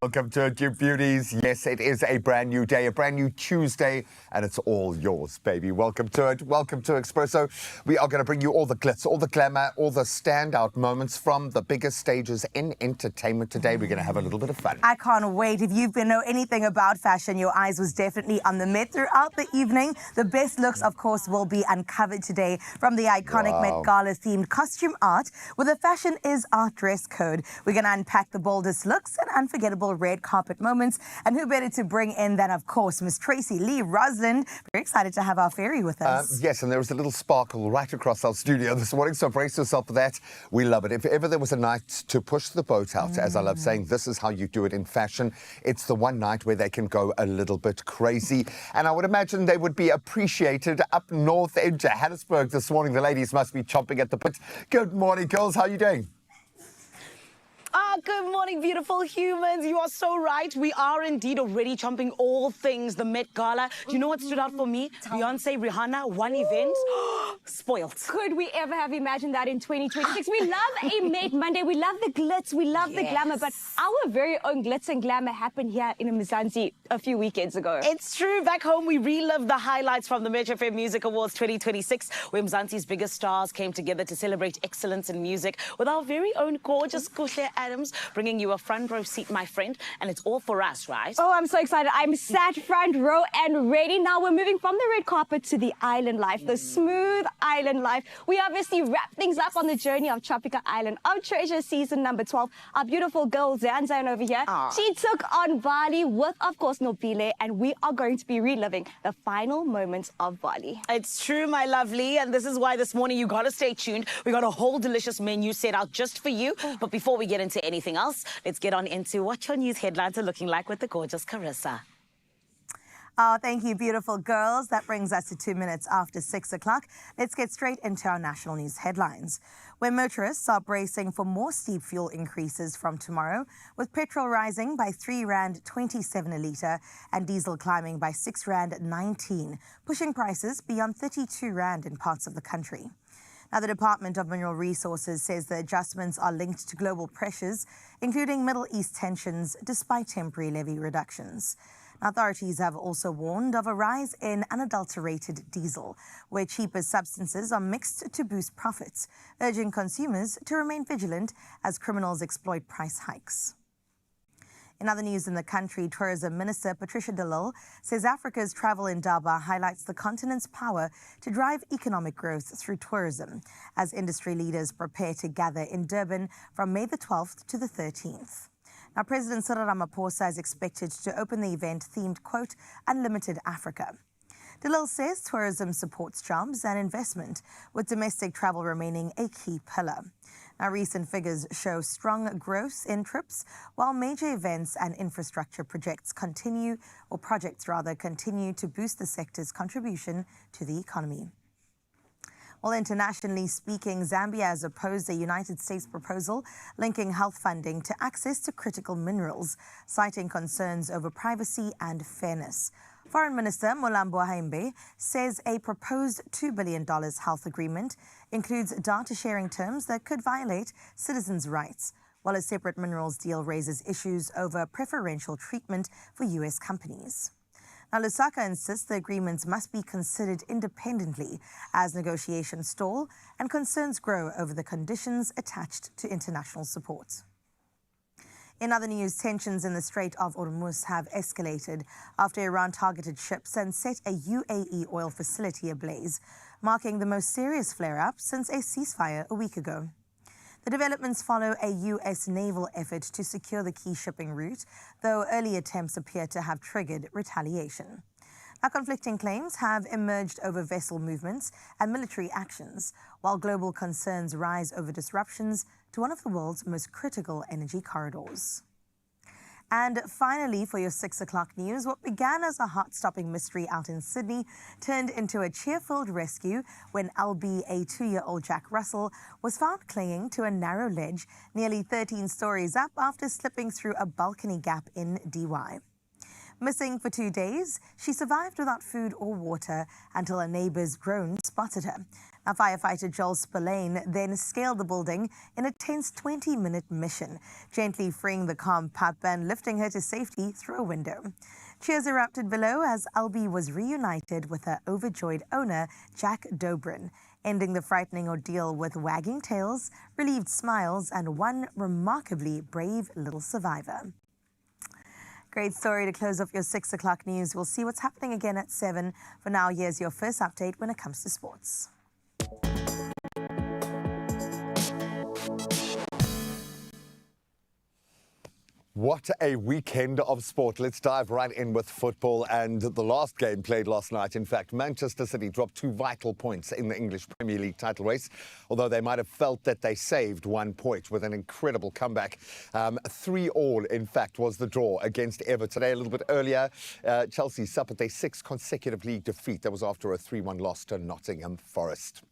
Welcome to it, you beauties. Yes, it is a brand new day, a brand new Tuesday, and it's all yours, baby. Welcome to it. Welcome to Expresso. We are going to bring you all the glitz, all the glamour, all the standout moments from the biggest stages in entertainment today. We're going to have a little bit of fun. I can't wait. If you've been know anything about fashion, your eyes was definitely on the Met throughout the evening. The best looks, of course, will be uncovered today from the iconic Met Gala-themed costume art with a fashion is art dress code. We're going to unpack the boldest looks and unforgettable red carpet moments. And who better to bring in than, of course, Miss Tracy Lee Rosland. Very excited to have our fairy with us. Yes, and there was a little sparkle right across our studio this morning, so brace yourself for that. We love it. If ever there was a night to push the boat out, as I love saying, this is how you do it in fashion. It's the one night where they can go a little bit crazy. And I would imagine they would be appreciated up north in Johannesburg this morning. The ladies must be chomping at the bit. Good morning, girls. How are you doing? Good morning, beautiful humans. You are so right. We are indeed already chomping all things the Met Gala. Do you know what stood out for me? Beyonce, Rihanna, one event. Spoiled. Could we ever have imagined that in 2026? We love a Met Monday. We love the glitz. We love the glamour. But our very own glitz and glamour happened here in Mzansi a few weekends ago. It's true. Back home, we relive the highlights from the Metro FM Music Awards 2026, where Mzansi's biggest stars came together to celebrate excellence in music with our very own gorgeous Kuhle Adams bringing you a front row seat, my friend. And it's all for us, right? Oh, I'm so excited. I'm sat front row and ready. Now we're moving from the red carpet to the island life, the smooth island life. We obviously wrap things up on the journey of Tropical Island of Treasure season number 12. Our beautiful girl, Zanzan over here, she took on Bali with, of course, Nopile, and we are going to be reliving the final moments of Bali. It's true, my lovely, and this is why this morning you gotta stay tuned. We got a whole delicious menu set out just for you. But before we get into anything else, let's get on into what your news headlines are looking like with the gorgeous Carissa. Oh, thank you, beautiful girls. That brings us to 2 minutes after 6 o'clock. Let's get straight into our national news headlines, where motorists are bracing for more steep fuel increases from tomorrow, with petrol rising by R3.27 a litre and diesel climbing by R6.19, pushing prices beyond R32 in parts of the country. Now, the Department of Mineral Resources says the adjustments are linked to global pressures, including Middle East tensions, despite temporary levy reductions. Now, authorities have also warned of a rise in unadulterated diesel, where cheaper substances are mixed to boost profits, urging consumers to remain vigilant as criminals exploit price hikes. In other news in the country, Tourism Minister Patricia de Lille says Africa's travel Indaba highlights the continent's power to drive economic growth through tourism, as industry leaders prepare to gather in Durban from May the 12th to the 13th. Now, President Cyril Ramaphosa is expected to open the event themed, quote, Unlimited Africa. De Lille says tourism supports jobs and investment, with domestic travel remaining a key pillar. Now, recent figures show strong growth in trips, while major events and infrastructure projects continue to boost the sector's contribution to the economy. Well, internationally speaking, Zambia has opposed a United States proposal linking health funding to access to critical minerals, citing concerns over privacy and fairness. Foreign Minister Molambo Haimbe says a proposed $2 billion health agreement includes data-sharing terms that could violate citizens' rights, while a separate minerals deal raises issues over preferential treatment for U.S. companies. Now, Lusaka insists the agreements must be considered independently as negotiations stall and concerns grow over the conditions attached to international support. In other news, tensions in the Strait of Hormuz have escalated after Iran targeted ships and set a UAE oil facility ablaze, marking the most serious flare-up since a ceasefire a week ago. The developments follow a U.S. naval effort to secure the key shipping route, though early attempts appear to have triggered retaliation. Now, conflicting claims have emerged over vessel movements and military actions, while global concerns rise over disruptions to one of the world's most critical energy corridors. And finally, for your 6 o'clock news, what began as a heart-stopping mystery out in Sydney turned into a cheer-filled rescue when LB, a 2-year-old Jack Russell, was found clinging to a narrow ledge nearly 13 stories up after slipping through a balcony gap in DY. Missing for 2 days, she survived without food or water until a neighbour's drone spotted her. Now, firefighter Joel Spillane then scaled the building in a tense 20-minute mission, gently freeing the calm pup and lifting her to safety through a window. Cheers erupted below as Albie was reunited with her overjoyed owner, Jack Dobrin, ending the frightening ordeal with wagging tails, relieved smiles, and one remarkably brave little survivor. Great story to close off your 6 o'clock news. We'll see what's happening again at 7. For now, here's your first update when it comes to sports. What a weekend of sport. Let's dive right in with football and the last game played last night. In fact, Manchester City dropped 2 vital points in the English Premier League title race, although they might have felt that they saved 1 point with an incredible comeback. 3-3, in fact, was the draw against Everton. Today, a little bit earlier, Chelsea suffered their 6th consecutive league defeat. That was after a 3-1 loss to Nottingham Forest.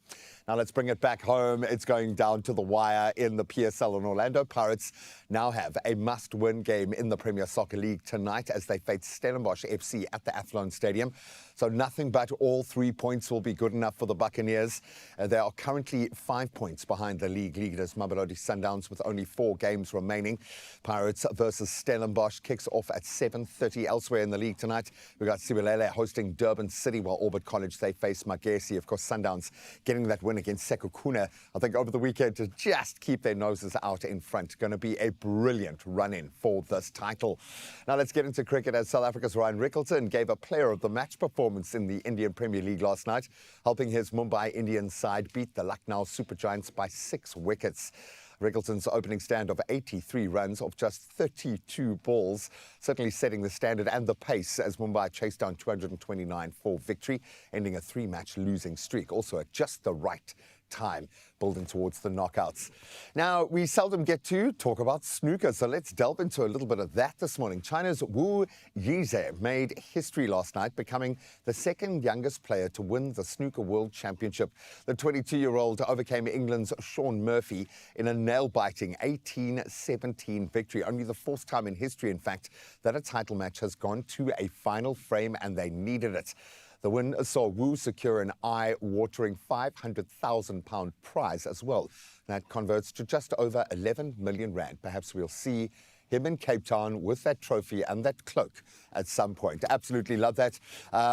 Now let's bring it back home. It's going down to the wire in the PSL, and Orlando Pirates now have a must-win game in the Premier Soccer League tonight as they face Stellenbosch FC at the Athlone Stadium. So nothing but all 3 points will be good enough for the Buccaneers. They are currently 5 points behind the league leaders, Mamelodi Sundowns, with only 4 games remaining. Pirates versus Stellenbosch kicks off at 7:30. Elsewhere in the league tonight, we've got Sibilele hosting Durban City, while Orbit College, they face Magesi. Of course, Sundowns getting that win against Sekhukhune, I think, over the weekend to just keep their noses out in front. Going to be a brilliant run-in for this title. Now let's get into cricket, as South Africa's Ryan Rickleton gave a player of the match performance in the Indian Premier League last night, helping his Mumbai Indians side beat the Lucknow Super Giants by 6 wickets. Rickleton's opening stand of 83 runs off just 32 balls, certainly setting the standard and the pace as Mumbai chased down 229 for victory, ending a 3-match losing streak, also at just the right time, building towards the knockouts. Now, we seldom get to talk about snooker, so let's delve into a little bit of that this morning. China's Wu Yize made history last night, becoming the 2nd youngest player to win the Snooker World Championship. The 22-year-old overcame England's Shaun Murphy in a nail-biting 18-17 victory, only the 4th time in history, in fact, that a title match has gone to a final frame, and they needed it. The win saw Wu secure an eye-watering £500,000 prize as well. That converts to just over 11 million rand. Perhaps we'll see him in Cape Town with that trophy and that cloak at some point. Absolutely love that.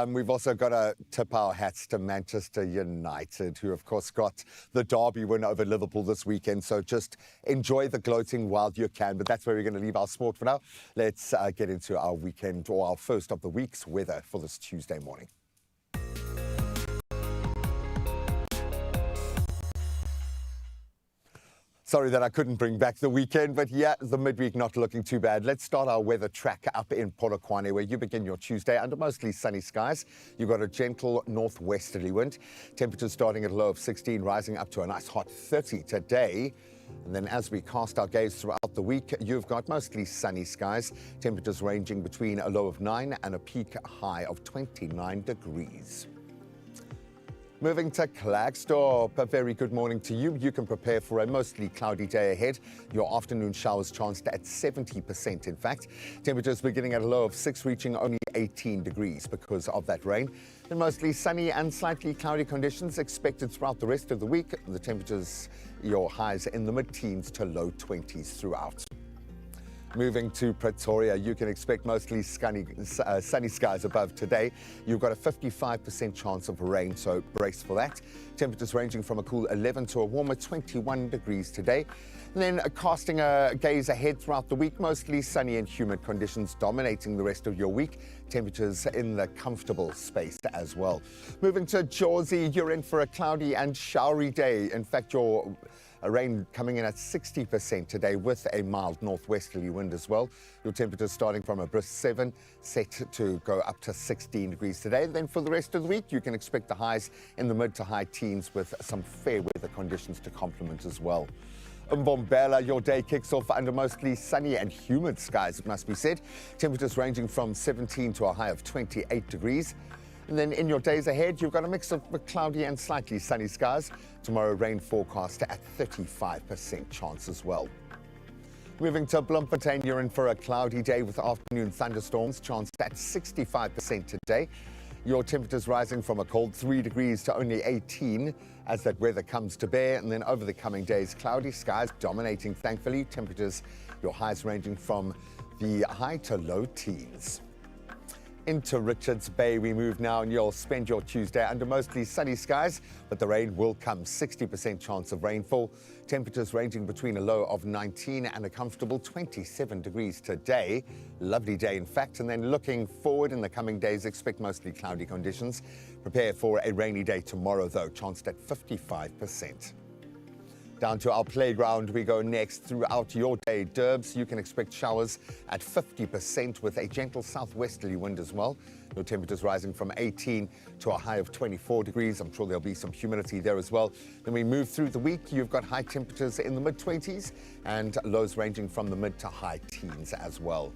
We've also got to tip our hats to Manchester United, who of course got the derby win over Liverpool this weekend. So just enjoy the gloating while you can. But that's where we're going to leave our sport for now. Let's get into our weekend, or our first of the week's weather for this Tuesday morning. Sorry that I couldn't bring back the weekend, but yeah, the midweek not looking too bad. Let's start our weather track up in Polokwane, where you begin your Tuesday under mostly sunny skies. You've got a gentle northwesterly wind. Temperatures starting at a low of 16, rising up to a nice hot 30 today. And then as we cast our gaze throughout the week, you've got mostly sunny skies. Temperatures ranging between a low of 9 and a peak high of 29 degrees. Moving to Klerksdorp, a very good morning to you. You can prepare for a mostly cloudy day ahead. Your afternoon showers chanced at 70%, in fact. Temperatures beginning at a low of 6, reaching only 18 degrees because of that rain. And mostly sunny and slightly cloudy conditions expected throughout the rest of the week. The temperatures, your highs in the mid-teens to low 20s throughout. Moving to Pretoria, you can expect mostly sunny skies above today. You've got a 55% chance of rain, so brace for that. Temperatures ranging from a cool 11 to a warmer 21 degrees today. And then casting a gaze ahead throughout the week, mostly sunny and humid conditions dominating the rest of your week. Temperatures in the comfortable space as well. Moving to Jersey, you're in for a cloudy and showery day. In fact, your rain coming in at 60% today with a mild northwesterly wind as well. Your temperatures starting from a brisk 7, set to go up to 16 degrees today. Then for the rest of the week, you can expect the highs in the mid to high teens with some fair weather conditions to complement as well. Mbombela, your day kicks off under mostly sunny and humid skies, it must be said. Temperatures ranging from 17 to a high of 28 degrees. And then in your days ahead, you've got a mix of cloudy and slightly sunny skies. Tomorrow, rain forecast at 35% chance as well. Moving to Bloemfontein, you're in for a cloudy day with afternoon thunderstorms, chanced at 65% today. Your temperatures rising from a cold 3 degrees to only 18 as that weather comes to bear. And then over the coming days, cloudy skies dominating, thankfully. Temperatures, your highs ranging from the high to low teens. Into Richards Bay we move now, and you'll spend your Tuesday under mostly sunny skies, but the rain will come. 60% chance of rainfall. Temperatures ranging between a low of 19 and a comfortable 27 degrees today. Lovely day, in fact. And then looking forward in the coming days, expect mostly cloudy conditions. Prepare for a rainy day tomorrow, though, chanced at 55%. Down to our playground we go next. Throughout your day, Derbs, you can expect showers at 50% with a gentle southwesterly wind as well. Your temperatures rising from 18 to a high of 24 degrees. I'm sure there'll be some humidity there as well. Then we move through the week. You've got high temperatures in the mid-20s and lows ranging from the mid to high teens as well.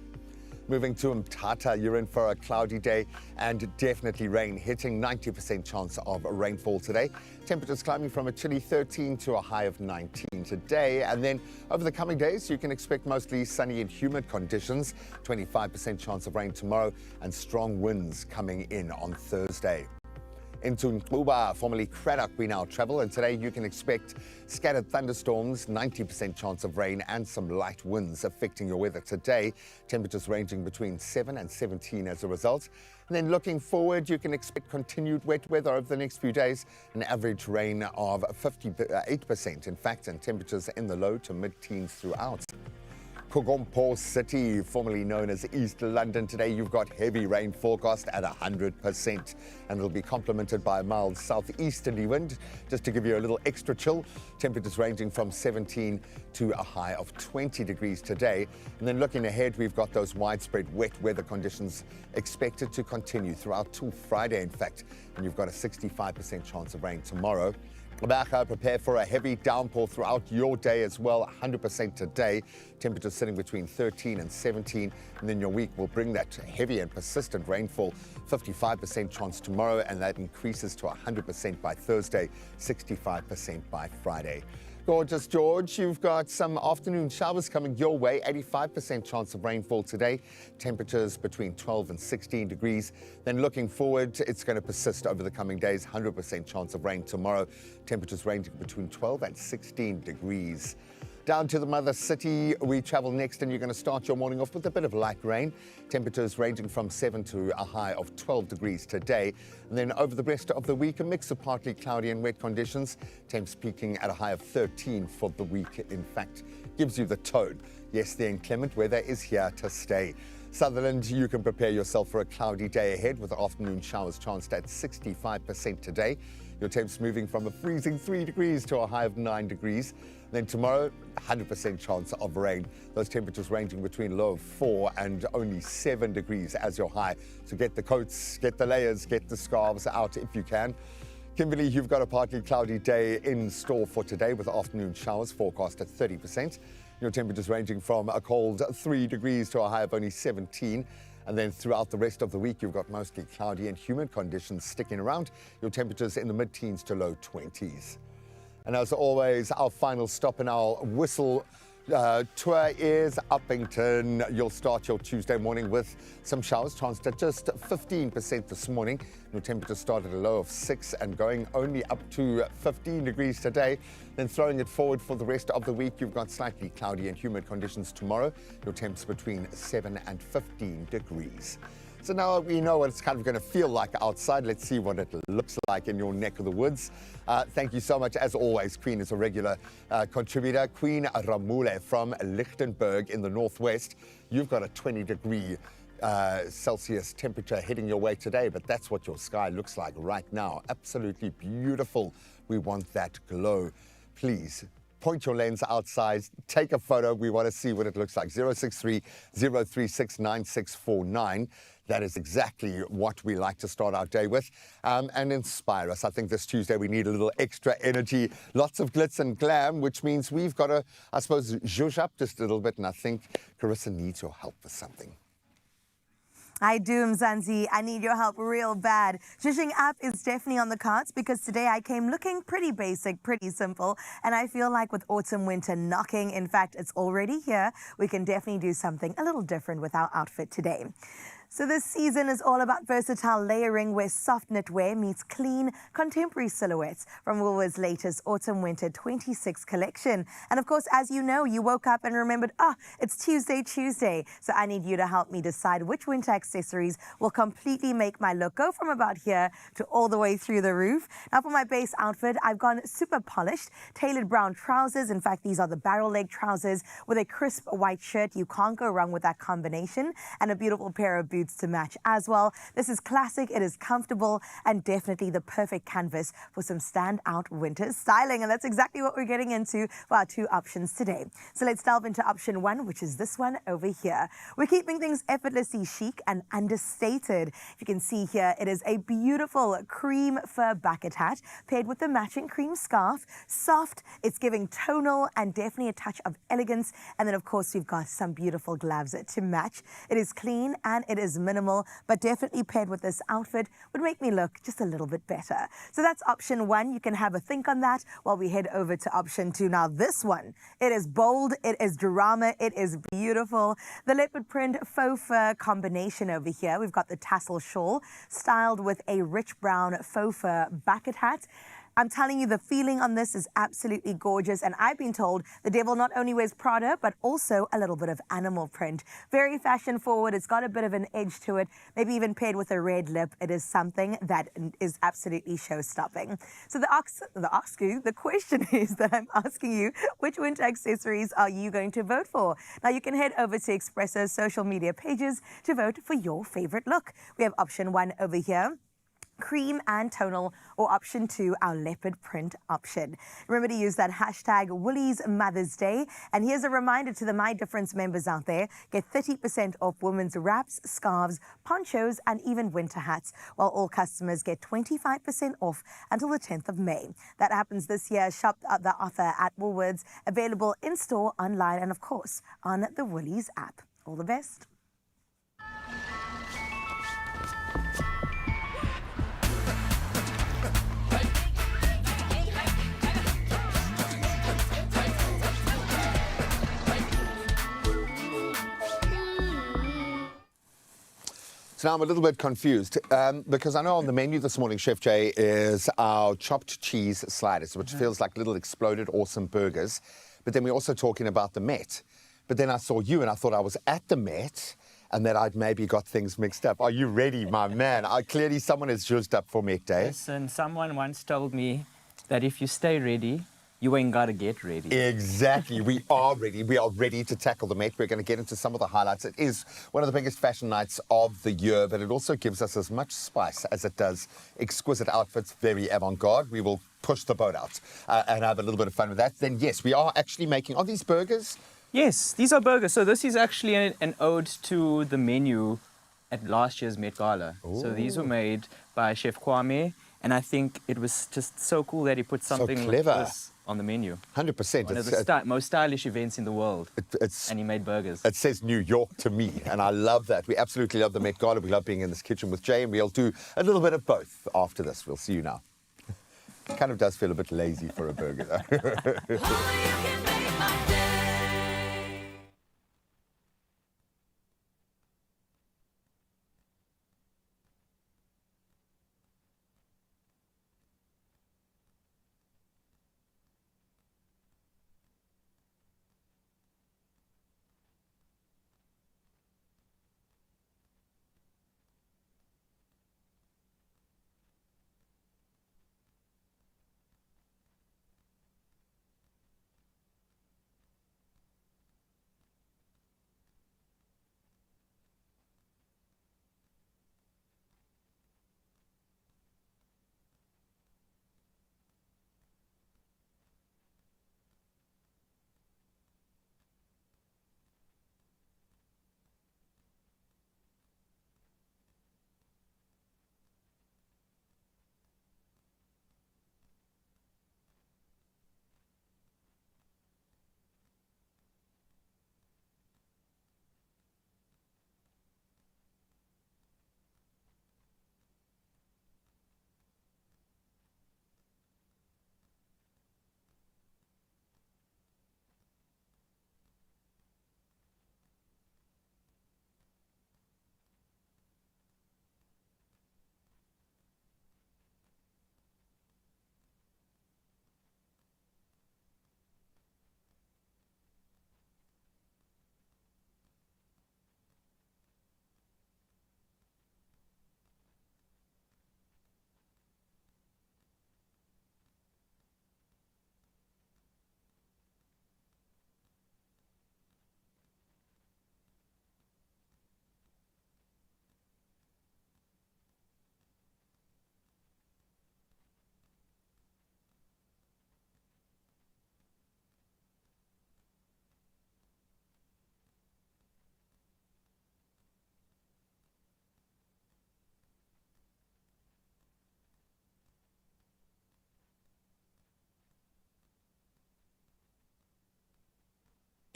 Moving to Mthatha, you're in for a cloudy day and definitely rain, hitting 90% chance of rainfall today. Temperatures climbing from a chilly 13 to a high of 19 today. And then over the coming days, you can expect mostly sunny and humid conditions, 25% chance of rain tomorrow, and strong winds coming in on Thursday. Into Nquba, formerly Craddock, we now travel, and today you can expect scattered thunderstorms, 90% chance of rain, and some light winds affecting your weather today. Temperatures ranging between 7 and 17 as a result. And then looking forward, you can expect continued wet weather over the next few days, an average rain of 58%, in fact, and temperatures in the low to mid-teens throughout. Kogompo City, formerly known as East London. Today you've got heavy rain forecast at 100%, and it'll be complemented by a mild southeasterly wind, just to give you a little extra chill. Temperatures ranging from 17 to a high of 20 degrees today. And then looking ahead, we've got those widespread wet weather conditions expected to continue throughout till Friday, in fact, and you've got a 65% chance of rain tomorrow. Prepare for a heavy downpour throughout your day as well, 100% today. Temperatures sitting between 13 and 17, and then your week will bring that heavy and persistent rainfall. 55% chance tomorrow, and that increases to 100% by Thursday, 65% by Friday. Gorgeous George, you've got some afternoon showers coming your way, 85% chance of rainfall today, temperatures between 12 and 16 degrees. Then looking forward, it's going to persist over the coming days, 100% chance of rain tomorrow, temperatures ranging between 12 and 16 degrees. Down to the mother city we travel next, and you're going to start your morning off with a bit of light rain. Temperatures ranging from 7 to a high of 12 degrees today. And then over the rest of the week, a mix of partly cloudy and wet conditions. Temps peaking at a high of 13 for the week. In fact, gives you the tone. Yes, the inclement weather is here to stay. Sutherland, you can prepare yourself for a cloudy day ahead with afternoon showers chanced at 65% today. Your temps moving from a freezing 3 degrees to a high of 9 degrees. Then tomorrow, 100% chance of rain. Those temperatures ranging between a low of 4 and only 7 degrees as your high. So get the coats, get the layers, get the scarves out if you can. Kimberley, you've got a partly cloudy day in store for today with afternoon showers forecast at 30%. Your temperatures ranging from a cold 3 degrees to a high of only 17. And then throughout the rest of the week, you've got mostly cloudy and humid conditions sticking around. Your temperatures in the mid-teens to low 20s. And as always, our final stop in our whistle tour is Uppington. You'll start your Tuesday morning with some showers, chanced at just 15% this morning. Your temperature started at a low of 6 and going only up to 15 degrees today. Then throwing it forward for the rest of the week, you've got slightly cloudy and humid conditions tomorrow. Your temps between 7 and 15 degrees. So now we know what it's kind of going to feel like outside. Let's see what it looks like in your neck of the woods. Thank you so much. As always, Queen is a regular contributor. Queen Ramule from Lichtenberg in the northwest. You've got a 20-degree Celsius temperature heading your way today, but that's what your sky looks like right now. Absolutely beautiful. We want that glow. Please point your lens outside, take a photo. We want to see what it looks like. 063 036 9649. That is exactly what we like to start our day with and inspire us. I think this Tuesday we need a little extra energy, lots of glitz and glam, which means we've got to, I suppose, zhuzh up just a little bit. And I think Carissa needs your help with something. I do, Mzansi. I need your help real bad. Zhuzhing up is definitely on the cards because today I came looking pretty basic, pretty simple. And I feel like with autumn, winter knocking, in fact, it's already here, we can definitely do something a little different with our outfit today. So this season is all about versatile layering where soft knitwear meets clean, contemporary silhouettes from Woolworths' latest Autumn-Winter 26 collection. And of course, as you know, you woke up and remembered, it's Tuesday. So I need you to help me decide which winter accessories will completely make my look go from about here to all the way through the roof. Now for my base outfit, I've gone super polished, tailored brown trousers. In fact, these are the barrel leg trousers with a crisp white shirt. You can't go wrong with that combination, and a beautiful pair of boots to match as well. This is classic, it is comfortable, and definitely the perfect canvas for some standout winter styling. And that's exactly what we're getting into for our two options today. So let's delve into option one, which is this one over here. We're keeping things effortlessly chic and understated. You can see here, it is a beautiful cream fur bucket hat paired with the matching cream scarf. Soft, it's giving tonal and definitely a touch of elegance. And then of course, we've got some beautiful gloves to match. It is clean and it is minimal, but definitely paired with this outfit would make me look just a little bit better. So that's option one. You can have a think on that while we head over to option two. Now this one, it is bold, it is drama, it is beautiful. The leopard print faux fur combination over here. We've got the tassel shawl styled with a rich brown faux fur bucket hat. I'm telling you, the feeling on this is absolutely gorgeous. And I've been told the devil not only wears Prada, but also a little bit of animal print. Very fashion forward. It's got a bit of an edge to it, maybe even paired with a red lip. It is something that is absolutely show-stopping. So the question is that I'm asking you, which winter accessories are you going to vote for? Now you can head over to Expresso's social media pages to vote for your favorite look. We have option one over here, cream and tonal, or option two, our leopard print option. Remember to use that hashtag Woolies Mother's Day. And here's a reminder to the My Difference members out there, get 30% off women's wraps, scarves, ponchos, and even winter hats, while all customers get 25% off until the 10th of May. That happens this year. Shop the offer at Woolworths, available in-store, online, and of course, on the Woolies app. All the best. So now I'm a little bit confused because I know on the menu this morning, Chef Jay, is our chopped cheese sliders, which feels like little exploded awesome burgers. But then we're also talking about the Met. But then I saw you and I thought I was at the Met and that I'd maybe got things mixed up. Are you ready, my man? Clearly someone is juiced up for Met Day. Listen, someone once told me that if you stay ready, you ain't got to get ready. Exactly. We are ready. We are ready to tackle the Met. We're going to get into some of the highlights. It is one of the biggest fashion nights of the year, but it also gives us as much spice as it does exquisite outfits, very avant-garde. We will push the boat out and have a little bit of fun with that. Then, yes, we are actually making... Are these burgers? Yes, these are burgers. So this is actually an ode to the menu at last year's Met Gala. Ooh. So these were made by Chef Kwame, and I think it was just so cool that he put something like this on the menu. 100%. One of the most stylish events in the world. And he made burgers. It says New York to me, and I love that. We absolutely love the Met Gala. We love being in this kitchen with Jay, and we'll do a little bit of both after this. We'll see you now. It kind of does feel a bit lazy for a burger, though.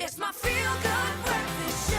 It's my feel-good breakfast show.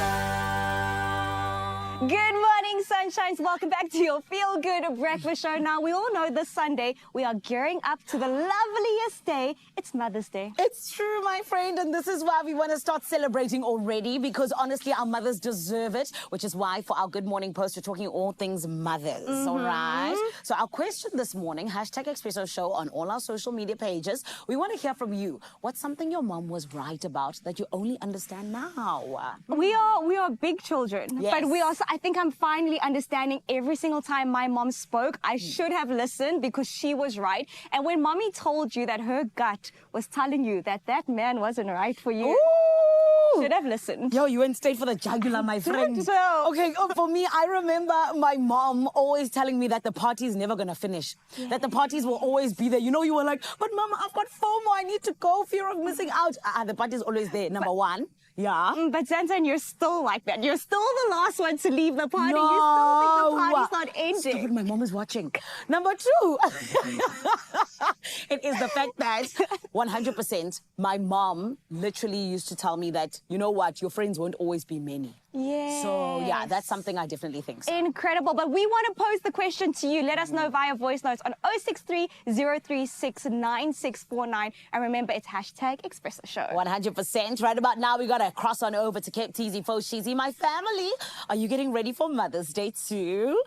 Good morning, sunshines. Welcome back to your Feel Good Breakfast Show. Now, we all know this Sunday we are gearing up to the loveliest day. It's Mother's Day. It's true, my friend, and this is why we want to start celebrating already, because honestly, our mothers deserve it, which is why for our Good Morning Post, we're talking all things mothers, all right? So our question this morning, hashtag Expresso Show on all our social media pages. We want to hear from you. What's something your mom was right about that you only understand now? We are big children, but we also, I think I'm finally understanding every single time my mom spoke, I should have listened because she was right. And when mommy told you that her gut was telling you that that man wasn't right for you, should have listened. Yo, you went straight for the jugular, my friend. So. Okay, for me, I remember my mom always telling me that the party is never going to finish, that the parties will always be there. You know, you were like, but mama, I've got FOMO, I need to go, fear of missing out. The party's always there, number one. Yeah. But Zanzan, you're still like that. You're still the last one to leave the party. You still think the party's not ending. Stop it, my mom is watching. Number two, it is the fact that 100% my mom literally used to tell me that, you know what, your friends won't always be many. Yeah. So, yeah, that's something I definitely think so. Incredible. But we want to pose the question to you. Let us know via voice notes on 063 036 9649. And remember, it's hashtag Expresso Show. 100%. Right about now, we got to cross on over to Cape Teasy Fo Sheezy. My family, are you getting ready for Mother's Day too?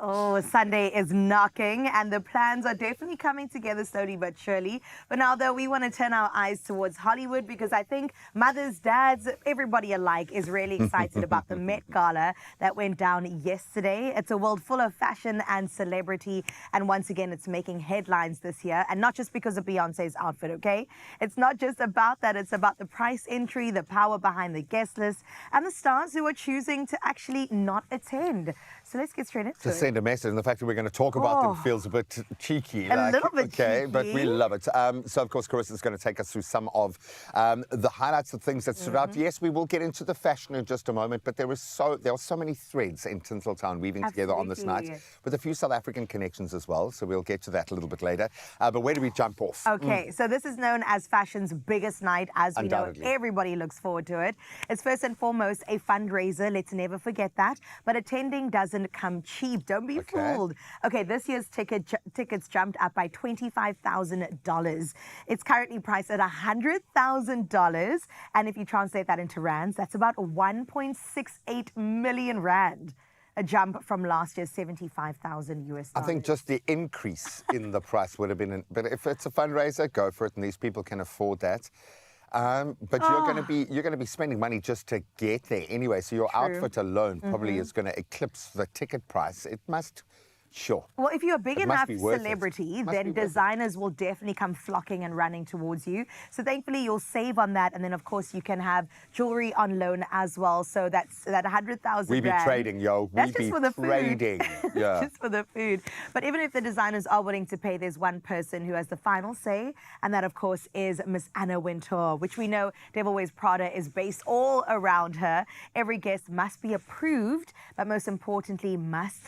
Oh, Sunday is knocking, and the plans are definitely coming together slowly but surely. But now, though, we want to turn our eyes towards Hollywood because I think mothers, dads, everybody alike is really excited about the Met Gala that went down yesterday. It's a world full of fashion and celebrity, and once again, it's making headlines this year, and not just because of Beyonce's outfit, okay? It's not just about that. It's about the price entry, the power behind the guest list, and the stars who are choosing to actually not attend. So let's get straight into it. Send a message, and the fact that we're going to talk about them feels a bit cheeky. A little bit okay, but we cheeky. love it. So, of course, Carissa's going to take us through some of the highlights of things that stood out. Yes, we will get into the fashion in just a moment, but there are so many threads in Tinseltown weaving together on this night, with a few South African connections as well. So we'll get to that a little bit later. But where do we jump off? Okay, so this is known as fashion's biggest night, as we know. Undoubtedly. Everybody looks forward to it. It's first and foremost a fundraiser. Let's never forget that. But attending doesn't come cheap. Don't be fooled. Okay, this year's tickets jumped up by $25,000. It's currently priced at $100,000. And if you translate that into rands, that's about 1.68 million rand. A jump from last year's 75,000 US dollars. I think just the increase in the price would have been, but if it's a fundraiser, go for it, and these people can afford that. But you're going to be spending money just to get there anyway. So your outfit alone probably is going to eclipse the ticket price. It must. Sure. Well, if you're a big It must enough be worth it. celebrity, Must then be worth it. designers will definitely come flocking and running towards you. So thankfully, you'll save on that. And then, of course, you can have jewelry on loan as well. So that's that 100,000 We be rand. trading, yo. That's We just be for the food. trading. Yeah. Just for the food. But even if the designers are willing to pay, there's one person who has the final say. And that, of course, is Miss Anna Wintour, which we know Devil Wears Prada is based all around her. Every guest must be approved, but most importantly, must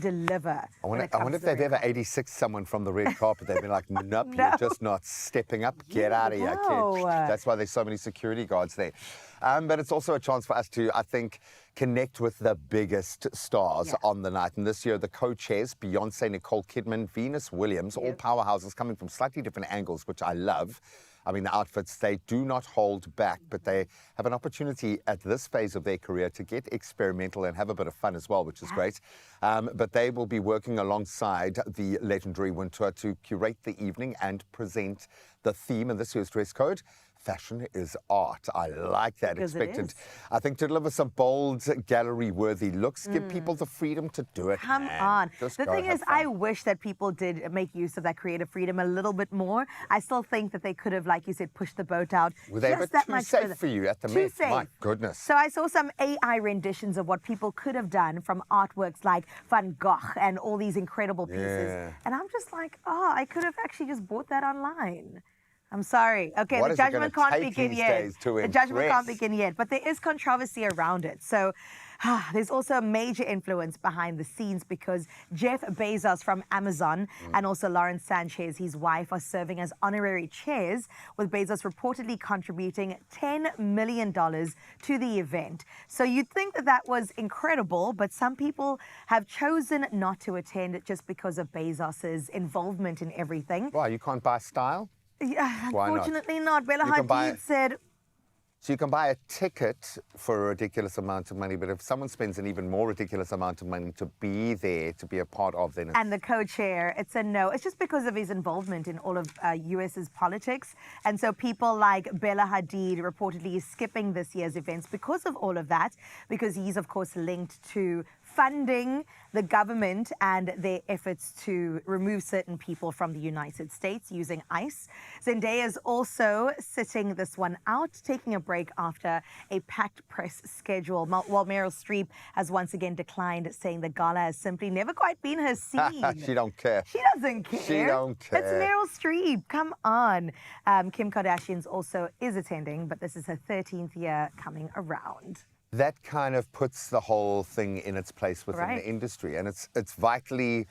deliver. I wonder if they've ever 86 someone from the red carpet. They've been like, nope, you're just not stepping up. Get out of here, kid. That's why there's so many security guards there. But it's also a chance for us to, I think, connect with the biggest stars on the night. And this year, the co-chairs, Beyonce, Nicole Kidman, Venus Williams, all powerhouses coming from slightly different angles, which I love. I mean, the outfits, they do not hold back, but they have an opportunity at this phase of their career to get experimental and have a bit of fun as well, which is great. But they will be working alongside the legendary Wintour to curate the evening and present the theme in this year's dress code. Fashion is art. I like that. Expected, I think, to deliver some bold, gallery-worthy looks, give people the freedom to do it. Come on. The thing is, I wish that people did make use of that creative freedom a little bit more. I still think that they could have, like you said, pushed the boat out. Were they just that too much safe further. for you at the Too Met? safe. My goodness. So I saw some AI renditions of what people could have done from artworks like Van Gogh and all these incredible pieces. And I'm just like, oh, I could have actually just bought that online. I'm sorry. Okay, What the is it gonna judgment can't take begin these yet. days to The judgment can't impress? begin yet, but there is controversy around it. So there's also a major influence behind the scenes because Jeff Bezos from Amazon and also Lauren Sanchez, his wife, are serving as honorary chairs, with Bezos reportedly contributing $10 million to the event. So you'd think that that was incredible, but some people have chosen not to attend just because of Bezos's involvement in everything. Why, you can't buy style? Yeah, Why not? unfortunately not. Bella You can buy- Hadid said, So you can buy a ticket for a ridiculous amount of money, but if someone spends an even more ridiculous amount of money to be there, to be a part of, then it's... and the co-chair, it's a no. It's just because of his involvement in all of US's politics. And so people like Bella Hadid reportedly is skipping this year's events because of all of that, because he's, of course, linked to funding the government and their efforts to remove certain people from the United States using ICE. Zendaya is also sitting this one out, taking a break after a packed press schedule, while Meryl Streep has once again declined, saying the gala has simply never quite been her scene. She don't care. She doesn't care. She don't care. It's Meryl Streep. Come on. Kim Kardashian's also is attending, but this is her 13th year coming around. That kind of puts the whole thing in its place within Right. the industry, and it's vitally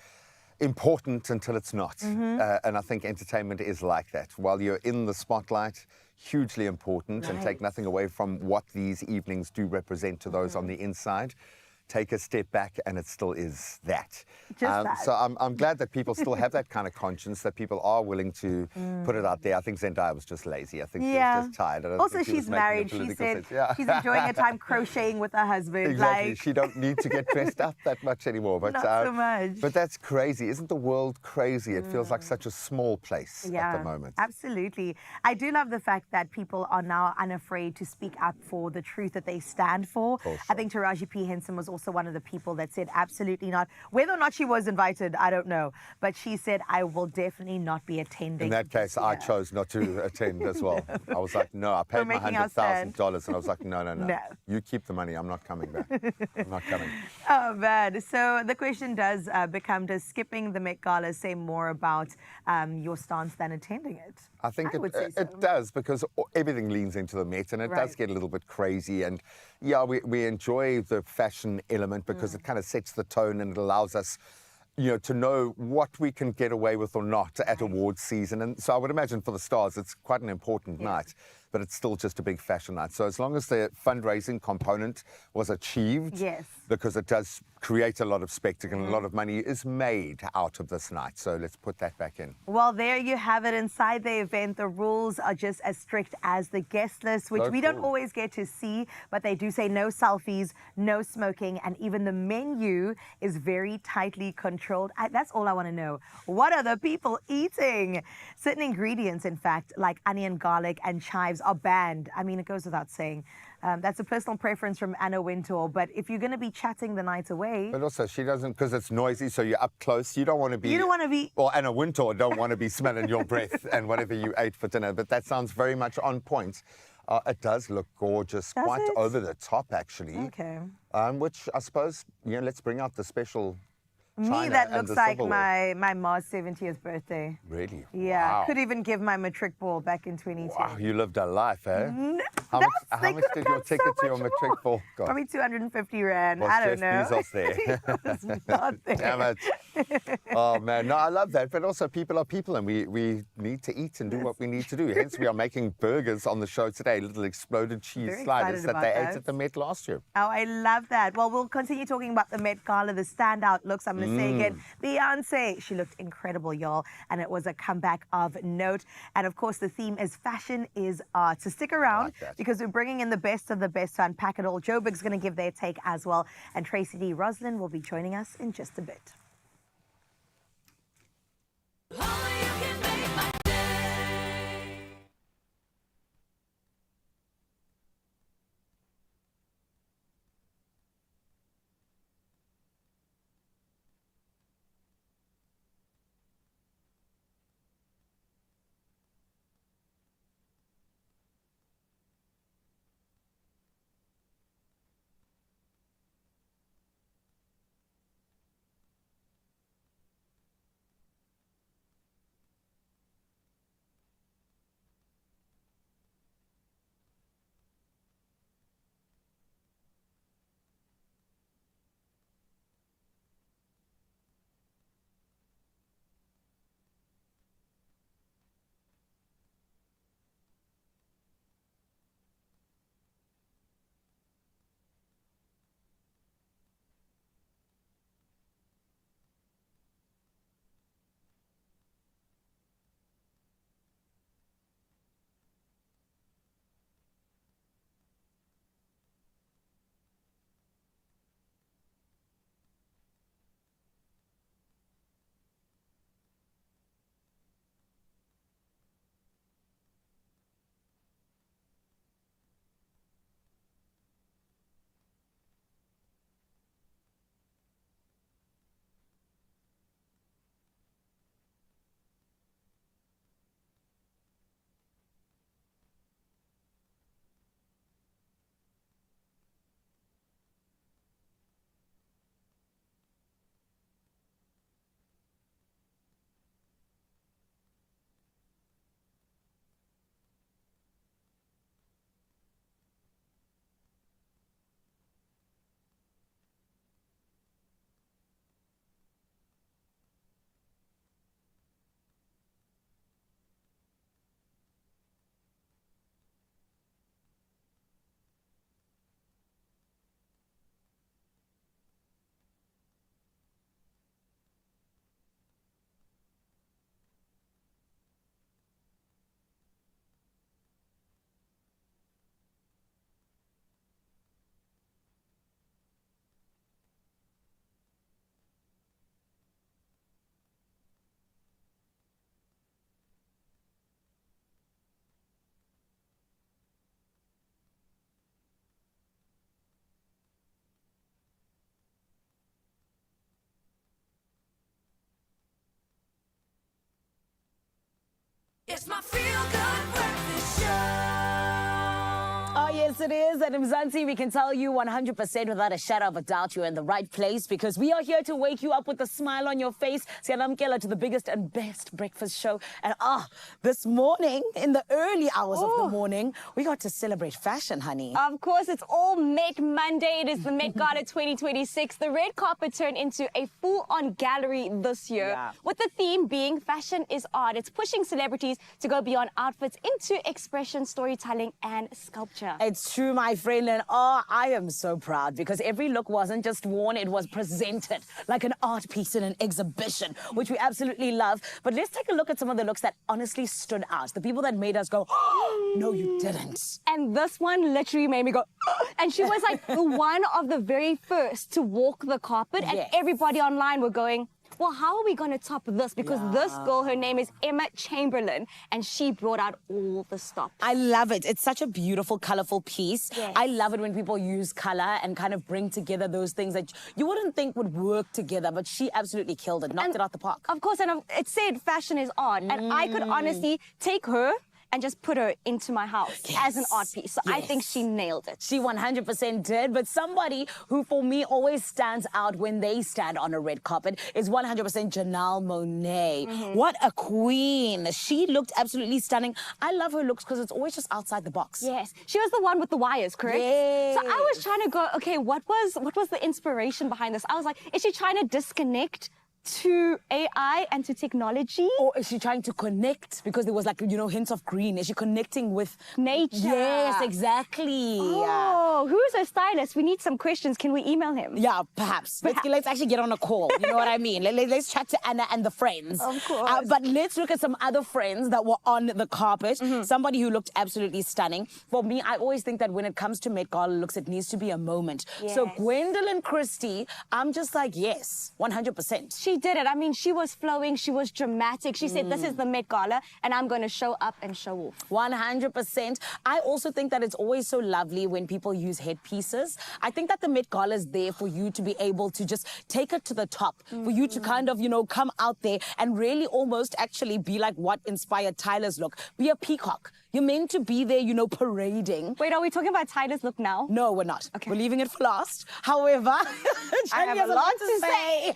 important until it's not. And I think entertainment is like that. While you're in the spotlight, hugely important, and take nothing away from what these evenings do represent to those on the inside. Take a step back, and it still is that. Just that. So I'm glad that people still have that kind of conscience, that people are willing to put it out there. I think Zendaya was just lazy. I think she was just tired. I don't Also, think she was she's making a married. She political said sense. Yeah. she's enjoying her time crocheting with her husband. Exactly. Like, She don't need to get dressed up that much anymore. But, Not so much. But that's crazy. Isn't the world crazy? It feels like such a small place yeah, at the moment. absolutely. I do love the fact that people are now unafraid to speak up for the truth that they stand for. For I sure. think Taraji P. Henson was also one of the people that said absolutely not. Whether or not she was invited, I don't know. But she said, I will definitely not be attending. In that case, I this year." chose not to attend as well. I was like, no, I paid my making our stand. $100,000, and I was like, no. No. You keep the money. I'm not coming back. I'm not coming. Oh, man. So the question does become, does skipping the Met Gala say more about your stance than attending it? I think would say so. it does, because everything leans into the Met, and it does Right. get a little bit crazy. And yeah, we enjoy the fashion element because it kind of sets the tone, and it allows us, to know what we can get away with or not at awards season. And so I would imagine for the stars, it's quite an important night, but it's still just a big fashion night. So as long as the fundraising component was achieved, Yes. because it does create a lot of spectacle and a lot of money is made out of this night. So let's put that back in. Well, there you have it. Inside the event, the rules are just as strict as the guest list, which So we don't cool. always get to see, but they do say no selfies, no smoking, and even the menu is very tightly controlled. That's all I want to know. What are the people eating? Certain ingredients, in fact, like onion, garlic, and chives are banned. I mean, it goes without saying. That's a personal preference from Anna Wintour, but if you're going to be chatting the night away, But also, she doesn't, because it's noisy, so you're up close. You don't want to be... you don't want to be... Or Anna Wintour don't want to be smelling your breath and whatever you ate for dinner. But that sounds very much on point. It does look gorgeous, Does quite it? over the top, actually. Okay. Which I suppose, let's bring out the special Me, china that and looks the like silverware. my Ma's 70th birthday. Really? Yeah, Wow. could even give my matric ball back in 2010. Wow, you lived a life, eh? How That's- much, they how much could've did your done so ticket to your much matric more. ball? God, Probably 250 rand. was I don't Jeff know. Bezos there? It's not there. Damn it. Oh, man. No, I love that. But also, people are people, and we need to eat and do what we need to do. Hence, we are making burgers on the show today, little exploded cheese Very sliders excited that they about ate that. at the Met last year. Oh, I love that. Well, we'll continue talking about the Met Gala, the standout looks. I'm going to say again, Beyonce. She looked incredible, y'all. And it was a comeback of note. And of course, the theme is fashion is art. So stick around like that. because we're bringing in the best of the best to unpack it all. Joe Big's going to give their take as well. And Tracy D. Roslin will be joining us in just a bit. Only you can make my day. It's my feel-good breakfast show. Oh, yes, it is. And Mzansi, we can tell you 100% without a shadow of a doubt you're in the right place because we are here to wake you up with a smile on your face. Siyanamkela to the biggest and best breakfast show. And this morning, in the early hours of the morning, we got to celebrate fashion, honey. Of course, it's all Met Monday. It is the Met Gala 2026. The red carpet turned into a full-on gallery this year, with the theme being fashion is art. It's pushing celebrities to go beyond outfits into expression, storytelling, and sculpture. It's true, my friend, and I am so proud because every look wasn't just worn, it was presented like an art piece in an exhibition, which we absolutely love. But let's take a look at some of the looks that honestly stood out. The people that made us go, oh, no, you didn't. And this one literally made me go, and she was like one of the very first to walk the carpet, and everybody online were going, well, how are we going to top this? Because this girl, her name is Emma Chamberlain, and she brought out all the stops. I love it. It's such a beautiful, colorful piece. Yes. I love it when people use color and kind of bring together those things that you wouldn't think would work together, but she absolutely killed it, knocked it out the park. Of course, and it said fashion is art, and I could honestly take her and just put her into my house as an art piece. So I think she nailed it. She 100% did, but somebody who for me always stands out when they stand on a red carpet is 100% Janelle Monáe. What a queen. She looked absolutely stunning. I love her looks because it's always just outside the box. Yes, she was the one with the wires, correct? Yes. So I was trying to go, okay, what was the inspiration behind this? I was like, is she trying to disconnect to AI and to technology? Or is she trying to connect? Because there was like, you know, hints of green. Is she connecting with nature? Yes, exactly. Oh, who's a stylist? We need some questions. Can we email him? Yeah, perhaps. Let's actually get on a call. You know what I mean? Let's chat to Anna and the friends. Of course. But let's look at some other friends that were on the carpet. Somebody who looked absolutely stunning. For me, I always think that when it comes to Met Gala looks, it needs to be a moment. Yes. So Gwendolyn Christie, I'm just like, yes, 100%. She did it. I mean, she was flowing. She was dramatic. She said, this is the Met Gala, and I'm going to show up and show off. 100%. I also think that it's always so lovely when people use headpieces. I think that the Met Gala is there for you to be able to just take it to the top, for you to kind of, you know, come out there and really almost actually be like what inspired Tyler's look. Be a peacock. You're meant to be there, you know, parading. Wait, are we talking about Tyler's look now? No, we're not. Okay. We're leaving it for last. However, I have a lot to say.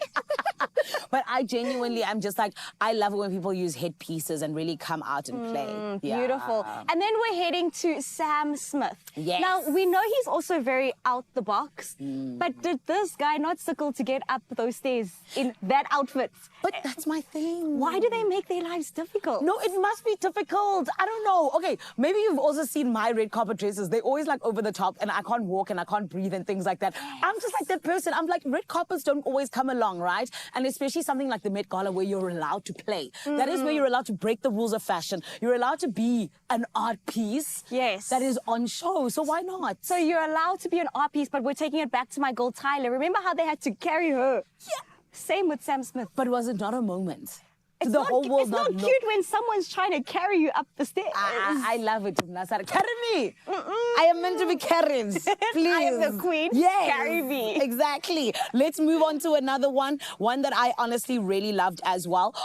But I genuinely am just like, I love it when people use headpieces and really come out and play. Beautiful. And then we're heading to Sam Smith. Yes. Now, we know he's also very out the box, but did this guy not sickle to get up those stairs in that outfit? But that's my thing. Why do they make their lives difficult? No, it must be difficult. I don't know. Okay, maybe you've also seen my red carpet dresses. They're always like over the top and I can't walk and I can't breathe and things like that. I'm just like that person. I'm like, red carpets don't always come along, right? And especially something like the Met Gala where you're allowed to play. That is where you're allowed to break the rules of fashion. You're allowed to be an art piece that is on show. So why not? So you're allowed to be an art piece, but we're taking it back to my girl Tyler. Remember how they had to carry her? Yeah. Same with Sam Smith. But was it not a moment? It's the not, whole world it's not cute when someone's trying to carry you up the stairs. I love it. Nasara. Carry me. I am meant to be carried. Please. I am the queen. Yes. Carry me. Exactly. Let's move on to another one. One that I honestly really loved as well.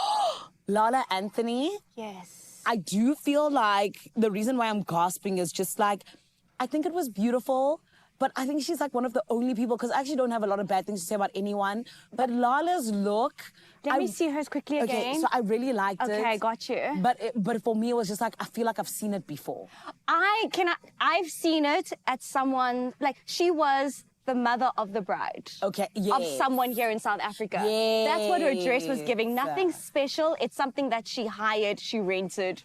Lala Anthony. Yes. I do feel like the reason why I'm gasping is just like, I think it was beautiful. But I think she's like one of the only people, because I actually don't have a lot of bad things to say about anyone. But Lala's look... Let me see hers quickly again. Okay, so I really liked it. Okay, I got you. But for me, it was just like, I feel like I've seen it before. I've seen it at someone, like she was the mother of the bride. Okay, Of someone here in South Africa. Yes. That's what her dress was giving. Nothing special. It's something that she hired, she rented.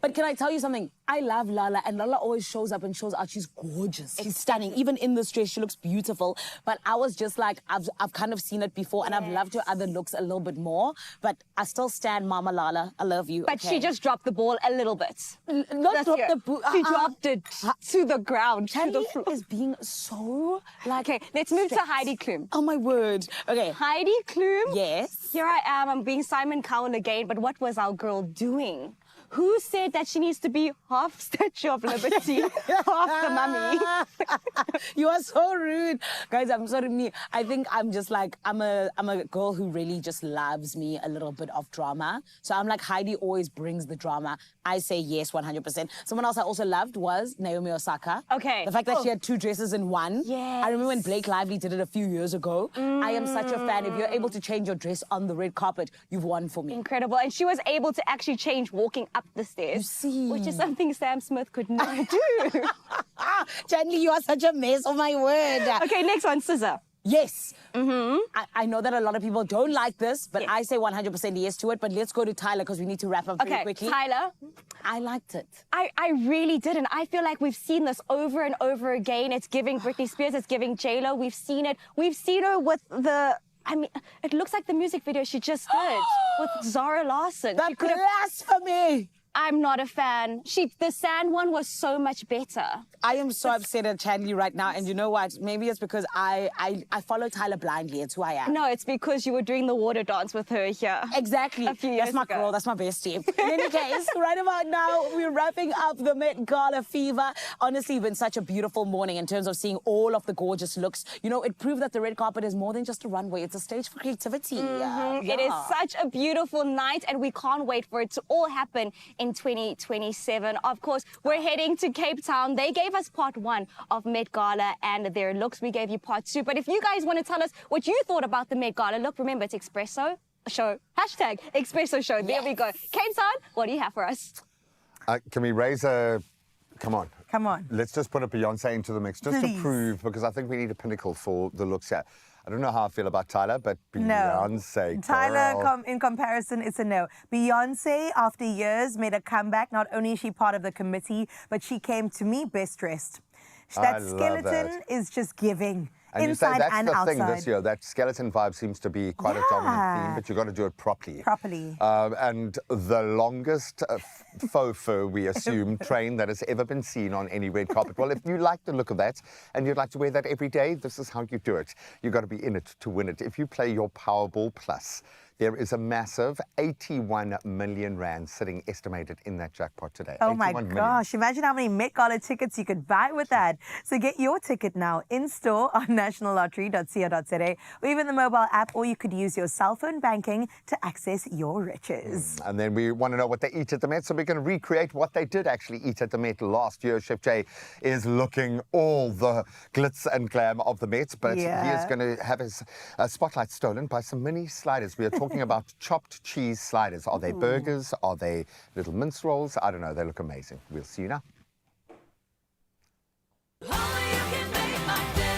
But can I tell you something? I love Lala, and Lala always shows up and shows out. She's gorgeous. She's stunning. Even in this dress, she looks beautiful. But I was just like, I've kind of seen it before, and I've loved her other looks a little bit more. But I still stand Mama Lala. I love you. But she just dropped the ball a little bit. Not drop the ball. She dropped it to the ground, to the floor. Is being so like... Okay, let's move to Heidi Klum. Oh, my word. Okay. Heidi Klum? Yes. Here I am. I'm being Simon Cowell again. But what was our girl doing? Who said that she needs to be half Statue of Liberty, half the mummy? You are so rude. Guys, I'm sorry, me. I think I'm just like, I'm a girl who really just loves me a little bit of drama. So I'm like, Heidi always brings the drama. I say yes, 100%. Someone else I also loved was Naomi Osaka. Okay. The fact that she had 2 dresses in one. Yes. I remember when Blake Lively did it a few years ago. I am such a fan. If you're able to change your dress on the red carpet, you've won for me. Incredible. And she was able to actually change walking up the stairs. You see. Which is something Sam Smith could not do. Chandler, you are such a mess. Oh my word. Okay, next one, Scissor. Yes. I know that a lot of people don't like this, but Yes. I say 100% yes to it. But let's go to Tyler because we need to wrap up very Okay, quickly. Tyler. I liked it. I really didn't. I feel like we've seen this over and over again. It's giving Britney Spears, it's giving J-Lo. We've seen it. We've seen her with it looks like the music video she just did with Zara Larsson. The She could have. blasphemy! I'm not a fan. The sand one was so much better. I am so upset at Chandler right now, and you know what? Maybe it's because I follow Tyler blindly. It's who I am. No, it's because you were doing the water dance with her here. Exactly. A few years That's my ago. girl. That's my bestie. In any case, right about now, we're wrapping up the Met Gala fever. Honestly, it's been such a beautiful morning in terms of seeing all of the gorgeous looks. You know, it proved that the red carpet is more than just a runway. It's a stage for creativity. It is such a beautiful night, and we can't wait for it to all happen in 2027. Of course, we're heading to Cape Town. They gave us part 1 of Met Gala and their looks. We gave you part 2. But if you guys want to tell us what you thought about the Met Gala, look, remember, it's Expresso Show. Hashtag Expresso Show. There we go. Cape Town, what do you have for us? Can we raise a... Come on. Come on. Let's just put a Beyonce into the mix, just Please. to prove, because I think we need a pinnacle for the looks here. I don't know how I feel about Tyler, but No. Beyonce, Tyler, girl. in comparison, it's a no. Beyonce, after years, made a comeback. Not only is she part of the committee, but she came to me best dressed. I That love skeleton that. is just giving. And you say inside that's and the outside. thing this year, that skeleton vibe seems to be quite a dominant Yeah. theme, but you've got to do it properly. Properly. And the longest faux fur, we assume, train that has ever been seen on any red carpet. Well, if you like the look of that and you'd like to wear that every day, this is how you do it. You've got to be in it to win it. If you play your Powerball Plus, there is a massive 81 million rand sitting estimated in that jackpot today. Oh my 81 million. gosh, imagine how many Met Gala tickets you could buy with that. So get your ticket now in store on nationallottery.co.za or even the mobile app, or you could use your cell phone banking to access your riches. And then we want to know what they eat at the Met, so we're going to recreate what they did actually eat at the Met last year. Chef Jay is looking all the glitz and glam of the Met, but he is Yeah. going to have his spotlight stolen by some mini sliders. We are talking about chopped cheese sliders. Are they burgers? Are they little mince rolls? I don't know. They look amazing. We'll see you now. Only you can make my day.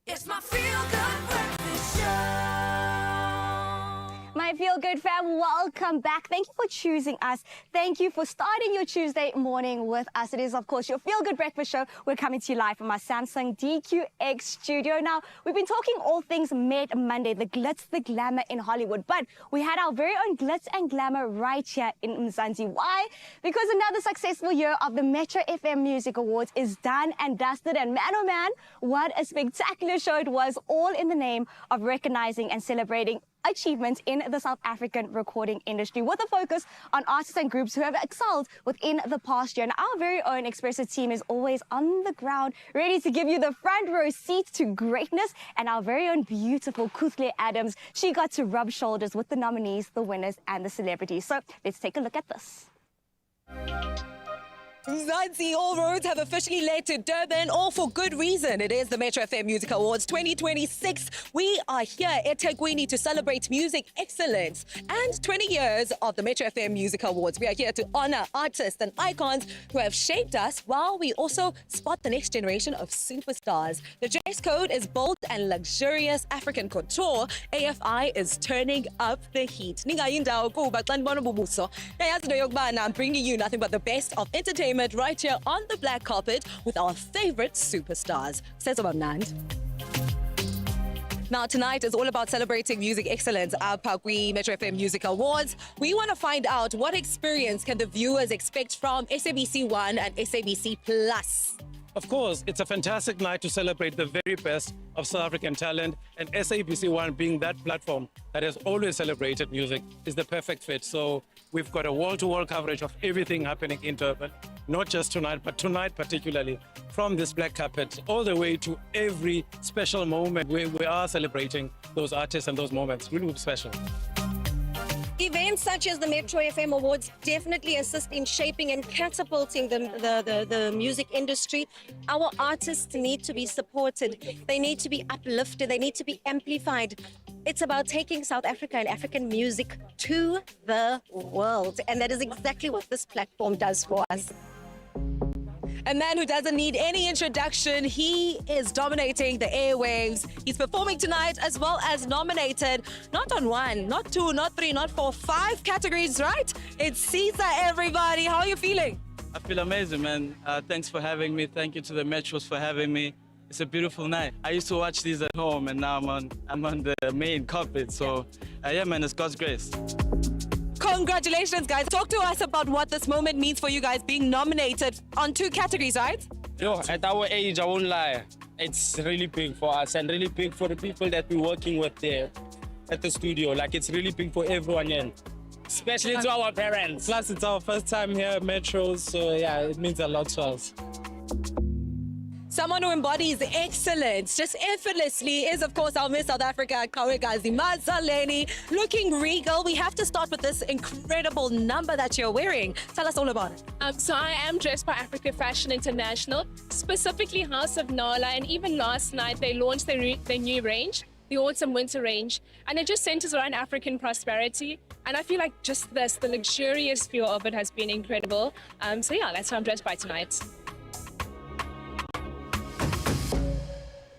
It's my feel-good breakfast show. My right, Feel Good fam, welcome back. Thank you for choosing us. Thank you for starting your Tuesday morning with us. It is, of course, your Feel Good Breakfast Show. We're coming to you live from our Samsung DQX studio. Now, we've been talking all things Met Monday, the glitz, the glamour in Hollywood, but we had our very own glitz and glamour right here in Mzansi. Why? Because another successful year of the Metro FM Music Awards is done and dusted, and man, oh man, what a spectacular show it was, all in the name of recognizing and celebrating achievements in the South African recording industry, with a focus on artists and groups who have excelled within the past year. And our very own Expresso team is always on the ground, ready to give you the front row seat to greatness. And our very own beautiful Kuthle Adams, she got to rub shoulders with the nominees, the winners, and the celebrities. So let's take a look at this. Mzansi, all roads have officially led to Durban, all for good reason. It is the Metro FM Music Awards 2026. We are here at eThekwini to celebrate music excellence and 20 years of the Metro FM Music Awards. We are here to honor artists and icons who have shaped us, while we also spot the next generation of superstars. The dress code is bold and luxurious African couture. AFI is turning up the heat. I'm bringing you nothing but the best of entertainment right here on the black carpet with our favorite superstars. Says about Nand. Now, tonight is all about celebrating music excellence at Pakwi Metro FM Music Awards. We want to find out, what experience can the viewers expect from SABC 1 and SABC Plus? Of course, it's a fantastic night to celebrate the very best of South African talent, and SABC 1 being that platform that has always celebrated music is the perfect fit. So we've got a wall-to-wall coverage of everything happening in Durban, not just tonight, but tonight particularly, from this black carpet all the way to every special moment where we are celebrating those artists and those moments. Really special. Events such as the Metro FM Awards definitely assist in shaping and catapulting the music industry. Our artists need to be supported. They need to be uplifted. They need to be amplified. It's about taking South Africa and African music to the world. And that is exactly what this platform does for us. A man who doesn't need any introduction. He is dominating the airwaves. He's performing tonight, as well as nominated not on 1, not 2, not 3, not 4, 5 categories, right? It's Caesar, everybody. How are you feeling? I feel amazing, man. Thanks for having me. Thank you to the Metros for having me. It's a beautiful night. I used to watch these at home, and now I'm on the main carpet. So, yeah, man, it's God's grace. Congratulations, guys. Talk to us about what this moment means for you guys, being nominated on 2 categories, right? Yo, at our age, I won't lie. It's really big for us and really big for the people that we're working with there at the studio. Like, it's really big for everyone here, especially to our parents. Plus, it's our first time here at Metro, so yeah, it means a lot to us. Someone who embodies excellence just effortlessly is, of course, our Miss South Africa, Kawekazi Mazaleni, looking regal. We have to start with this incredible number that you're wearing. Tell us all about it. So I am dressed by Africa Fashion International, specifically House of Nala, and even last night they launched their new range, the Autumn Winter range, and it just centers around African prosperity. And I feel like just this, the luxurious feel of it has been incredible. So yeah, that's what I'm dressed by tonight.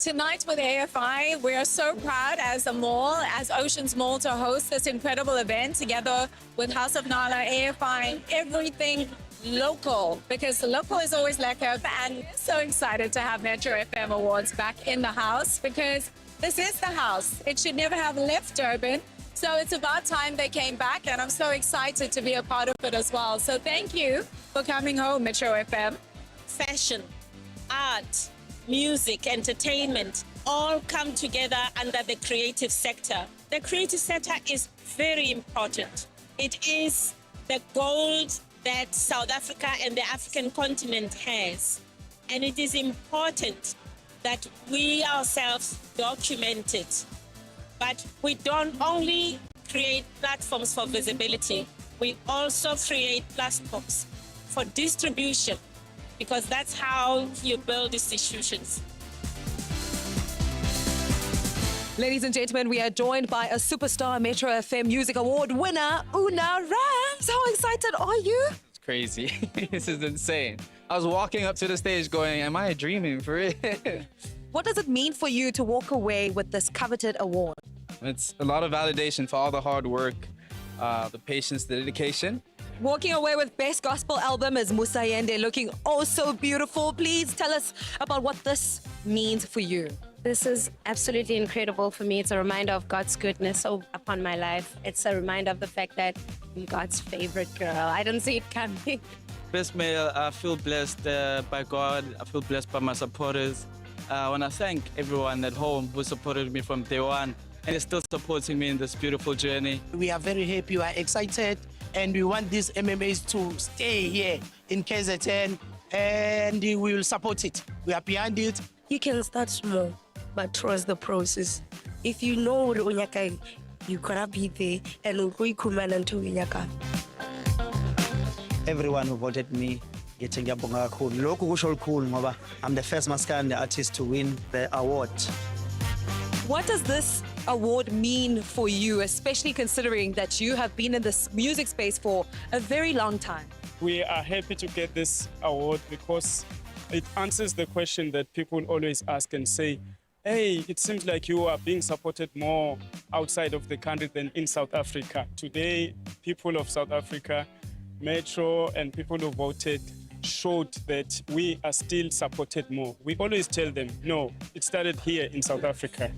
Tonight with AFI, we are so proud as a mall, as Oceans Mall, to host this incredible event together with House of Nala, AFI, everything local, because the local is always lekker. And we're so excited to have Metro FM Awards back in the house, because this is the house. It should never have left Durban. So it's about time they came back, and I'm so excited to be a part of it as well. So thank you for coming home, Metro FM. Fashion, art, music, entertainment, all come together under the creative sector. The creative sector is very important. It is the gold that South Africa and the African continent has. And it is important that we ourselves document it. But we don't only create platforms for visibility, we also create platforms for distribution, because that's how you build institutions. Ladies and gentlemen, we are joined by a superstar Metro FM Music Award winner, Una Rams. How excited are you? It's crazy. This is insane. I was walking up to the stage going, am I dreaming for it? What does it mean for you to walk away with this coveted award? It's a lot of validation for all the hard work, the patience, the dedication. Walking away with Best Gospel Album is Musayende, looking oh so beautiful. Please tell us about what this means for you. This is absolutely incredible for me. It's a reminder of God's goodness upon my life. It's a reminder of the fact that I'm God's favorite girl. I didn't see it coming. Best male, I feel blessed by God. I feel blessed by my supporters. I want to thank everyone at home who supported me from day one and is still supporting me in this beautiful journey. We are very happy, we are excited, and we want these MMAs to stay here in KZN, and we will support it. We are behind it. You can start small, but trust the process. If you know you're gonna be there and until Everyone who voted me, ngiyabonga kakhulu. Lokhu kusho okukhulu ngoba I'm the first Maskandi artist to win the award. What does this award mean for you, especially considering that you have been in this music space for a very long time? We are happy to get this award because it answers the question that people always ask and say, hey, it seems like you are being supported more outside of the country than in South Africa. Today, people of South Africa, Metro, and people who voted showed that we are still supported more. We always tell them, no, it started here in South Africa.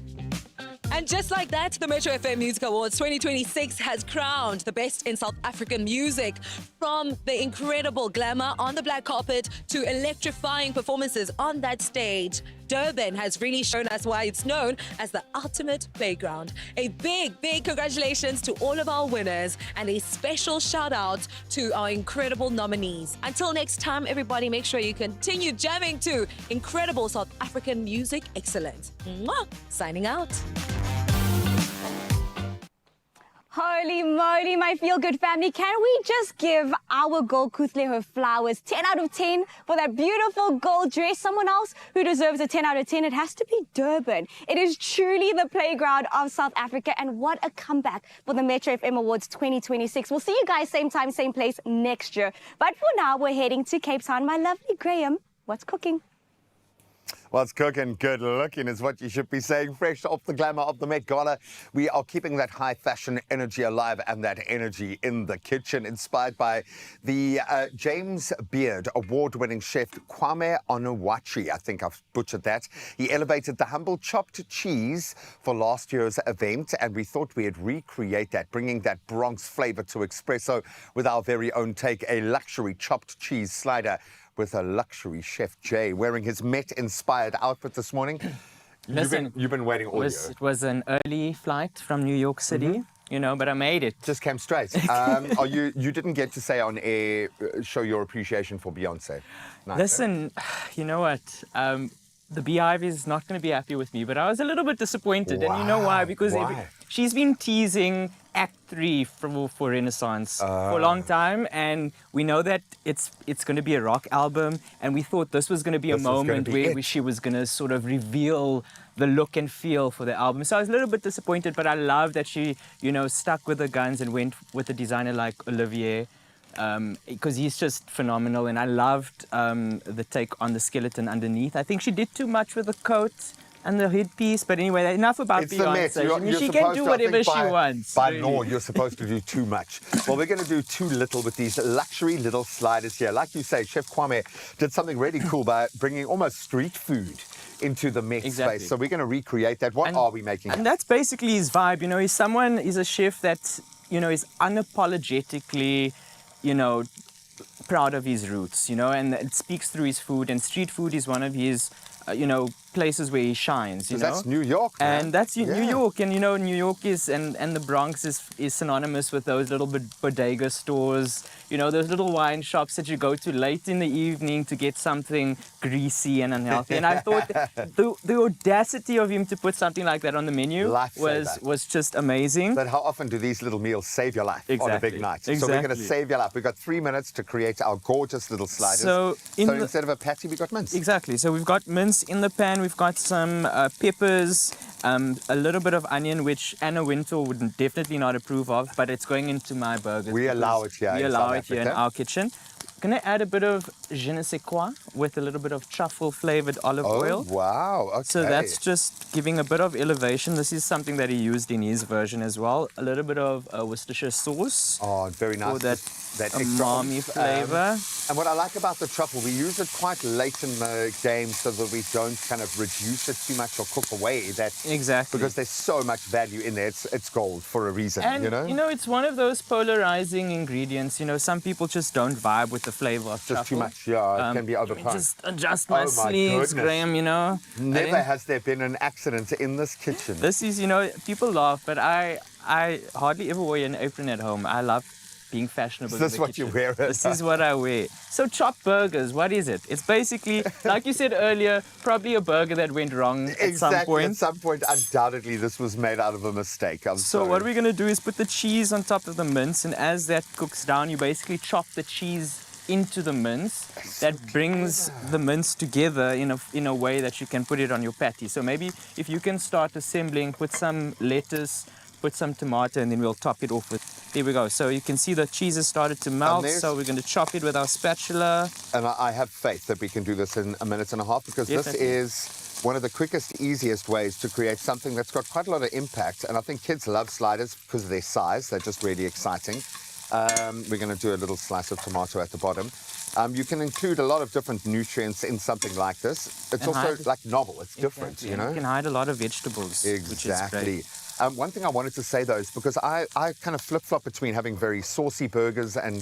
And just like that, the Metro FM Music Awards 2026 has crowned the best in South African music. From the incredible glamour on the black carpet to electrifying performances on that stage, Durban has really shown us why it's known as the ultimate playground. A big, big congratulations to all of our winners and a special shout out to our incredible nominees. Until next time, everybody, make sure you continue jamming to incredible South African music excellence. Mwah! Signing out. Holy moly, my feel-good family. Can we just give our girl Kutle her flowers? 10 out of 10 for that beautiful gold dress. Someone else who deserves a 10 out of 10, it has to be Durban. It is truly the playground of South Africa, and what a comeback for the Metro FM Awards 2026. We'll see you guys same time, same place next year. But for now, we're heading to Cape Town. My lovely Graham, what's cooking? What's cooking? Good looking is what you should be saying. Fresh off the glamour of the Met Gala, we are keeping that high fashion energy alive and that energy in the kitchen, inspired by the James Beard award-winning chef Kwame Onuwachi. I think I've butchered that. He elevated the humble chopped cheese for last year's event, and we thought we'd recreate that, bringing that Bronx flavor to Expresso with our very own take, a luxury chopped cheese slider with a luxury chef Jay wearing his Met-inspired outfit this morning. Listen, you've been waiting all year. It was an early flight from New York City, you know, but I made it. Just came straight. You didn't get to say on air, show your appreciation for Beyonce. Nice, Listen, you know what? The Beehive is not going to be happy with me, but I was a little bit disappointed. And you know why? Because she's been teasing Act 3 for Renaissance for a long time, and we know that it's going to be a rock album, and we thought this was going to be a moment where she was going to sort of reveal the look and feel for the album. So I was a little bit disappointed, but I love that she, you know, stuck with the guns and went with a designer like Olivier, because he's just phenomenal, and I loved the take on the skeleton underneath. I think she did too much with the coat and the headpiece, but anyway, enough about Beyonce. She can do whatever she wants. By law, you're supposed to do too much. Well, we're going to do too little with these luxury little sliders here. Like you say, Chef Kwame did something really cool by bringing almost street food into the Met space. So we're going to recreate that. What are we making? And that's basically his vibe. You know, he's a chef that, you know, is unapologetically, you know, proud of his roots, you know, and it speaks through his food. And street food is one of his, you know, places where he shines, you know. That's New York, man. And that's New York, and you know, New York is, and the Bronx is synonymous with those little bodega stores, you know, those little wine shops that you go to late in the evening to get something greasy and unhealthy. And I thought the audacity of him to put something like that on the menu was just amazing. But how often do these little meals save your life on a big night? So we're going to save your life. We've got 3 minutes to create our gorgeous little sliders. So instead of a patty, we've got mince. Exactly. So we've got mince in the pan. We've got some peppers, a little bit of onion, which Anna Wintour would definitely not approve of, but it's going into my burgers. We allow it here. We allow it here in our kitchen. I'm going to add a bit of je ne sais quoi with a little bit of truffle flavored olive Oh, oil. wow. Okay. So that's just giving a bit of elevation. This is something that he used in his version as well. A little bit of Worcestershire sauce. Oh, very nice. For that, that umami flavor. And what I like about the truffle, we use it quite late in the game so that we don't kind of reduce it too much or cook away. That Exactly. Because there's so much value in there. It's gold for a reason, And, you know? it's one of those polarizing ingredients. Some people just don't vibe with the flavor of truffle. Just too much, yeah. It can be Let me overpowered. just adjust my sleeves, goodness. Graham, I Never think has there been an accident in this kitchen. This is, people laugh, but I hardly ever wear an apron at home. I love being fashionable. Is this in the what kitchen. you wear? This is what I wear. So chopped burgers, what is it? It's basically, like you said earlier, probably a burger that went wrong at some point. At some point, undoubtedly, this was made out of a mistake. So what we're going to do is put the cheese on top of the mince, and as that cooks down, you basically chop the cheese into the mince. That brings the mince together in a way that you can put it on your patty. So maybe if you can start assembling, put some lettuce, put some tomato, and then we'll top it off with. There we go. So you can see the cheese has started to melt. So we're going to chop it with our spatula. And I have faith that we can do this in a minute and a half, because Definitely. this is one of the quickest, easiest ways to create something that's got quite a lot of impact. And I think kids love sliders because of their size. They're just really exciting. We're going to do a little slice of tomato at the bottom. You can include a lot of different nutrients in something like this. It's And also hide- like novel. It's different, Exactly. you know? You can hide a lot of vegetables, which is Exactly. great. One thing I wanted to say, though, is because I kind of flip-flop between having very saucy burgers and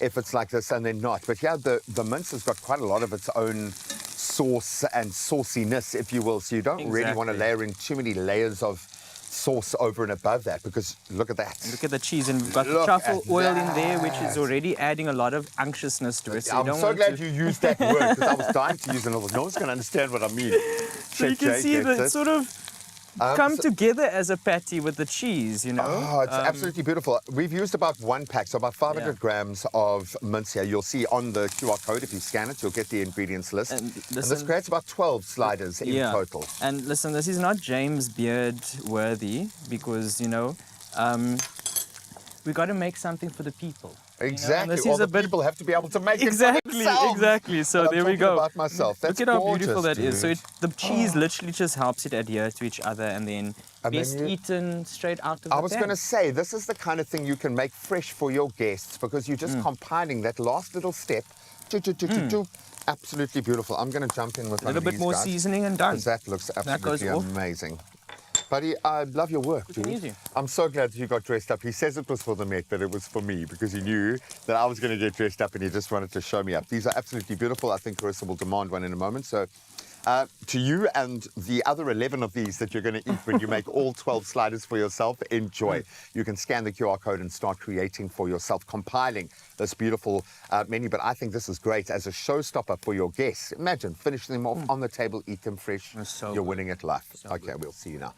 if it's like this and then not. But yeah, the mince has got quite a lot of its own sauce and sauciness, if you will. So you don't really want to Exactly. layer in too many layers of sauce over and above that, because look at that. Look at the cheese, and we've got the Look truffle at oil in there, which is that. already adding a lot of unctuousness to it. So you I'm don't so want glad to... you used that word, because I was dying to use it. No one's going to understand what I mean. So you Chef can Jay see gets that it. it sort of come so- together as a patty with the cheese, Oh, it's absolutely beautiful. We've used about 1 pack, so about 500 Yeah. grams of mince here. You'll see on the QR code, if you scan it, you'll get the ingredients list. And this listen- creates about 12 sliders in total. And listen, this is not James Beard worthy, because, we got to make something for the people. Exactly. This All is the a bit... people have to be able to make exactly, it for themselves. Exactly. So And I'm there we talking go. about myself. That's Look at how beautiful gorgeous, that is. So dude. the cheese literally just helps it adhere to each other, and then And then best you- eaten straight out of I the was pan. going to say, this is the kind of thing you can make fresh for your guests, because you're just compiling that last little step. Absolutely beautiful. I'm going to jump in with A little bit more seasoning and done. 'cause that looks That absolutely goes off. amazing. Buddy, I love your work, dude. easy. I'm so glad you got dressed up. He says it was for the Met, but it was for me, because he knew that I was going to get dressed up and he just wanted to show me up. These are absolutely beautiful. I think Carissa will demand one in a moment. So to you and the other 11 of these that you're going to eat when you make all 12 sliders for yourself, enjoy. You can scan the QR code and start creating for yourself, compiling this beautiful menu. But I think this is great as a showstopper for your guests. Imagine finishing them off on the table, eat them fresh. So you're good. winning at life. Okay, we'll see you now.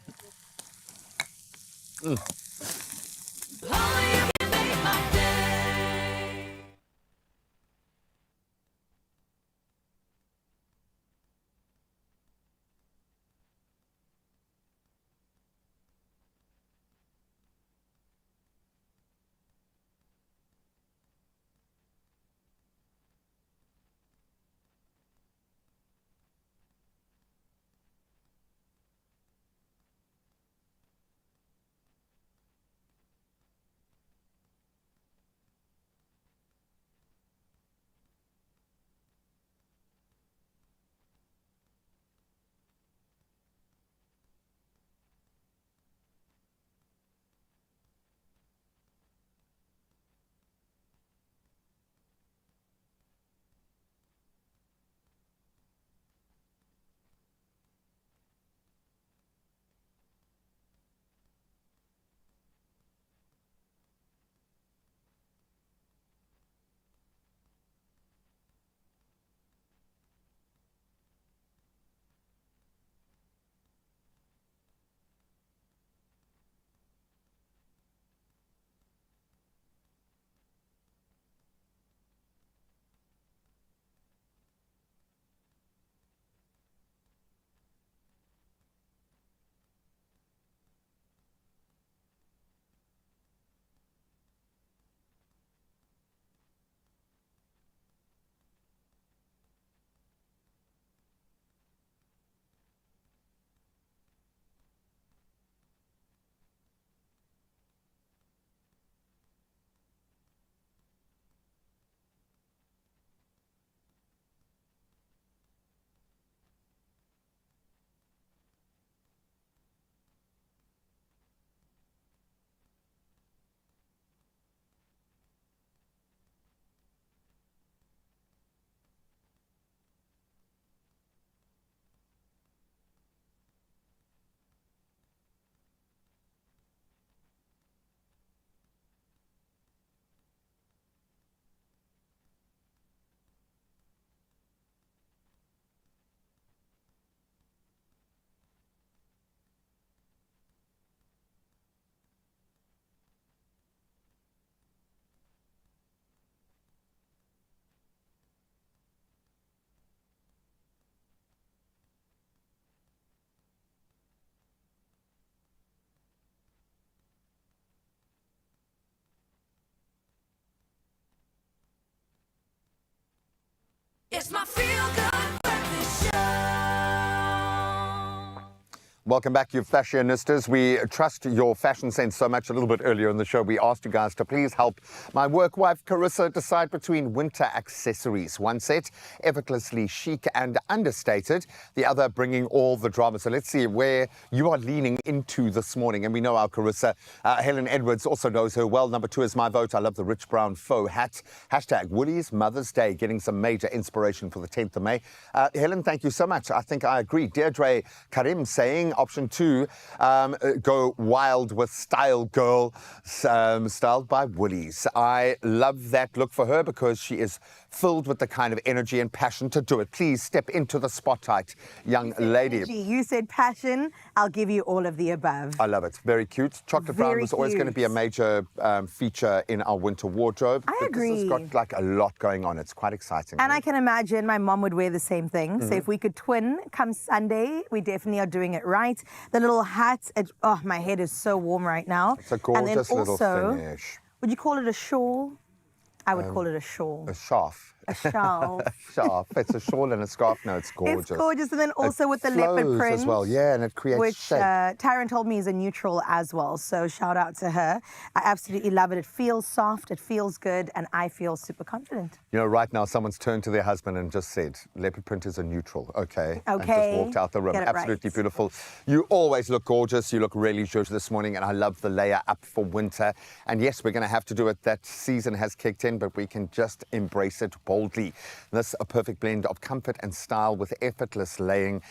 Welcome back, you fashionistas. We trust your fashion sense so much. A little bit earlier in the show, we asked you guys to please help my work wife, Carissa, decide between winter accessories. One set, effortlessly chic and understated. The other, bringing all the drama. So let's see where you are leaning into this morning. And we know our Carissa. Helen Edwards also knows her well. Number 2 is my vote. I love the rich brown faux hat. Hashtag Woolies Mother's Day, getting some major inspiration for the 10th of May. Helen, thank you so much. I think I agree. Deirdre Karim saying option 2, go wild with Style Girl, styled by Woolies. I love that look for her because she is filled with the kind of energy and passion to do it. Please step into the spotlight, young lady. Energy. You said passion. I'll give you all of the above. I love it. Very cute. Chocolate brown was always going to be a major feature in our winter wardrobe. I agree. This has got like a lot going on. It's quite exciting. And I can imagine my mom would wear the same thing. So if we could twin come Sunday, we definitely are doing it right. The little hat, oh, my head is so warm right now. It's a gorgeous and then little also, finish. Would you call it a shawl? I would call it a shawl. A scarf. A shawl. Scarf. It's a shawl and a scarf. No, it's gorgeous. It's gorgeous. And then also it with the leopard flows print. as well. Yeah, and it creates which shape. Taryn told me is a neutral as well. So shout out to her. I absolutely love it. It feels soft. It feels good. And I feel super confident. You know, right now, someone's turned to their husband and just said, leopard print is a neutral. Okay. And Okay. just walked out the room. Get it Absolutely right. beautiful. You always look gorgeous. You look really good this morning. And I love the layer up for winter. And yes, we're going to have to do it. That season has kicked in, but we can just embrace it boldly. This a perfect blend of comfort and style with effortless layering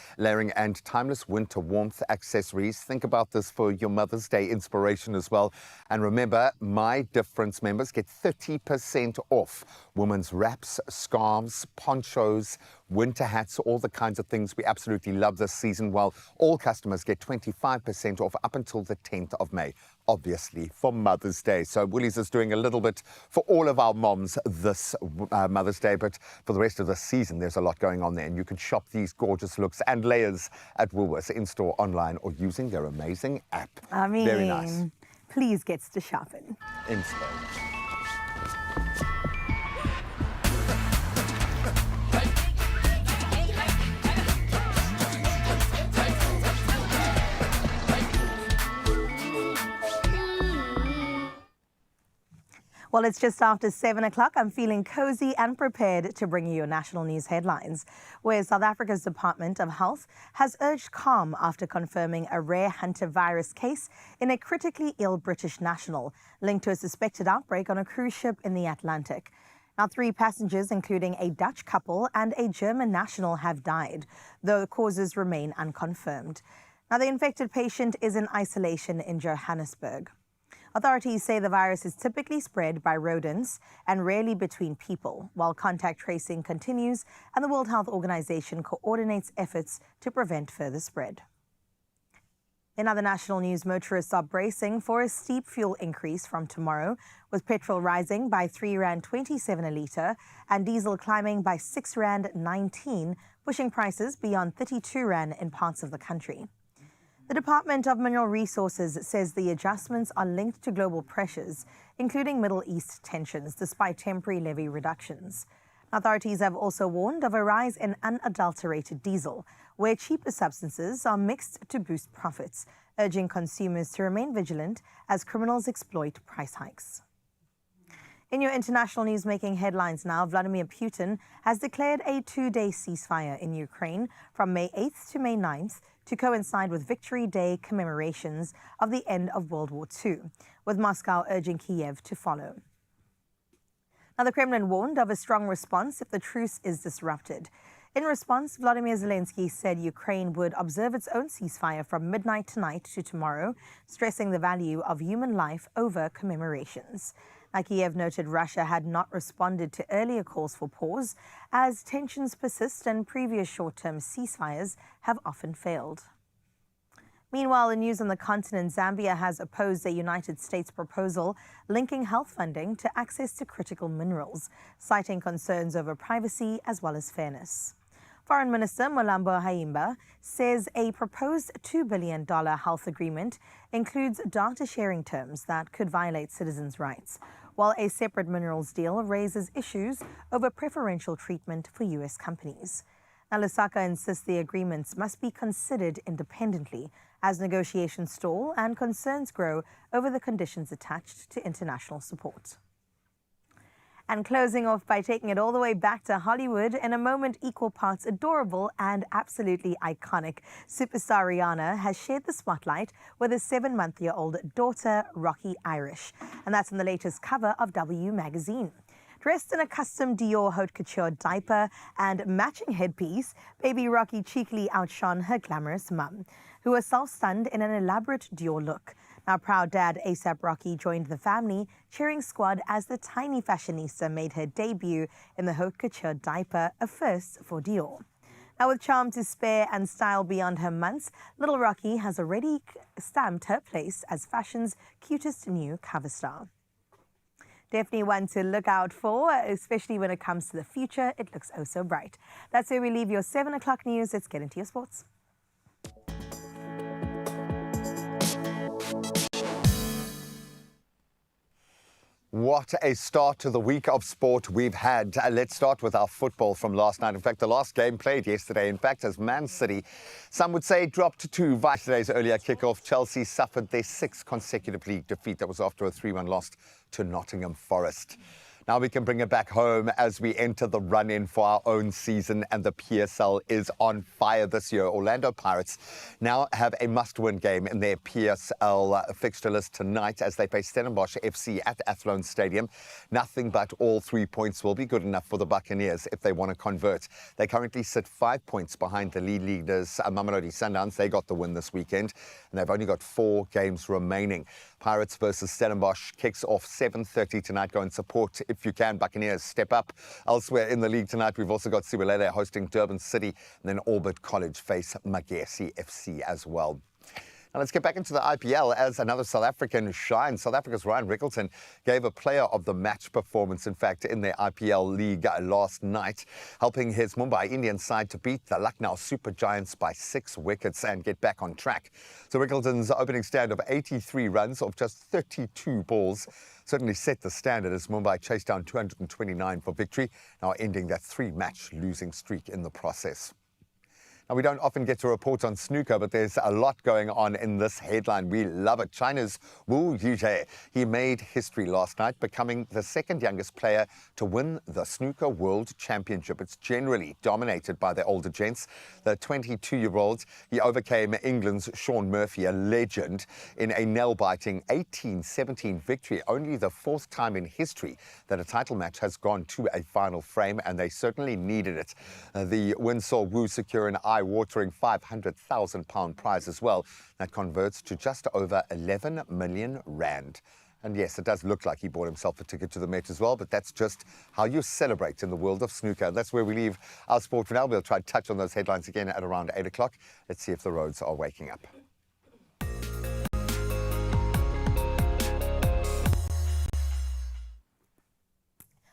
and timeless winter warmth accessories. Think about this for your Mother's Day inspiration as well. And remember, My Difference members get 30% off women's wraps, scarves, ponchos, winter hats, all the kinds of things we absolutely love this season, while all customers get 25% off up until the 10th of May. Obviously, for Mother's Day. So Woolies is doing a little bit for all of our moms this Mother's Day, but for the rest of the season, there's a lot going on there. And you can shop these gorgeous looks and layers at Woolworths, in-store, online, or using their amazing app. I mean, very nice. Please get to shopping. Inspo. Well, it's just after 7 o'clock. I'm feeling cozy and prepared to bring you your national news headlines, where South Africa's Department of Health has urged calm after confirming a rare Hunter virus case in a critically ill British national linked to a suspected outbreak on a cruise ship in the Atlantic. Now, 3 passengers, including a Dutch couple and a German national, have died, though the causes remain unconfirmed. Now, the infected patient is in isolation in Johannesburg. Authorities say the virus is typically spread by rodents and rarely between people, while contact tracing continues and the World Health Organization coordinates efforts to prevent further spread. In other national news, motorists are bracing for a steep fuel increase from tomorrow, with petrol rising by R3.27 a litre and diesel climbing by R6.19, pushing prices beyond R32 in parts of the country. The Department of Mineral Resources says the adjustments are linked to global pressures, including Middle East tensions, despite temporary levy reductions. Authorities have also warned of a rise in unadulterated diesel, where cheaper substances are mixed to boost profits, urging consumers to remain vigilant as criminals exploit price hikes. In your international news making headlines now, Vladimir Putin has declared a 2-day ceasefire in Ukraine from May 8th to May 9th to coincide with Victory Day commemorations of the end of World War II, with Moscow urging Kiev to follow. Now, the Kremlin warned of a strong response if the truce is disrupted. In response, Vladimir Zelensky said Ukraine would observe its own ceasefire from midnight tonight to tomorrow, stressing the value of human life over commemorations. Now, Kiev noted Russia had not responded to earlier calls for pause, as tensions persist and previous short-term ceasefires have often failed. Meanwhile, in news on the continent, Zambia has opposed a United States proposal linking health funding to access to critical minerals, citing concerns over privacy as well as fairness. Foreign Minister Molambo Haimba says a proposed $2 billion health agreement includes data sharing terms that could violate citizens' rights, while a separate minerals deal raises issues over preferential treatment for U.S. companies. Now, Lusaka insists the agreements must be considered independently as negotiations stall and concerns grow over the conditions attached to international support. And closing off by taking it all the way back to Hollywood in a moment equal parts adorable and absolutely iconic. Superstar Rihanna has shared the spotlight with a 7-month-old daughter, Rocky Irish. And that's on the latest cover of W magazine. Dressed in a custom Dior haute couture diaper and matching headpiece, baby Rocky cheekily outshone her glamorous mum, who was self-stunned in an elaborate Dior look. Now, proud dad A$AP Rocky joined the family cheering squad as the tiny fashionista made her debut in the haute couture diaper, a first for Dior. Now, with charm to spare and style beyond her months, little Rocky has already stamped her place as fashion's cutest new cover star. Definitely one to look out for, especially when it comes to the future. It looks oh so bright. That's where we leave your 7 o'clock news. Let's get into your sports. What a start to the week of sport we've had. Let's start with our football from last night. In fact, the last game played yesterday. In fact, as Man City, some would say, dropped to via today's earlier kickoff, Chelsea suffered their 6th consecutive league defeat. That was after a 3-1 loss to Nottingham Forest. Now we can bring it back home as we enter the run-in for our own season, and the PSL is on fire this year. Orlando Pirates now have a must-win game in their PSL fixture list tonight as they face Stellenbosch FC at Athlone Stadium. Nothing but all 3 points will be good enough for the Buccaneers if they want to convert. They currently sit 5 points behind the lead leaders, Mamelodi Sundowns. They got the win this weekend, and they've only got 4 games remaining. Pirates versus Stellenbosch kicks off 7:30 tonight. Go and support if you can. Buccaneers step up. Elsewhere in the league tonight, we've also got Siwelele hosting Durban City, and then Orbit College face Magesi FC as well. Now let's get back into the IPL as another South African shines. South Africa's Ryan Rickleton gave a player of the match performance, in fact, in the IPL league last night, helping his Mumbai Indians side to beat the Lucknow Super Giants by 6 wickets and get back on track. So Rickleton's opening stand of 83 runs off just 32 balls certainly set the standard as Mumbai chased down 229 for victory, now ending that 3-match losing streak in the process. Now, we don't often get to report on snooker, but there's a lot going on in this headline. We love it. China's Wu Yuzhe, he made history last night, becoming the 2nd youngest player to win the Snooker World Championship. It's generally dominated by the older gents. The 22-year-old, he overcame England's Shaun Murphy, a legend, in a nail-biting 18-17 victory. Only the 4th time in history that a title match has gone to a final frame, and they certainly needed it. The win saw Wu secure an eye-watering £500,000 prize as well. That converts to just over 11 million rand. And yes, it does look like he bought himself a ticket to the Met as well, but that's just how you celebrate in the world of snooker. That's where we leave our sport for now. We'll try to touch on those headlines again at around 8 o'clock. Let's see if the roads are waking up.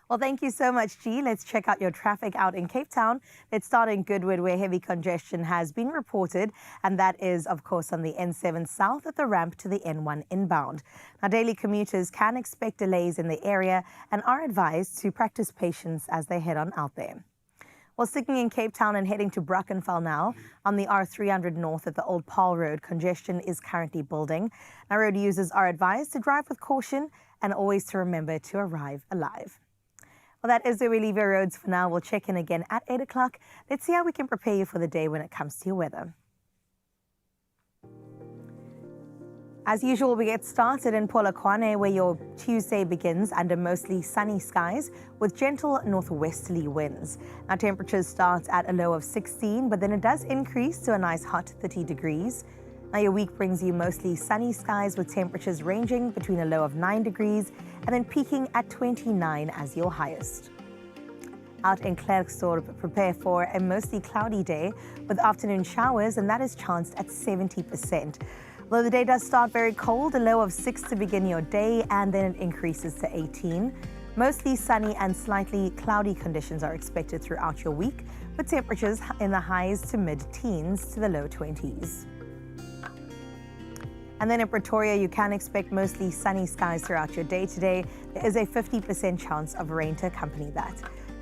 Well, thank you so much, G. Let's check out your traffic out in Cape Town. Let's start in Goodwood, where heavy congestion has been reported, and that is, of course, on the N7 south at the ramp to the N1 inbound. Now, daily commuters can expect delays in the area and are advised to practice patience as they head on out there. Well, sticking in Cape Town and heading to Brackenfell now, on the R300 north at the Old Paarl Road, congestion is currently building. Now, road users are advised to drive with caution and always to remember to arrive alive. Well, that is where we leave your roads for now. We'll check in again at 8 o'clock. Let's see how we can prepare you for the day when it comes to your weather. As usual, we get started in Polokwane, where your Tuesday begins under mostly sunny skies with gentle northwesterly winds. Now, temperatures start at a low of 16, but then it does increase to a nice hot 30 degrees. Now, your week brings you mostly sunny skies with temperatures ranging between a low of 9 degrees and then peaking at 29 as your highest. Out in Klerksdorp, prepare for a mostly cloudy day with afternoon showers, and that is chanced at 70%. Although the day does start very cold, a low of 6 to begin your day, and then it increases to 18. Mostly sunny and slightly cloudy conditions are expected throughout your week, with temperatures in the highs to mid-teens to the low 20s. And then in Pretoria, you can expect mostly sunny skies throughout your day today. There is a 50% chance of rain to accompany that.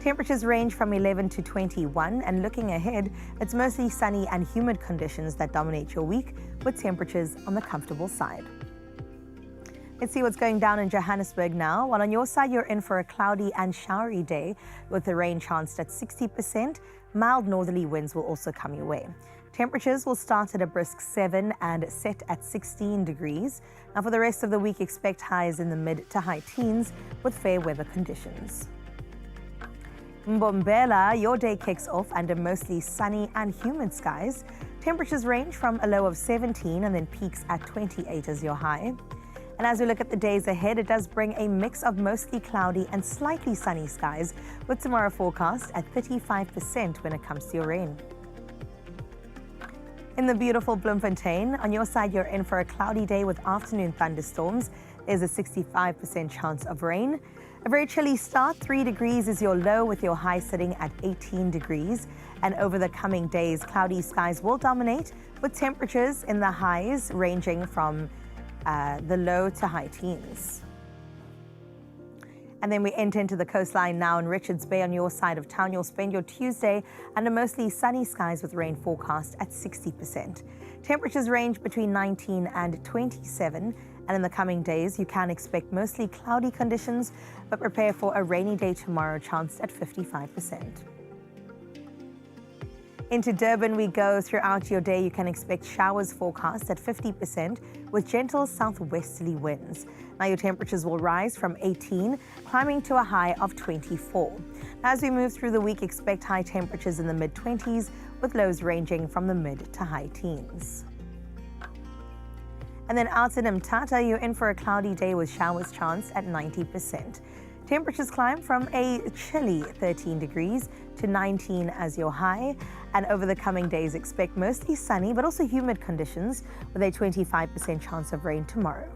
Temperatures range from 11 to 21, and looking ahead, it's mostly sunny and humid conditions that dominate your week, with temperatures on the comfortable side. Let's see what's going down in Johannesburg now. Well, on your side, you're in for a cloudy and showery day with the rain chanced at 60%. Mild northerly winds will also come your way. Temperatures will start at a brisk 7 and set at 16 degrees. Now, for the rest of the week, expect highs in the mid to high teens with fair weather conditions. Mbombela, your day kicks off under mostly sunny and humid skies. Temperatures range from a low of 17 and then peaks at 28 as your high. And as we look at the days ahead, it does bring a mix of mostly cloudy and slightly sunny skies, with tomorrow forecast at 35% when it comes to your rain. In the beautiful Bloemfontein, on your side, you're in for a cloudy day with afternoon thunderstorms. There's a 65% chance of rain. A very chilly start, 3 degrees is your low with your high sitting at 18 degrees. And over the coming days, cloudy skies will dominate with temperatures in the highs ranging from the low to high teens. And then we enter into the coastline now in Richards Bay on your side of town. You'll spend your Tuesday under mostly sunny skies with rain forecast at 60%. Temperatures range between 19 and 27. And in the coming days, you can expect mostly cloudy conditions, but prepare for a rainy day tomorrow, chanced at 55%. Into Durban we go. Throughout your day, you can expect showers forecast at 50% with gentle southwesterly winds. Now your temperatures will rise from 18, climbing to a high of 24. Now, as we move through the week, expect high temperatures in the mid-20s with lows ranging from the mid to high teens. And then out in Mthatha, you're in for a cloudy day with showers chance at 90%. Temperatures climb from a chilly 13 degrees to 19 as your high. And over the coming days, expect mostly sunny but also humid conditions with a 25% chance of rain tomorrow.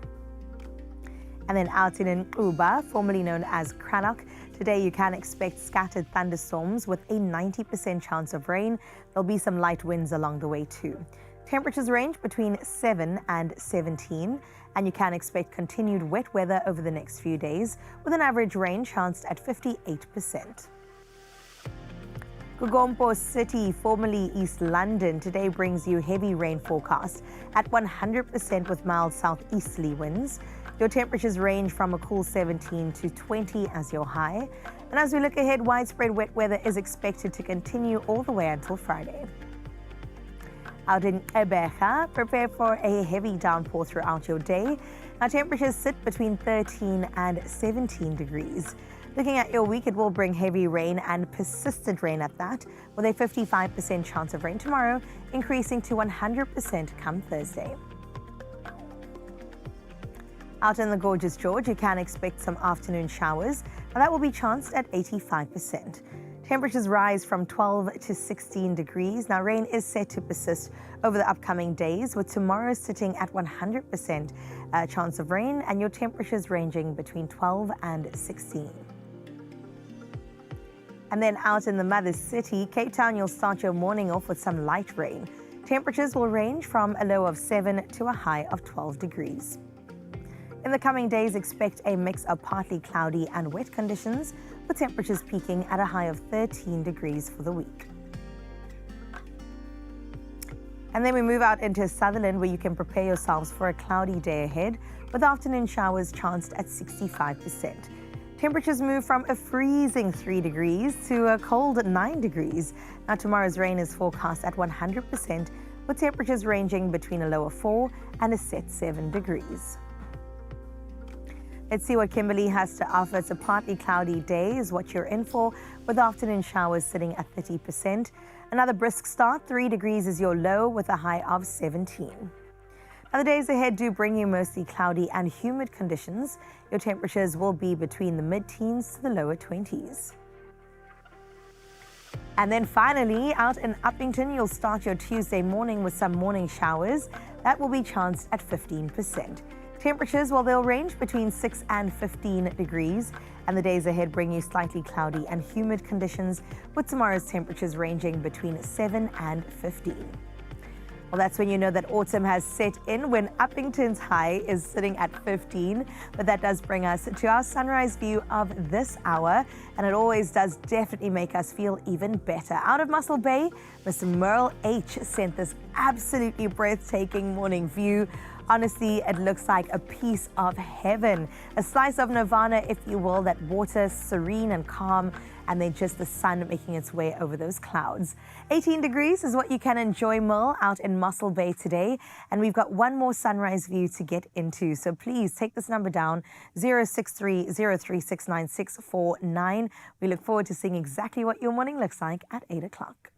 And then out in Uba, formerly known as Cranach, today you can expect scattered thunderstorms with a 90% chance of rain. There'll be some light winds along the way too. Temperatures range between 7 and 17, and you can expect continued wet weather over the next few days with an average rain chanced at 58%. Gugompo City, formerly East London, today brings you heavy rain forecast at 100% with mild southeasterly winds. Your temperatures range from a cool 17 to 20 as your high. And as we look ahead, widespread wet weather is expected to continue all the way until Friday. Out in Ebeja, prepare for a heavy downpour throughout your day. Now temperatures sit between 13 and 17 degrees. Looking at your week, it will bring heavy rain and persistent rain at that, with a 55% chance of rain tomorrow, increasing to 100% come Thursday. Out in the gorgeous George, you can expect some afternoon showers, and that will be chanced at 85%. Temperatures rise from 12 to 16 degrees. Now, rain is set to persist over the upcoming days, with tomorrow sitting at 100% chance of rain, and your temperatures ranging between 12 and 16. And then out in the mother city, Cape Town, you'll start your morning off with some light rain. Temperatures will range from a low of 7 to a high of 12 degrees. In the coming days, expect a mix of partly cloudy and wet conditions, with temperatures peaking at a high of 13 degrees for the week. And then we move out into Sutherland, where you can prepare yourselves for a cloudy day ahead, with afternoon showers chanced at 65%. Temperatures move from a freezing 3 degrees to a cold 9 degrees. Now tomorrow's rain is forecast at 100%, with temperatures ranging between a low of 4 and a set 7 degrees. Let's see what Kimberley has to offer. It's a partly cloudy day is what you're in for, with afternoon showers sitting at 30%. Another brisk start, 3 degrees is your low with a high of 17. Now the days ahead do bring you mostly cloudy and humid conditions. Your temperatures will be between the mid-teens to the lower 20s. And then finally, out in Uppington, you'll start your Tuesday morning with some morning showers. That will be chanced at 15%. Temperatures, well, they'll range between 6 and 15 degrees, and the days ahead bring you slightly cloudy and humid conditions, with tomorrow's temperatures ranging between 7 and 15. Well, that's when you know that autumn has set in, when Uppington's high is sitting at 15. But that does bring us to our sunrise view of this hour, and it always does definitely make us feel even better. Out of Muscle Bay, Mr. Merle H. sent this absolutely breathtaking morning view. Honestly, it looks like a piece of heaven, a slice of nirvana, if you will. That water serene and calm, and then just the sun making its way over those clouds. 18 degrees is what you can enjoy, Merle, out in Muscle Bay today. And we've got one more sunrise view to get into. So please take this number down, 063-036-9649. We look forward to seeing exactly what your morning looks like at 8 o'clock.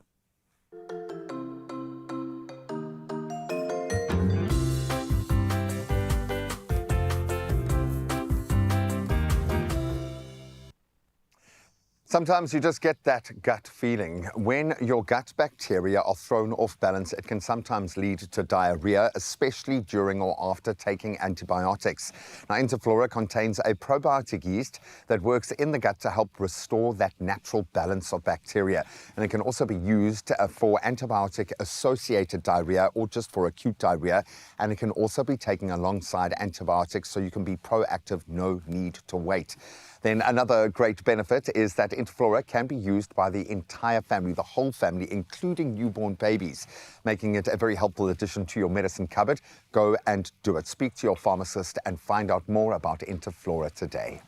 Sometimes you just get that gut feeling. When your gut bacteria are thrown off balance, it can sometimes lead to diarrhea, especially during or after taking antibiotics. Now, Interflora contains a probiotic yeast that works in the gut to help restore that natural balance of bacteria. And it can also be used for antibiotic-associated diarrhea or just for acute diarrhea. And it can also be taken alongside antibiotics, so you can be proactive, no need to wait. Then another great benefit is that Interflora can be used by the entire family, the whole family, including newborn babies, making it a very helpful addition to your medicine cupboard. Go and do it. Speak to your pharmacist and find out more about Interflora today.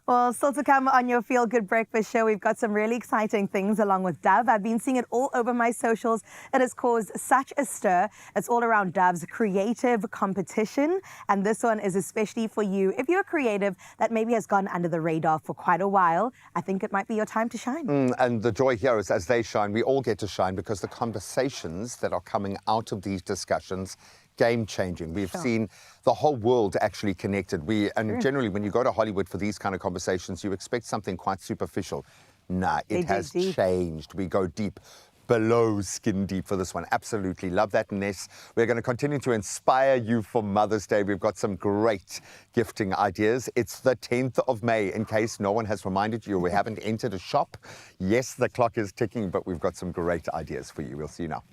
Well, still to come on your Feel Good Breakfast show, we've got some really exciting things along with Dove. I've been seeing it all over my socials. It has caused such a stir. It's all around Dove's creative competition. And this one is especially for you. If you're a creative that maybe has gone under the radar for quite a while, I think it might be your time to shine. And the joy here is, as they shine, we all get to shine, because the conversations that are coming out of these discussions, game-changing. We've seen the whole world actually connected. Generally, when you go to Hollywood for these kind of conversations, you expect something quite superficial. Nah, it has changed. We go deep, below skin deep for this one. Absolutely love that, Ness. We're going to continue to inspire you for Mother's Day. We've got some great gifting ideas. It's the 10th of May, in case no one has reminded you, we haven't entered a shop. Yes, the clock is ticking, but we've got some great ideas for you. We'll see you now.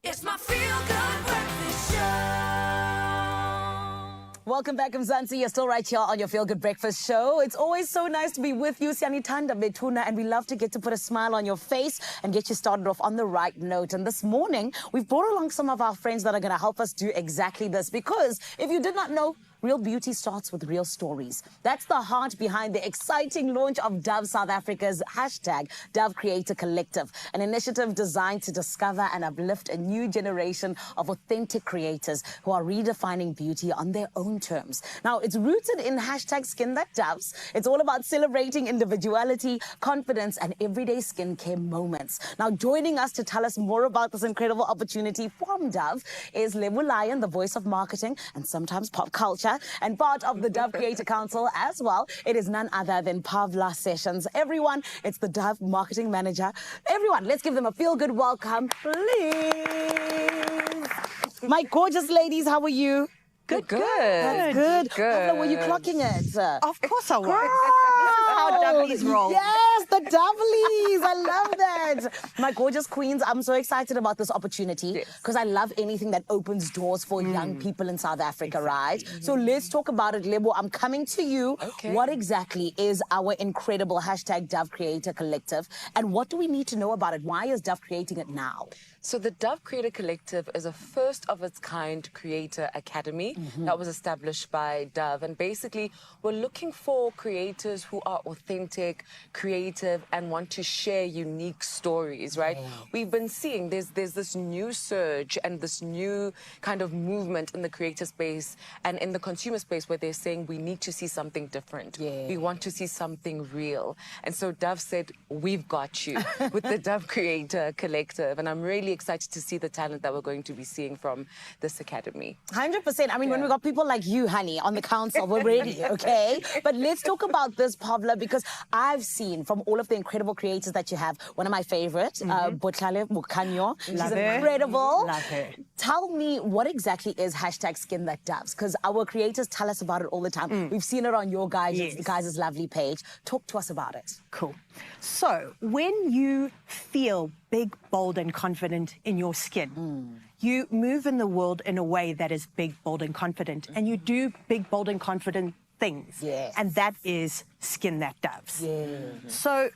It's my feel-good breakfast show. Welcome back, Mzansi. You're still right here on your Feel Good Breakfast Show. It's always so nice to be with you, Sianitanda Betuna, and we love to get to put a smile on your face and get you started off on the right note. And this morning, we've brought along some of our friends that are going to help us do exactly this, because if you did not know, real beauty starts with real stories. That's the heart behind the exciting launch of Dove South Africa's hashtag Dove Creator Collective, an initiative designed to discover and uplift a new generation of authentic creators who are redefining beauty on their own terms. Now, it's rooted in hashtag Skin That Doves. It's all about celebrating individuality, confidence, and everyday skincare moments. Now, joining us to tell us more about this incredible opportunity from Dove is Lebu Lion, the voice of marketing and sometimes pop culture, and part of the Dove Creator Council as well. It is none other than Pavla Sessions. Everyone, it's the Dove Marketing Manager. Everyone, let's give them a feel-good welcome, please. My gorgeous ladies, how are you? Good. That's good. Pavla, were you clocking it? Of course I was. Girl. This is how Dovelies roll. Yes, the Dovelies. I love that. My gorgeous queens, I'm so excited about this opportunity because I love anything that opens doors for young people in South Africa, right? So let's talk about it, Lebo. I'm coming to you. Okay. What exactly is our incredible hashtag Dove Creator Collective, and what do we need to know about it? Why is Dove creating it now? So the Dove Creator Collective is a first of its kind creator academy that was established by Dove. And basically, we're looking for creators who are authentic, creative, and want to share unique stories, right? We've been seeing there's this new surge and this new kind of movement in the creator space and in the consumer space where they're saying we need to see something different. We want to see something real. And so Dove said, we've got you with the Dove Creator Collective. And I'm really excited to see the talent that we're going to be seeing from this academy. 100%. I mean, when we got people like you, honey, on the council, we're ready, okay? But let's talk about this, Pavla, because I've seen from all of the incredible creators that you have, one of my favorites, Botlale Mukanyo. She's incredible. Love her. Tell me, what exactly is hashtag Skin That Doves? Because our creators tell us about it all the time. We've seen it on your guys' lovely page. Talk to us about it. Cool. So when you feel big, bold, and confident in your skin, you move in the world in a way that is big, bold, and confident, and you do big, bold, and confident things. And that is Skin That Doves. So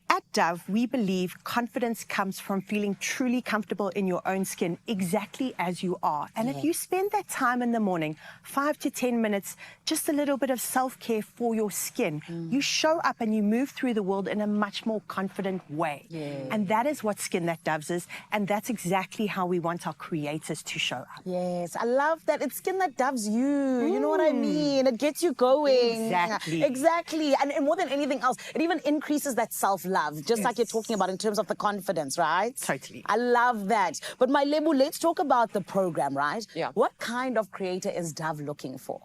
at Dove, we believe confidence comes from feeling truly comfortable in your own skin, exactly as you are. And if you spend that time in the morning, 5 to 10 minutes, just a little bit of self-care for your skin, you show up and you move through the world in a much more confident way. And that is what Skin That Doves is, and that's exactly how we want our creators to show up. Yes, I love that. It's skin that doves you. You know what I mean? It gets you going. Exactly. And more than anything else, it even increases that self-love, just like you're talking about in terms of the confidence, right? Totally. I love that. But my Lebu, let's talk about the program, right? What kind of creator is Dove looking for?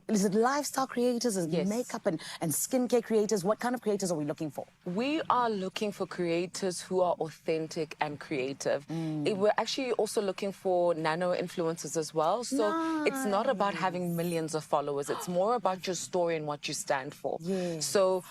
Is it lifestyle creators? Is it makeup and skincare creators? What kind of creators are we looking for? We are looking for creators who are authentic and creative. We're actually also looking for nano influencers as well. So it's not about having millions of followers. It's more about your story and what you stand for. So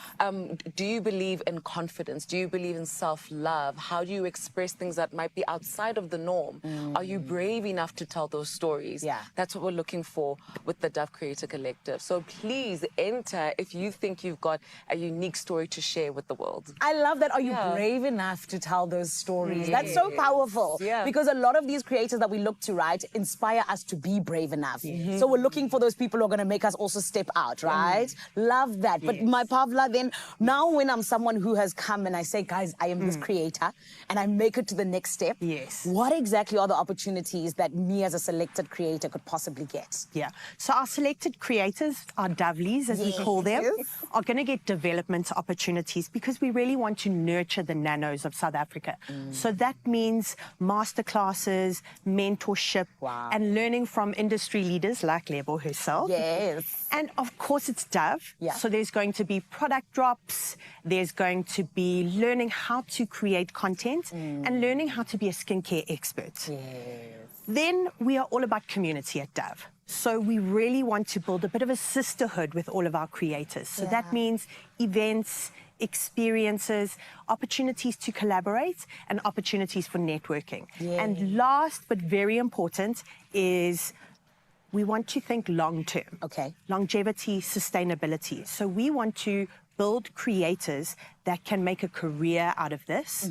do you believe in confidence? Do you believe in self-love? How do you express things that might be outside of the norm? Are you brave enough to tell those stories? That's what we're looking for with the Dove Creator Collective. So please enter if you think you've got a unique story to share with the world. I love that. Are you brave enough to tell those stories? That's so powerful. Because a lot of these creators that we look to, right, inspire us to be brave enough. So we're looking for those people who are going to make us also step out, right? Love that. But my Pavla, then, now when I'm someone who has come and I say, guys, I am this creator, and I make it to the next step, what exactly are the opportunities that me as a selected creator could possibly get? So our selected creators, our Dovelies, as we call them, are going to get development opportunities because we really want to nurture the nanos of South Africa. So that means masterclasses, mentorship, and learning from industry leaders like Lebo herself. And of course, it's Dove. So there's going to be product drops. There's going to be learning how to create content and learning how to be a skincare expert. Then we are all about community at Dove. So we really want to build a bit of a sisterhood with all of our creators. So that means events, experiences, opportunities to collaborate, and opportunities for networking. And last but very important is we want to think long term. Okay. Longevity, sustainability. So we want to build creators that can make a career out of this.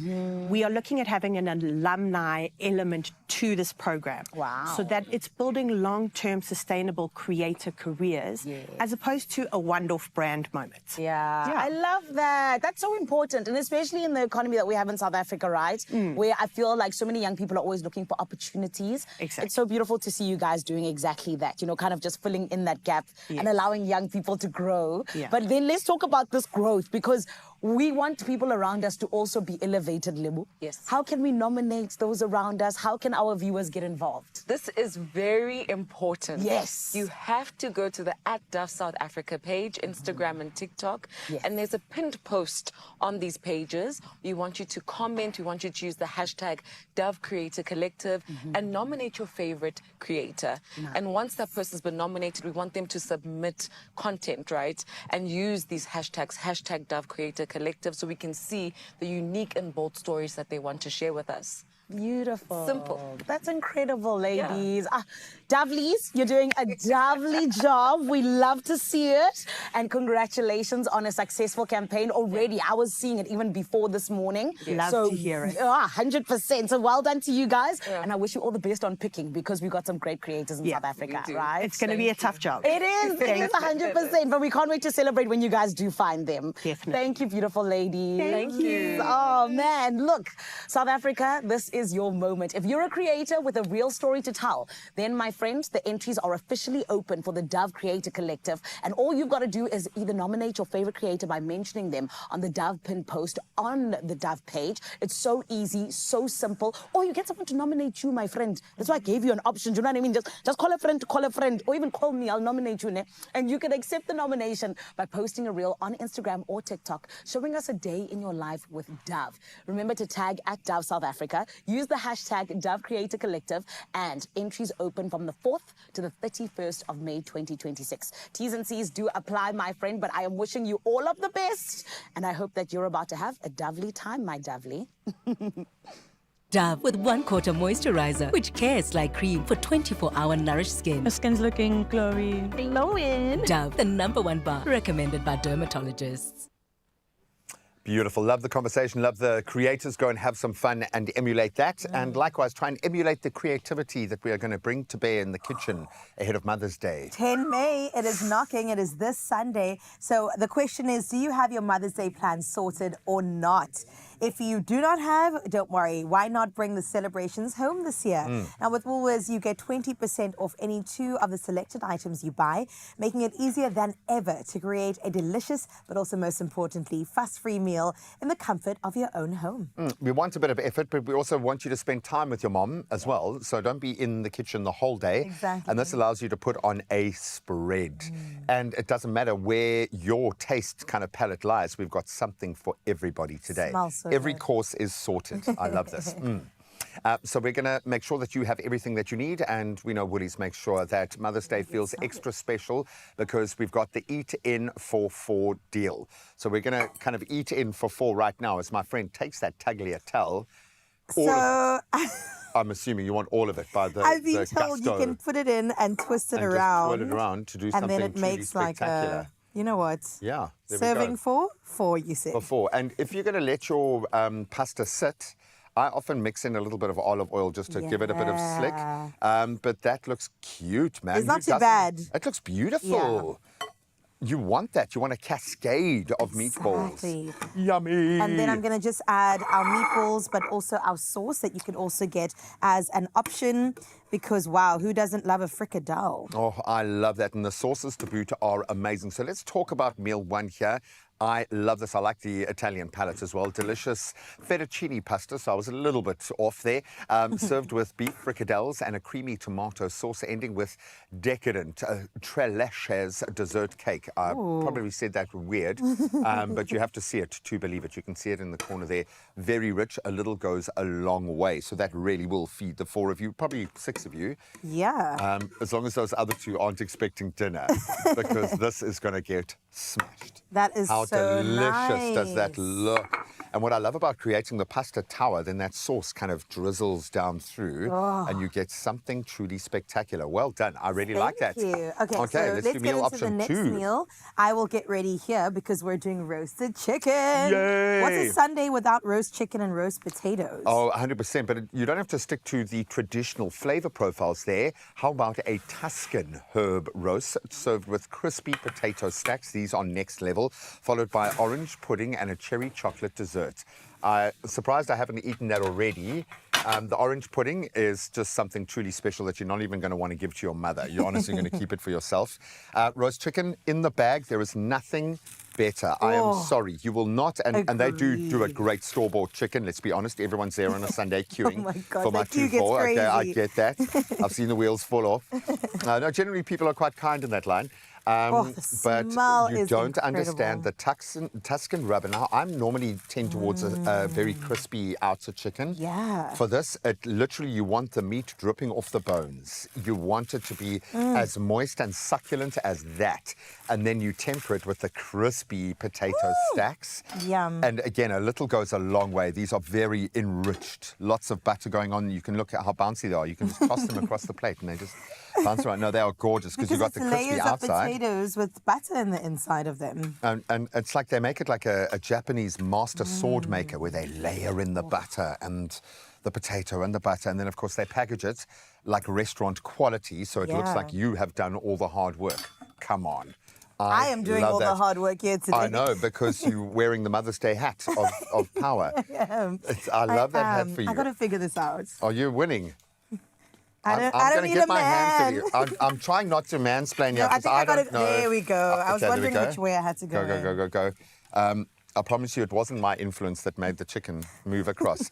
We are looking at having an alumni element to this program. Wow. So that it's building long-term sustainable creator careers as opposed to a one-off brand moment. Yeah, I love that. That's so important. And especially in the economy that we have in South Africa, right? Where I feel like so many young people are always looking for opportunities. Exactly. It's so beautiful to see you guys doing exactly that, you know, kind of just filling in that gap and allowing young people to grow. But then let's talk about this growth, because we want people around us to also be elevated, Lebu. Yes. How can we nominate those around us? How can our viewers get involved? This is very important. Yes. You have to go to the @Dove South Africa page, Instagram and TikTok. And there's a pinned post on these pages. We want you to comment. We want you to use the hashtag Dove Creator Collective and nominate your favorite creator. And once that person's been nominated, we want them to submit content, right? And use these hashtags, hashtag Dove Creator Collective, so we can see the unique and bold stories that they want to share with us. Beautiful. Simple. That's incredible, ladies. Dovelies, you're doing a lovely job. We love to see it. And congratulations on a successful campaign already. I was seeing it even before this morning. Love to hear it. 100%. So well done to you guys. And I wish you all the best on picking, because we've got some great creators in South Africa, right? It's going to be a tough job. It is. It is 100%. But we can't wait to celebrate when you guys do find them. Definitely. Thank you, beautiful ladies. Thank you. Oh, man. Look, South Africa, this is your moment. If you're a creator with a real story to tell, then, my friends, the entries are officially open for the Dove Creator Collective. And all you've got to do is either nominate your favorite creator by mentioning them on the Dove pin post on the Dove page. It's so easy, so simple. Or you get someone to nominate you, my friend. That's why I gave you an option. Do you know what I mean? Just call a friend, or even call me. I'll nominate you. And you can accept the nomination by posting a reel on Instagram or TikTok, showing us a day in your life with Dove. Remember to tag @Dove South Africa. Use the hashtag Dove Creator Collective, and entries open from the 4th to the 31st of May 2026. T's and C's do apply, my friend, but I am wishing you all of the best, and I hope that you're about to have a Dovely time, my Dovely. Dove with 1/4 moisturizer, which cares like cream for 24-hour nourished skin. The skin's looking glowy. Glowing. Dove, the #1 bar, recommended by dermatologists. Beautiful. Love the conversation. Love the creators. Go and have some fun and emulate that. And likewise, try and emulate the creativity that we are going to bring to bear in the kitchen ahead of Mother's Day. 10 May, it is knocking. It is this Sunday. So the question is, do you have your Mother's Day plans sorted or not? If you do not have, don't worry. Why not bring the celebrations home this year? Now, with Woolworths, you get 20% off any 2 of the selected items you buy, making it easier than ever to create a delicious, but also most importantly, fuss-free meal in the comfort of your own home. We want a bit of effort, but we also want you to spend time with your mom as well. So don't be in the kitchen the whole day. Exactly. And this allows you to put on a spread. And it doesn't matter where your taste kind of palette lies. We've got something for everybody today. Smells so Every good. course is sorted. I love this. So we're going to make sure that you have everything that you need, and we know Woolies makes sure that Mother's Day feels extra special because we've got the Eat In for 4 deal. So we're going to kind of eat in for 4 right now as my friend takes that tagliatelle. I'm assuming you want all of it by the I've been the told gusto, you can put it in and twist it and around. just twirl it around to do and something then it truly makes like spectacular. a, you know what? Yeah, there we Serving go. 4, you said. For 4. And if you're going to let your pasta sit, I often mix in a little bit of olive oil just to give it a bit of slick. But that looks cute, man. It's not Who too doesn't? bad. It looks beautiful. You want that. You want a cascade of meatballs. Yummy. And then I'm going to just add our meatballs, but also our sauce that you can also get as an option because, wow, who doesn't love a fricadelle? Oh, I love that. And the sauces to boot are amazing. So let's talk about meal 1 here. I love this. I like the Italian palate as well. Delicious fettuccine pasta, so I was a little bit off there. Served with beef fricadelles and a creamy tomato sauce, ending with decadent Trelleches dessert cake. I probably said that weird, but you have to see it to believe it. You can see it in the corner there. Very rich. A little goes a long way, so that really will feed the 4 of you, probably 6 of you. Yeah. As long as those other 2 aren't expecting dinner, because this is going to get smashed. That is How so delicious does that nice. look? And what I love about creating the pasta tower, then that sauce kind of drizzles down through and you get something truly spectacular. Well done. I really like that. Thank you. Okay, so let's let's do get meal into option the next 2. meal. I will get ready here because we're doing roasted chicken. Yay! What's a Sunday without roast chicken and roast potatoes? Oh, 100%. But you don't have to stick to the traditional flavor profiles there. How about a Tuscan herb roast served with crispy potato stacks? These are next level, followed by orange pudding and a cherry chocolate dessert. Surprised I haven't eaten that already. The orange pudding is just something truly special that you're not even going to want to give to your mother. You're honestly going to keep it for yourself. Roast chicken in the bag. There is nothing better. I am sorry. You will not. And they do a great store-bought chicken. Let's be honest. Everyone's there on a Sunday queuing for my 2-4. Okay, I get that. I've seen the wheels fall off. No, generally people are quite kind in that line. The but smell you is don't incredible. understand the Tuscan rubber. Now, I'm normally tend towards a very crispy outer chicken. Yeah. For this, it literally, you want the meat dripping off the bones. You want it to be as moist and succulent as that. And then you temper it with the crispy potato stacks. Yum. And again, a little goes a long way. These are very enriched. Lots of butter going on. You can look at how bouncy they are. You can just toss them across the plate and they just bounce around. No, they are gorgeous because you've got the it's crispy layers outside. of potatoes with butter in the inside of them. And it's like they make it like a Japanese master sword maker where they layer in the butter and the potato and the butter. And then, of course, they package it like restaurant quality. So it looks like you have done all the hard work. Come on. I am doing love all the that. hard work here today. I know, because you're wearing the Mother's Day hat of power. I love that hat for you. I got to figure this out. Oh, you're winning. I I'm don't going to need get a my hands man. to you. I'm trying not to mansplain you. No, I think I got don't it. know. There we go. I was Okay, there we wondering go. which way I had to go. Go. I promise you it wasn't my influence that made the chicken move across.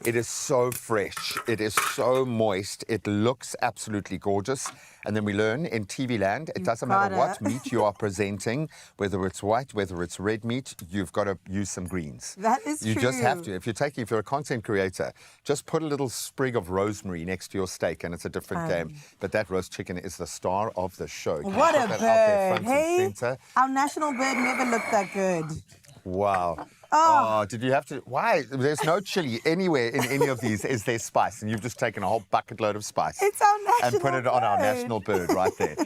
It is so fresh. It is so moist. It looks absolutely gorgeous. And then we learn in TV land, it doesn't matter what meat you are presenting, whether it's white, whether it's red meat, you've got to use some greens. That is You true. just have to. If you're a content creator, just put a little sprig of rosemary next to your steak and it's a different game. But that roast chicken is the star of the show. Can What you a put that out there bird. front Hey, and center? our national bird never looked that good. Wow. Oh. Did you have to? Why? There's no chili anywhere in any of these. Is there spice? And you've just taken a whole bucket load of spice. It's our national and put it on our national bird right there.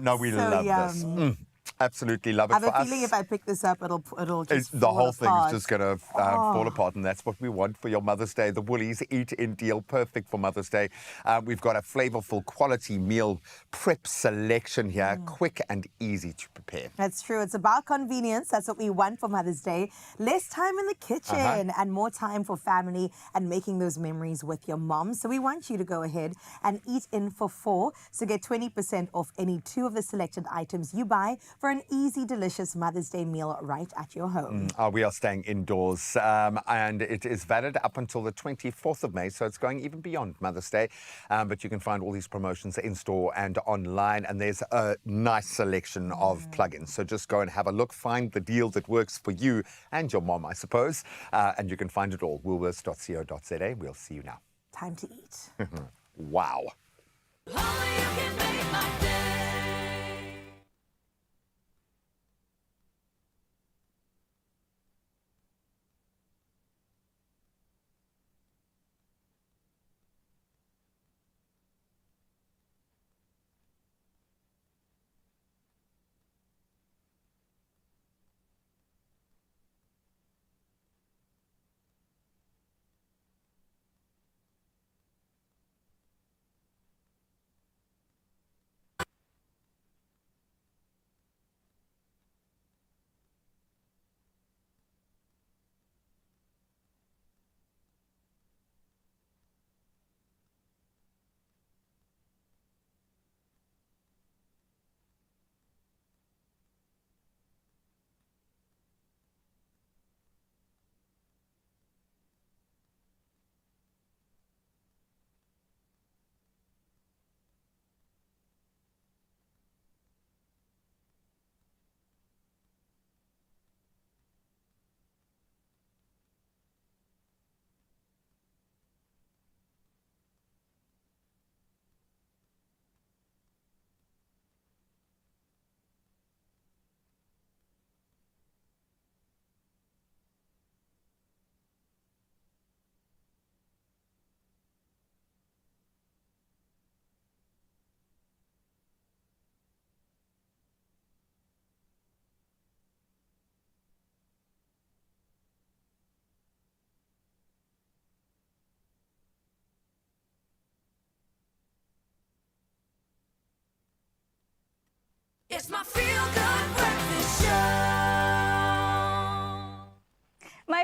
No, we So love this. yum. Absolutely love it. I have For a us, feeling if I pick this up, it'll just the fall whole thing apart. is just going to fall apart, and that's what we want for your Mother's Day. The Woolies Eat-In deal, perfect for Mother's Day. We've got a flavorful quality meal prep selection here, quick and easy to prepare. That's true. It's about convenience. That's what we want for Mother's Day. Less time in the kitchen and more time for family and making those memories with your mom. So we want you to go ahead and eat in for 4. So get 20% off any 2 of the selected items you buy for an easy, delicious Mother's Day meal right at your home. We are staying indoors and it is valid up until the 24th of May, so it's going even beyond Mother's Day. But you can find all these promotions in store and online, and there's a nice selection of plugins. So just go and have a look, find the deal that works for you and your mom, I suppose. And you can find it all, woolworths.co.za. We'll see you now. Time to eat. Wow.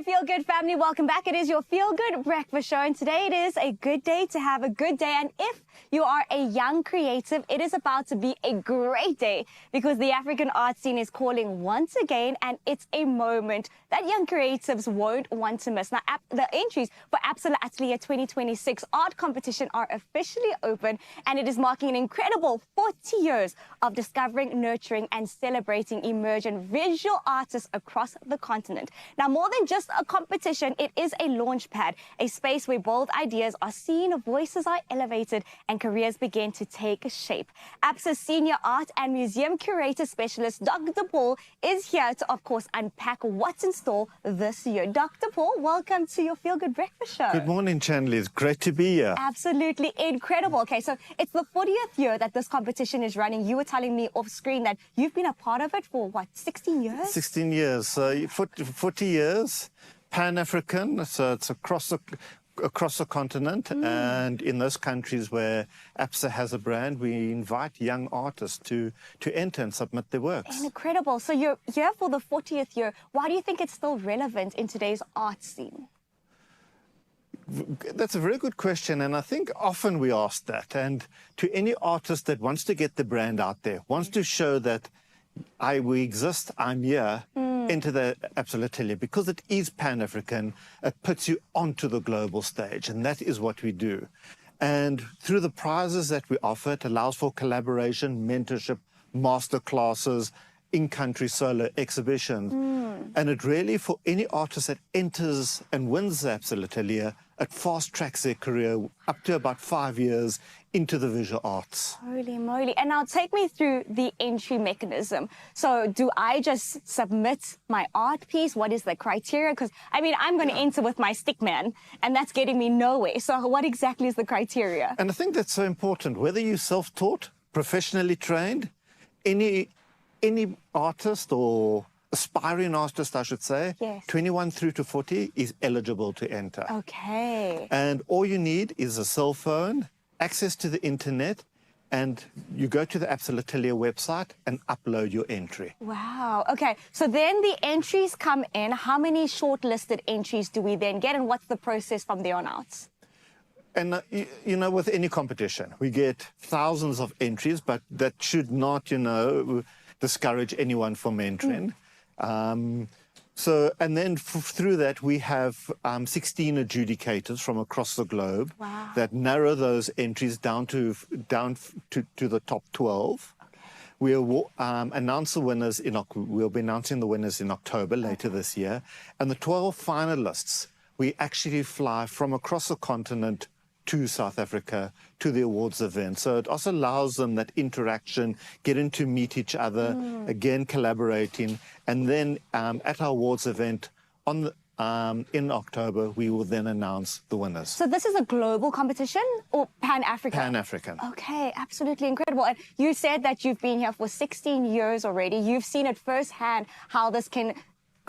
Feel Good family, welcome back. It is your Feel Good Breakfast Show, and today it is a good day to have a good day. And if you are a young creative, it is about to be a great day because the African art scene is calling once again, and it's a moment that young creatives won't want to miss. Now, the entries for Absalom Atelier 2026 art competition are officially open, and it is marking an incredible 40 years of discovering, nurturing, and celebrating emergent visual artists across the continent. Now, more than just a competition, it is a launch pad, a space where bold ideas are seen, voices are elevated, and careers begin to take shape. ABSA's senior art and museum curator specialist, Dr. Paul, is here to, of course, unpack what's in store this year. Dr. Paul, welcome to your Feel Good Breakfast Show. Good morning, Chandler. It's great to be here. Absolutely incredible. Okay, so it's the 40th year that this competition is running. You were telling me off screen that you've been a part of it for, what, 16 years? 16 years. So 40 years, Pan-African, so it's across the continent, and in those countries where ABSA has a brand, we invite young artists to enter and submit their works. Incredible. So you're here for the 40th year. Why do you think it's still relevant in today's art scene? That's a very good question, and I think often we ask that. And to any artist that wants to get the brand out there, wants to show that we exist, I'm here, into the Absalom Atelier, because it is Pan-African, it puts you onto the global stage, and that is what we do. And through the prizes that we offer, it allows for collaboration, mentorship, master classes, in-country solo exhibitions. And it really, for any artist that enters and wins the Absalom Atelier, it fast-tracks their career up to about 5 years into the visual arts. Holy moly. And now take me through the entry mechanism. So do I just submit my art piece? What is the criteria? Because, I mean, I'm going to enter with my stick man, and that's getting me nowhere. So what exactly is the criteria? And I think that's so important. Whether you're self-taught, professionally trained, any artist or aspiring artist, I should say, yes, 21 through to 40 is eligible to enter. Okay. And all you need is a cell phone, access to the internet, and you go to the Absalom Atelier website and upload your entry. Wow. Okay. So then the entries come in. How many shortlisted entries do we then get, and what's the process from there on out? And, you know, with any competition, we get thousands of entries, but that should not, you know, discourage anyone from entering. And then through that, we have 16 adjudicators from across the globe that narrow those entries down to the top 12. We'll announce the winners we'll be announcing the winners in October later this year. And the 12 finalists, we actually fly from across the continent to South Africa to the awards event. So it also allows them that interaction, getting to meet each other, again collaborating, and then at our awards event in October, we will then announce the winners. So this is a global competition or Pan-African? Pan-African. Okay, absolutely incredible. And you said that you've been here for 16 years already. You've seen it firsthand how this can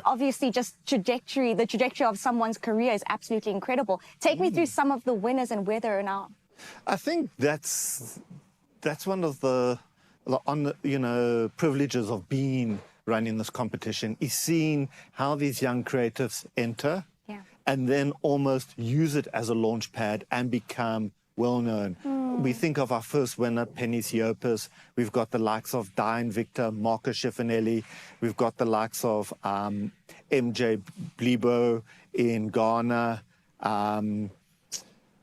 obviously just the trajectory of someone's career is absolutely incredible. Take me through some of the winners and where they're now. I think that's one of the privileges of running this competition, is seeing how these young creatives enter and then almost use it as a launch pad and become well-known. We think of our first winner, Penny Siopis. We've got the likes of Diane Victor, Marco Schiafinelli. We've got the likes of MJ Blibo in Ghana.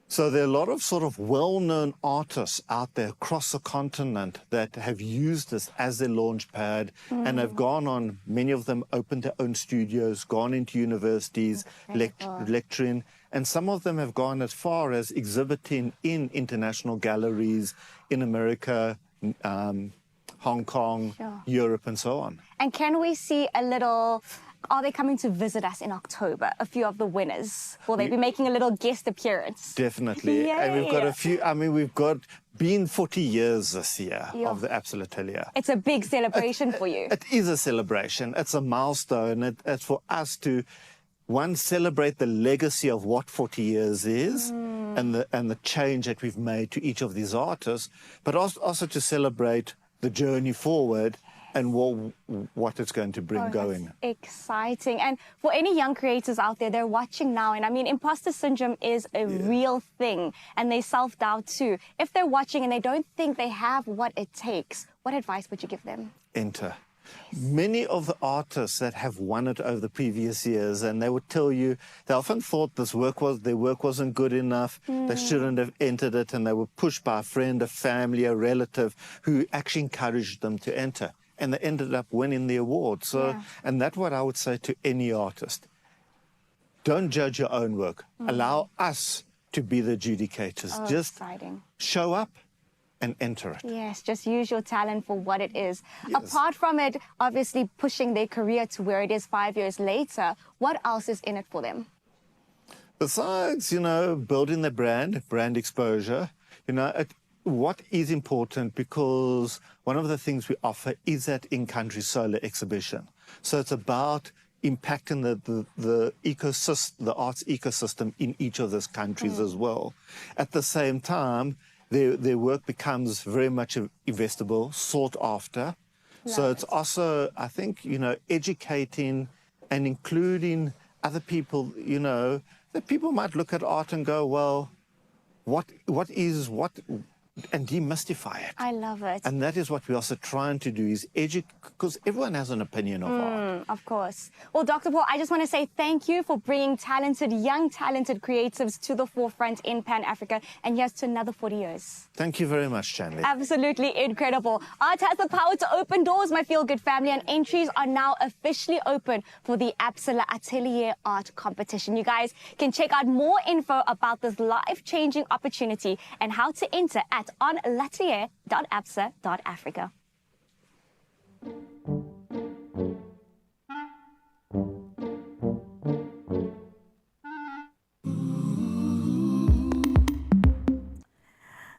So there are a lot of sort of well-known artists out there across the continent that have used this as their launch pad and have gone on, many of them opened their own studios, gone into universities, lecturing, and some of them have gone as far as exhibiting in international galleries in America, Hong Kong, Europe, and so on. And can we see a little... Are they coming to visit us in October, a few of the winners? Will they be making a little guest appearance? Definitely. And we've got a few, we've been 40 years this year of the Absalom Atelier. It's a big celebration for you. It is a celebration. It's a milestone. It's for us to, one, celebrate the legacy of what 40 years is and the change that we've made to each of these artists, but also to celebrate the journey forward and what it's going to bring going. Exciting. And for any young creators out there, they're watching now. And I mean, imposter syndrome is a real thing, and they self-doubt too. If they're watching and they don't think they have what it takes, what advice would you give them? Enter. Many of the artists that have won it over the previous years, and they would tell you, they often thought their work wasn't good enough, they shouldn't have entered it, and they were pushed by a friend, a family, a relative who actually encouraged them to enter. And they ended up winning the award. So, and that's what I would say to any artist. Don't judge your own work. Allow us to be the adjudicators. Just show up and enter it. Yes, just use your talent for what it is. Apart from it, obviously pushing their career to where it is 5 years later, what else is in it for them? Besides, you know, building the brand exposure, you know, what is important, because one of the things we offer is that in-country solar exhibition. So it's about impacting the ecosystem, the arts ecosystem in each of those countries as well. At the same time, their work becomes very much investable, sought after. So it's also, I think, you know, educating and including other people, you know, that people might look at art and go, well, what, and demystify it. I love it. And that is what we're also trying to do, is educate, because everyone has an opinion of art. Of course. Well, Dr. Paul, I just want to say thank you for bringing young, talented creatives to the forefront in Pan-Africa. And here's to another 40 years. Thank you very much, Shanley. Absolutely incredible. Art has the power to open doors, my feel-good family, and entries are now officially open for the Absa Atelier Art Competition. You guys can check out more info about this life-changing opportunity and how to enter at onlatelier.absa.africa.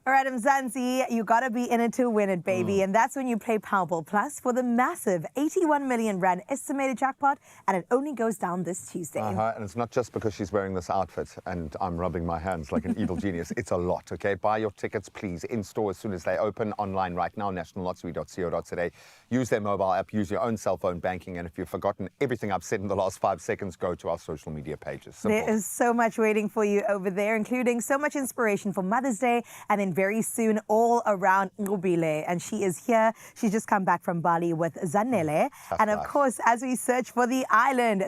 All right, Mzansi, you got to be in it to win it, baby. And that's when you play Powerball Plus for the massive 81 million rand estimated jackpot, and it only goes down this Tuesday. And it's not just because she's wearing this outfit and I'm rubbing my hands like an evil genius. It's a lot, okay? Buy your tickets, please, in store as soon as they open. Online right now, nationallottery.co.za. Use their mobile app, use your own cell phone banking, and if you've forgotten everything I've said in the last 5 seconds, go to our social media pages. Simple. There is so much waiting for you over there, including so much inspiration for Mother's Day, and then very soon all around Ngubile. And she is here. She's just come back from Bali with Zanele. And of course, as we search for the island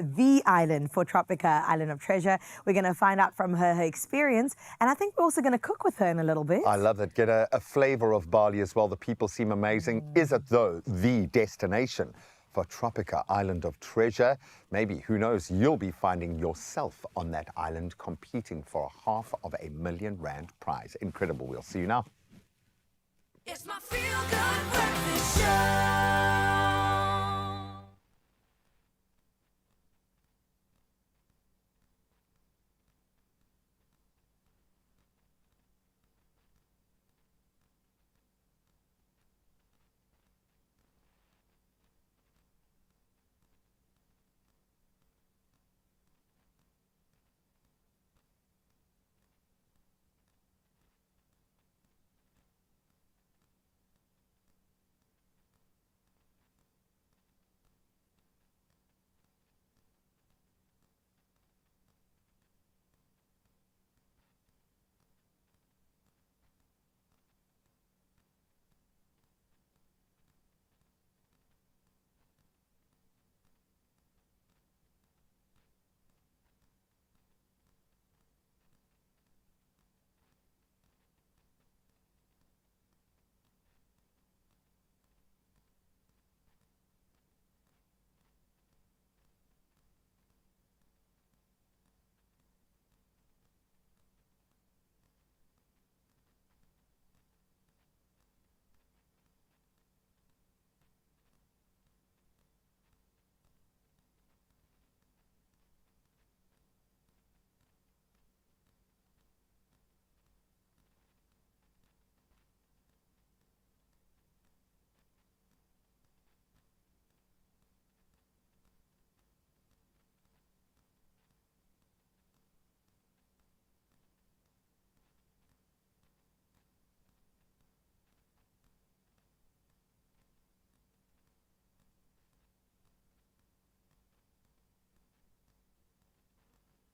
for Tropica Island of Treasure, we're going to find out from her experience. And I think we're also going to cook with her in a little bit. I love it. Get a flavor of Bali as well. The people seem amazing. Is it, though, the destination for Tropica Island of Treasure? Maybe, who knows, you'll be finding yourself on that island competing for R500,000 rand prize. Incredible. We'll see you now. It's my feel-good breakfast show.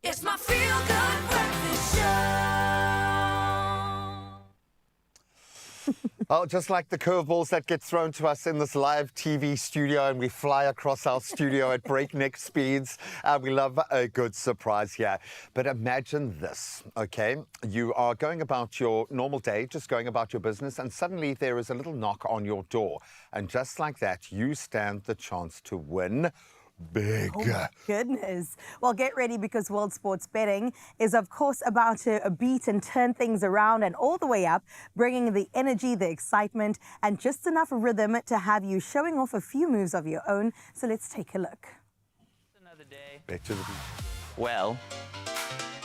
It's my feel-good breakfast show. Oh, just like the curveballs that get thrown to us in this live TV studio, and we fly across our studio at breakneck speeds. We love a good surprise here. But imagine this, okay? You are going about your normal day, just going about your business, and suddenly there is a little knock on your door. And just like that, you stand the chance to win big. Oh my goodness. Well, get ready because World Sports Betting is, of course, about to beat and turn things around and all the way up, bringing the energy, the excitement, and just enough rhythm to have you showing off a few moves of your own. So let's take a look. Another day. Back to the beat. Well,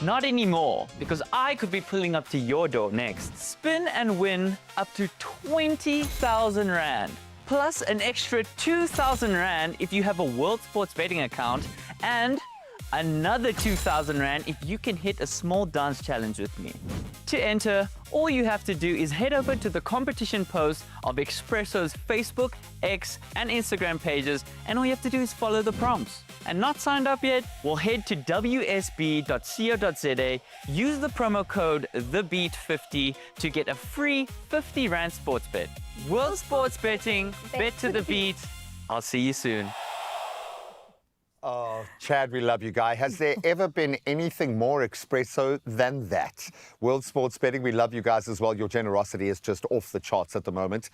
not anymore, because I could be pulling up to your door next. Spin and win up to 20,000 Rand. Plus an extra 2,000 Rand if you have a World Sports Betting account, and another 2,000 Rand if you can hit a small dance challenge with me. To enter, all you have to do is head over to the competition post of Expresso's Facebook, X, and Instagram pages, and all you have to do is follow the prompts. And not signed up yet? Well, head to wsb.co.za, use the promo code THEBEAT50 to get a free 50 Rand sports bet. World Sports Betting, bet to the beat. I'll see you soon. Oh, Chad, we love you, guy. Has there ever been anything more Expresso than that? World Sports Betting, we love you guys as well. Your generosity is just off the charts at the moment.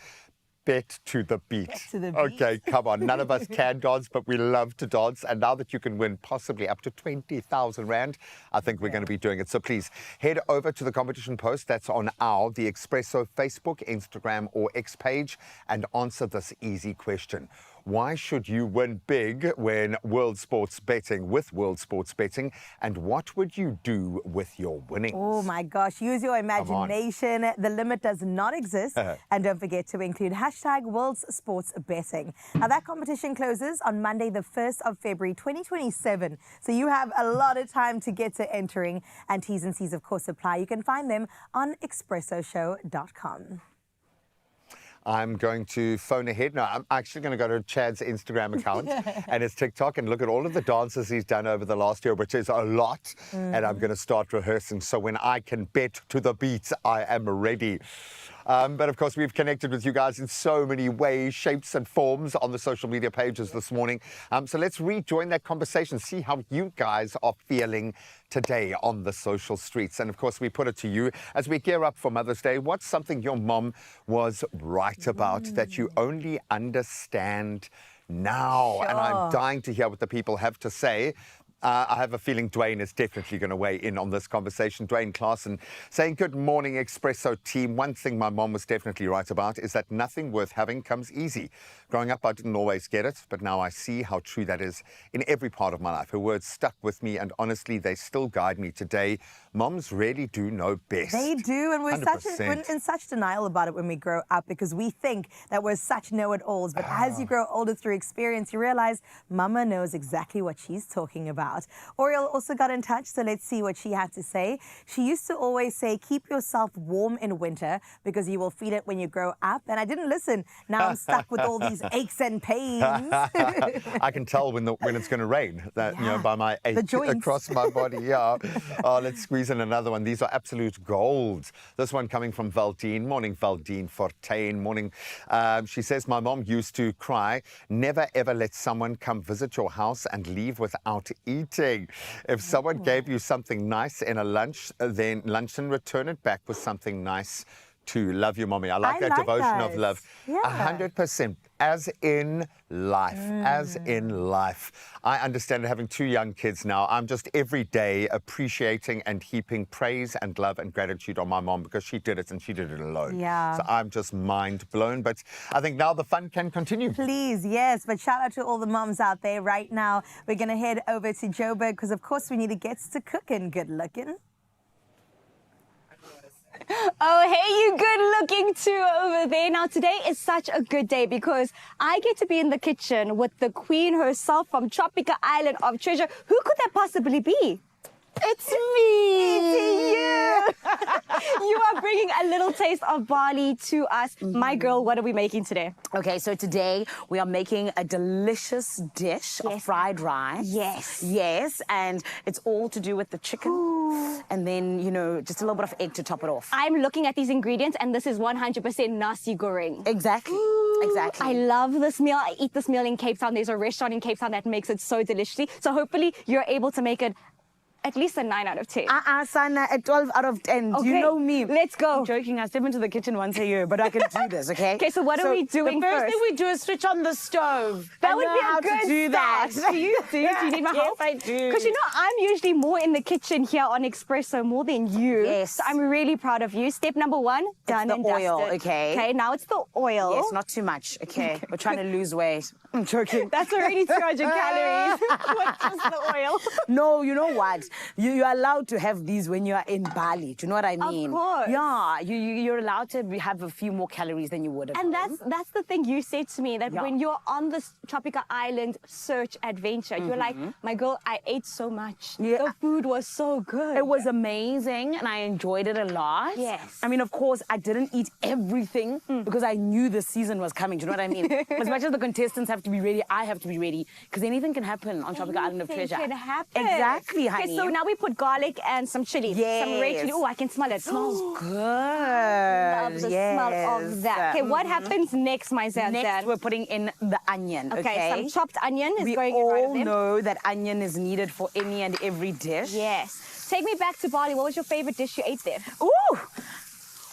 Bet to the beat. Bet to the beat. Okay, come on. None of us can dance, but we love to dance. And now that you can win possibly up to 20,000 Rand, I think we're going to be doing it. So please head over to the competition post that's on the Expresso Facebook, Instagram, or X page and answer this easy question. Why should you win big when World Sports Betting with World Sports Betting? And what would you do with your winnings? Oh my gosh, use your imagination. The limit does not exist. And don't forget to include hashtag World Sports Betting. Now that competition closes on Monday, the 1st of February, 2027. So you have a lot of time to get to entering, and T's and C's of course apply. You can find them on expressoshow.com. I'm going to phone ahead. No, I'm actually going to go to Chad's Instagram account and his TikTok and look at all of the dances he's done over the last year, which is a lot. And I'm going to start rehearsing. So when I can bet to the beat, I am ready. But of course, we've connected with you guys in so many ways, shapes and forms on the social media pages this morning. So let's rejoin that conversation, see how you guys are feeling today on the social streets. And of course, we put it to you as we gear up for Mother's Day. What's something your mom was right about that you only understand now? And I'm dying to hear what the people have to say. I have a feeling Dwayne is definitely going to weigh in on this conversation. Dwayne Klaassen saying, good morning, Expresso team. One thing my mom was definitely right about is that nothing worth having comes easy. Growing up, I didn't always get it, but now I see how true that is in every part of my life. Her words stuck with me, and honestly, they still guide me today. Moms really do know best. They do, and we're 100%. in such denial about it when we grow up because we think that we're such know-it-alls. But as you grow older through experience, you realize Mama knows exactly what she's talking about. Oriel also got in touch, so let's see what she had to say. She used to always say, keep yourself warm in winter because you will feel it when you grow up. And I didn't listen. Now I'm stuck with all these aches and pains. I can tell when it's going to rain, that, you know, by my ache across my body. Yeah. Oh, let's squeeze in another one. These are absolute gold. This one coming from Valdine. Morning, Valdine Fortain. Morning. She says, my mom used to cry, never ever let someone come visit your house and leave without eating. If someone gave you something nice in a luncheon, return it back with something nice too. Love you, mommy. I like that devotion of love. 100%. As in life. As in life. I understand having 2 young kids now. I'm just every day appreciating and heaping praise and love and gratitude on my mom because she did it and she did it alone. Yeah. So I'm just mind blown. But I think now the fun can continue. Please, yes. But shout out to all the moms out there right now. We're going to head over to Joburg because, of course, we need to get to cooking. Good looking. Oh, hey, you good looking too over there. Now, today is such a good day because I get to be in the kitchen with the queen herself from Tropical Island of Treasure. Who could that possibly be? It's me. It's you. You are bringing a little taste of Bali to us. My girl, what are we making today? Okay, so today we are making a delicious dish of fried rice. Yes. Yes, and it's all to do with the chicken. Ooh. And then, you know, just a little bit of egg to top it off. I'm looking at these ingredients and this is 100% nasi goreng. Exactly. Ooh, exactly. I love this meal. I eat this meal in Cape Town. There's a restaurant in Cape Town that makes it so deliciously. So hopefully you're able to make it at least a 9 out of 10. Sana, a 12 out of 10. Okay. You know me. Let's go. I'm joking. I step into the kitchen once a year, but I can do this, okay? Okay, so what are we doing The first first? thing we do is switch on the stove. That would know be how a good to do that. start. Do you do? Do you need my help? Yes, I do. Because you know, I'm usually more in the kitchen here on Expresso more than you. Yes. So I'm really proud of you. Step number 1, done the and oil, dusted. okay? Okay, now it's the oil. Yes, not too much, okay? We're trying to lose weight. I'm joking. That's already 200 calories. What's just the oil? No, you know what? You're allowed to have these when you are in Bali. Do you know what I mean? Of course. Yeah, you're allowed to have a few more calories than you would have. And that's the thing you said to me, that Yeah. when you're on this tropical island search adventure, you're like, my girl, I ate so much. Yeah. The food was so good. It was amazing and I enjoyed it a lot. Yes. I mean, of course, I didn't eat everything because I knew the season was coming. Do you know what I mean? As much as the contestants have to be ready, I have to be ready because anything can happen on Tropical Island of Treasure. Anything can happen. Exactly, honey. Okay, so now we put garlic and some chili. Some red chili. Oh, I can smell it. smells good. Love the smell of that. Okay, what happens next, my Zan? Next, we're putting in the onion. Okay, some chopped onion is we going in right of all them. know that onion is needed for any and every dish. Yes. Take me back to Bali. What was your favorite dish you ate there? Ooh!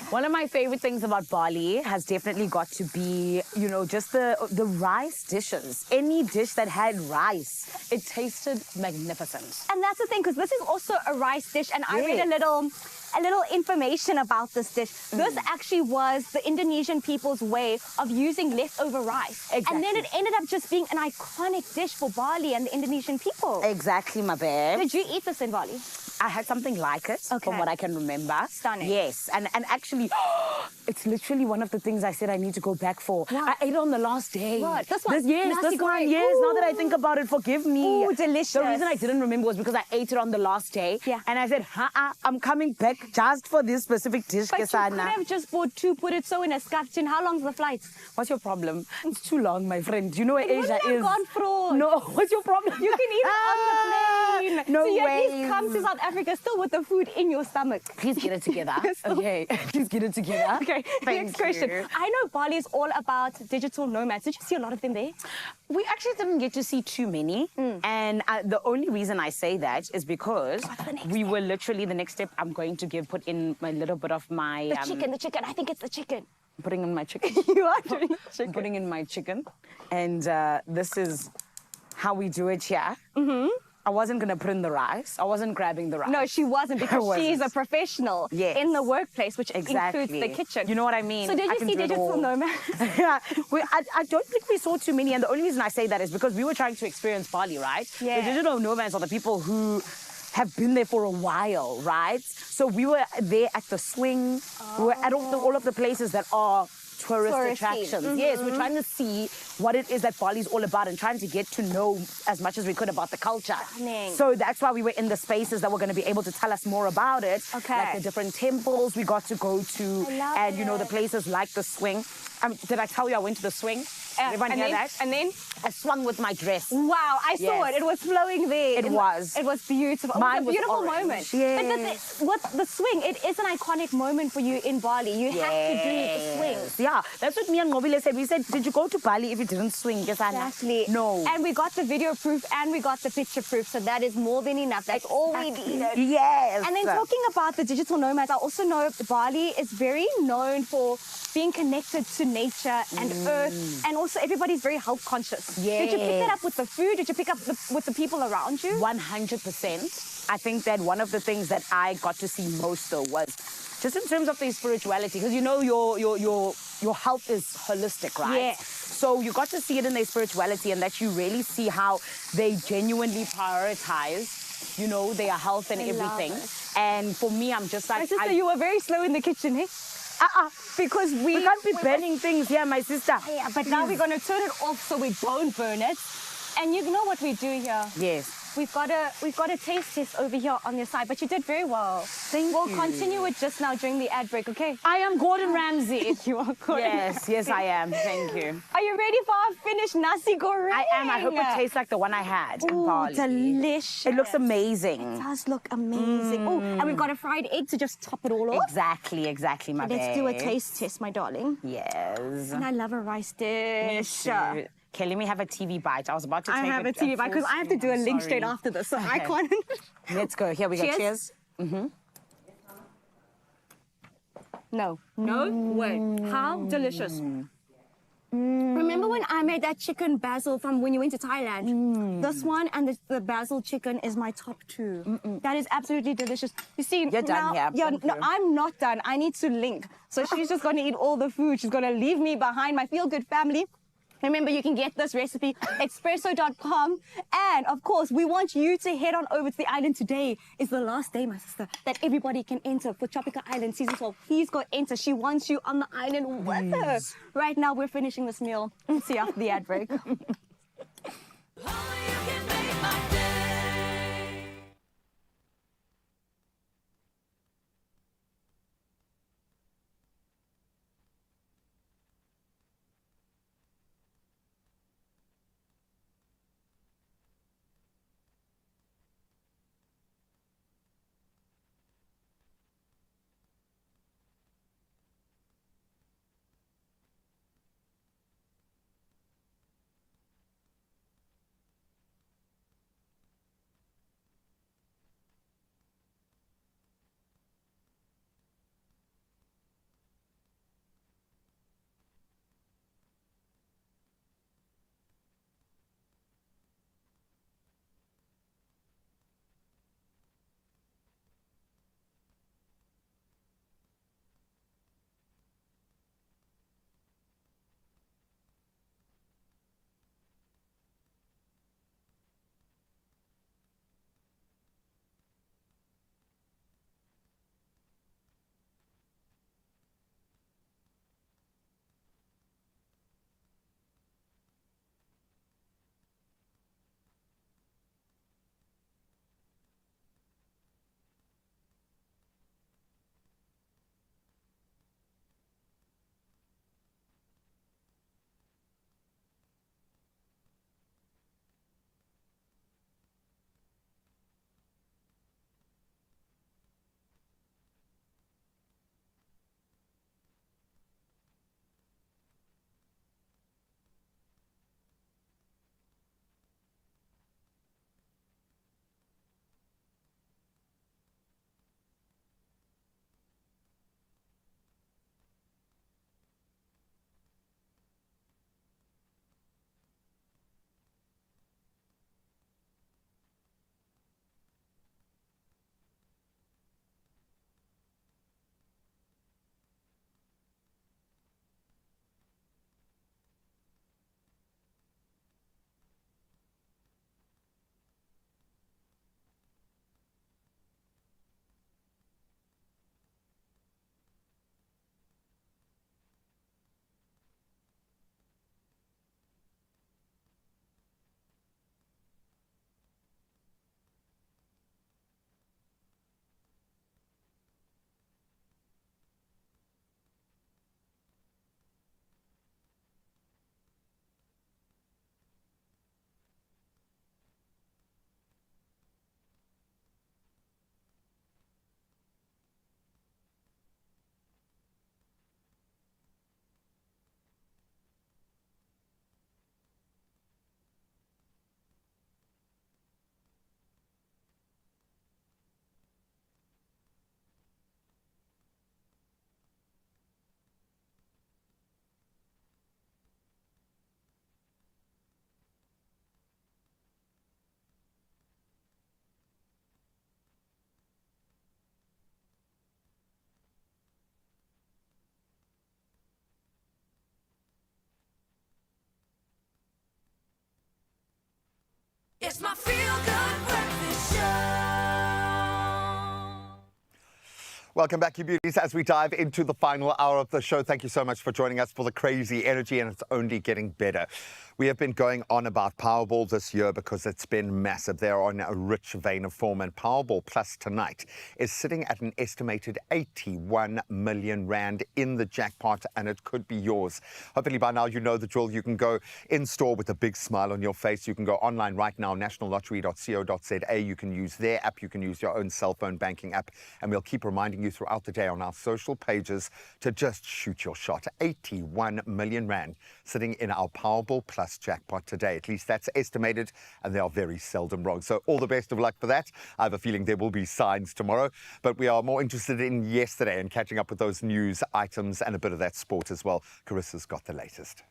One of my favorite things about Bali has definitely got to be, you know, just the rice dishes. Any dish that had rice, it tasted magnificent. And that's the thing, because this is also a rice dish, and I read a little information about this dish. This actually was the Indonesian people's way of using leftover rice. Exactly. And then it ended up just being an iconic dish for Bali and the Indonesian people. Exactly, my babe. Did you eat this in Bali? I had something like it, from what I can remember. Stunning. Yes, and actually, it's literally one of the things I said I need to go back for. What? I ate it on the last day. What? This one? Yes, Nasi this one. goreng. Yes, now that I think about it, forgive me. Ooh, delicious. The reason I didn't remember was because I ate it on the last day. Yeah. And I said, I'm coming back just for this specific dish, But you could Kesana. have just bought 2, put it so in a scutcheon. How long's the flight? What's your problem? It's too long, my friend. Do you know where Asia Wouldn't have is? gone fraud. No, what's your problem? You can eat it on the plane. No so you at least ways. come to South Africa still with the food in your stomach. Please get it together. Okay, please get it together. Okay, Thank next question. you. I know Bali is all about digital nomads. Did you see a lot of them there? We actually didn't get to see too many. And the only reason I say that is because we were literally, the next step, I'm going to put in my little bit of my... The chicken. I think it's the chicken. Putting in my chicken. You are doing the chicken. I'm putting in my chicken. And this is how we do it here. I wasn't going to put in the rice. I wasn't grabbing the rice. No, she wasn't, because she's a professional in the workplace, which includes the kitchen. You know what I mean? So did you see digital nomads? I don't think we saw too many, and the only reason I say that is because we were trying to experience Bali, right? Yeah. The digital nomads are the people who have been there for a while, right? So we were there at the swing. We were at all of the places that are tourist Touristy. attractions. Yes, we're trying to see what it is that Bali's all about and trying to get to know as much as we could about the culture. Stunning. So that's why we were in the spaces that were going to be able to tell us more about it. Okay. Like the different temples we got to go to, and you know, the places like the swing. Did I tell you I went to the swing? Everyone hear that? And then? I swung with my dress. Wow, I saw it. It was flowing there. It was. It was beautiful. Mine it was a was beautiful orange. moment. Yes. But the swing, it is an iconic moment for you in Bali. You have to do the swing. Yeah, that's what me and Ngobile said. We said, did you go to Bali if you didn't swing? Exactly. No. And we got the video proof and we got the picture proof. So that is more than enough. That's all we needed. Yes. And then talking about the digital nomads, I also know Bali is very known for being connected to nature and earth. And also everybody's very health conscious. Did you pick that up with the food? Did you pick up with the people around you? 100%. I think that one of the things that I got to see most though was just in terms of their spirituality, because you know your health is holistic, right? Yes. So you got to see it in their spirituality, and that you really see how they genuinely prioritize, you know, their health and I love everything. it. And for me, I'm just like... My sister, you were very slow in the kitchen, eh? Because we can't be burning things here, my sister. Yeah, but now we're going to turn it off so we don't burn it. And you know what we do here? Yes. we've got a taste test over here on your side, but you did very well. Thank we'll you. continue it just now during the ad break, okay? I am Gordon Ramsay. You are Gordon Yes, yes, I am. Thank you. Are you ready for our finished nasi goreng? I am. I hope it tastes like the one I had in Ooh, Bali. delicious. It looks amazing. It does look amazing. Oh, and we've got a fried egg to just top it all off. Exactly, my Let's do a babe. taste test, my darling. Yes. And I love a rice dish. Okay, let me have a TV bite. I was about to take I have a TV bite because I have to do a link straight after this, so I can't. Let's go. Here we go. Cheers. Cheers. No way. How delicious. Remember when I made that chicken basil from when you went to Thailand? This one and the basil chicken is my top two. That is absolutely delicious. You see, You're done here. Yeah, Thank no, you. I'm not done. I need to link. So she's just going to eat all the food. She's going to leave me behind, my feel-good family. Remember, you can get this recipe, expresso.com. And, of course, we want you to head on over to the island. Today is the last day, my sister, that everybody can enter for Tropical Island Season 12. Please go enter. She wants you on the island with her. Right now, we're finishing this meal. See you after the ad break. It's my feel-good breakfast show. Welcome back, you beauties, as we dive into the final hour of the show. Thank you so much for joining us for the crazy energy, and it's only getting better. We have been going on about Powerball this year because it's been massive. They're on a rich vein of form, and Powerball Plus tonight is sitting at an estimated 81 million rand in the jackpot, and it could be yours. Hopefully by now you know the drill. You can go in-store with a big smile on your face. You can go online right now, nationallottery.co.za. You can use their app. You can use your own cell phone banking app, and we'll keep reminding you throughout the day on our social pages to just shoot your shot. 81 million rand sitting in our Powerball Plus jackpot today. At least that's estimated, and they are very seldom wrong. So all the best of luck for that. I have a feeling there will be signs tomorrow, but we are more interested in yesterday and catching up with those news items and a bit of that sport as well. Carissa's got the latest.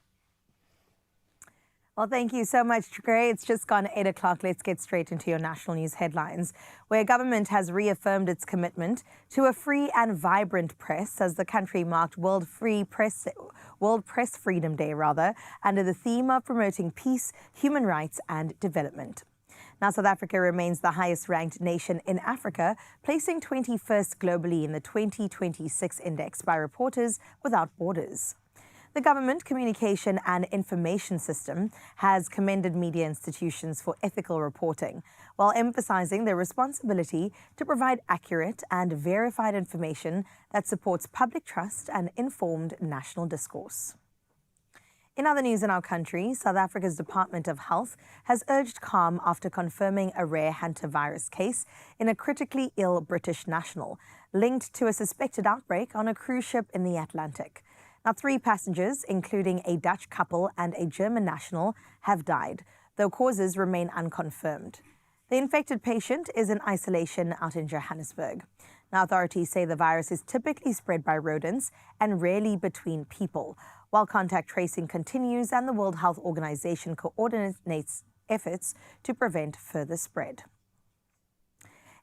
Well, thank you so much, Gray. It's just gone 8 o'clock. Let's get straight into your national news headlines, where government has reaffirmed its commitment to a free and vibrant press as the country marked World Press Freedom Day, under the theme of promoting peace, human rights and development. Now, South Africa remains the highest-ranked nation in Africa, placing 21st globally in the 2026 index by Reporters Without Borders. The Government Communication and Information System has commended media institutions for ethical reporting, while emphasizing their responsibility to provide accurate and verified information that supports public trust and informed national discourse. In other news in our country, South Africa's Department of Health has urged calm after confirming a rare hantavirus case in a critically ill British national, linked to a suspected outbreak on a cruise ship in the Atlantic. Now, 3 passengers, including a Dutch couple and a German national, have died, though causes remain unconfirmed. The infected patient is in isolation out in Johannesburg. Now, authorities say the virus is typically spread by rodents and rarely between people, while contact tracing continues and the World Health Organization coordinates efforts to prevent further spread.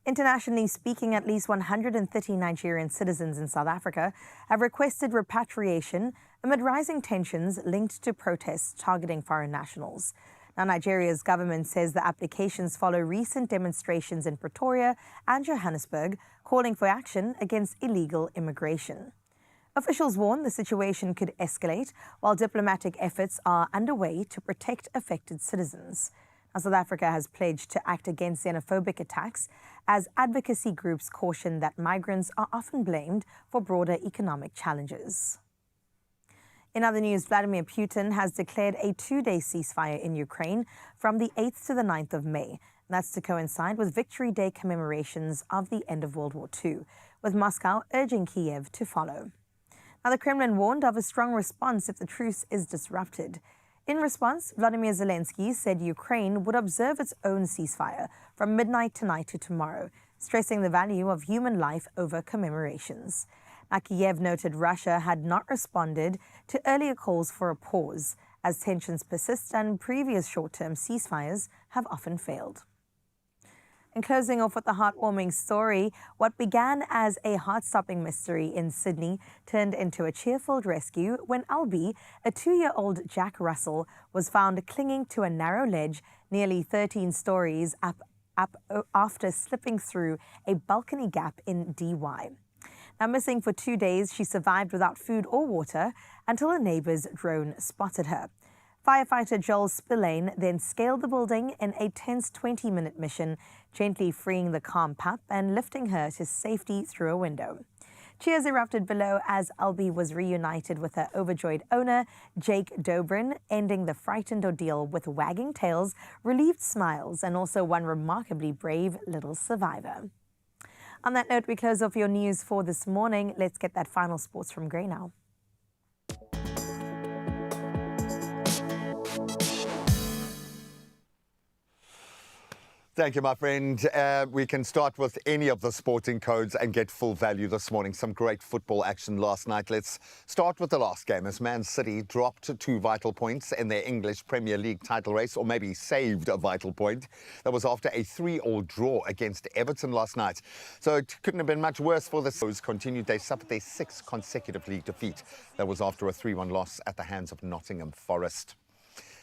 Internationally speaking, at least 130 Nigerian citizens in South Africa have requested repatriation amid rising tensions linked to protests targeting foreign nationals. Now, Nigeria's government says the applications follow recent demonstrations in Pretoria and Johannesburg calling for action against illegal immigration. Officials warn the situation could escalate while diplomatic efforts are underway to protect affected citizens. Now, South Africa has pledged to act against xenophobic attacks as advocacy groups caution that migrants are often blamed for broader economic challenges. In other news, Vladimir Putin has declared a 2-day ceasefire in Ukraine from the 8th to the 9th of May. That's to coincide with Victory Day commemorations of the end of World War II, with Moscow urging Kiev to follow. Now, the Kremlin warned of a strong response if the truce is disrupted. In response, Vladimir Zelensky said Ukraine would observe its own ceasefire from midnight tonight to tomorrow, stressing the value of human life over commemorations. Now, Kiev noted Russia had not responded to earlier calls for a pause, as tensions persist and previous short-term ceasefires have often failed. And closing off with a heartwarming story, what began as a heart-stopping mystery in Sydney turned into a cheerful rescue when Albie, a 2-year-old Jack Russell, was found clinging to a narrow ledge nearly 13 stories up after slipping through a balcony gap in DY. Now, missing for 2 days, she survived without food or water until a neighbour's drone spotted her. Firefighter Joel Spillane then scaled the building in a tense 20-minute mission, gently freeing the calm pup and lifting her to safety through a window. Cheers erupted below as Albie was reunited with her overjoyed owner, Jake Dobrin, ending the frightened ordeal with wagging tails, relieved smiles, and also one remarkably brave little survivor. On that note, we close off your news for this morning. Let's get that final sports from Gray now. Thank you, my friend. We can start with any of the sporting codes and get full value this morning. Some great football action last night. Let's start with the last game as Man City dropped 2 vital points in their English Premier League title race, or maybe saved a vital point. That was after a 3-3 draw against Everton last night. So it couldn't have been much worse for the Spurs. They suffered their 6th consecutive league defeat. That was after a 3-1 loss at the hands of Nottingham Forest.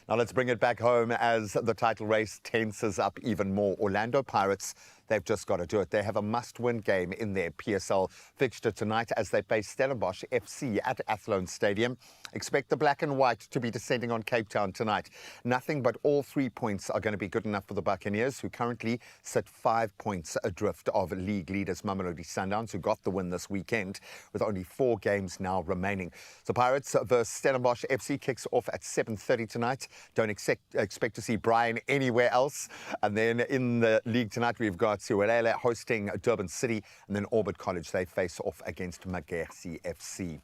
Now let's bring it back home as the title race tenses up even more. Orlando Pirates they've just got to do it. They have a must-win game in their PSL fixture tonight as they face Stellenbosch FC at Athlone Stadium. Expect the black and white to be descending on Cape Town tonight. Nothing but all 3 points are going to be good enough for the Buccaneers, who currently sit 5 points adrift of league leaders Mamelodi Sundowns, who got the win this weekend, with only 4 games now remaining. So Pirates versus Stellenbosch FC kicks off at 7:30 tonight. Don't expect to see Brian anywhere else. And then in the league tonight, we've got Siwelele hosting Durban City, and then Orbit College, they face off against Magersi FC.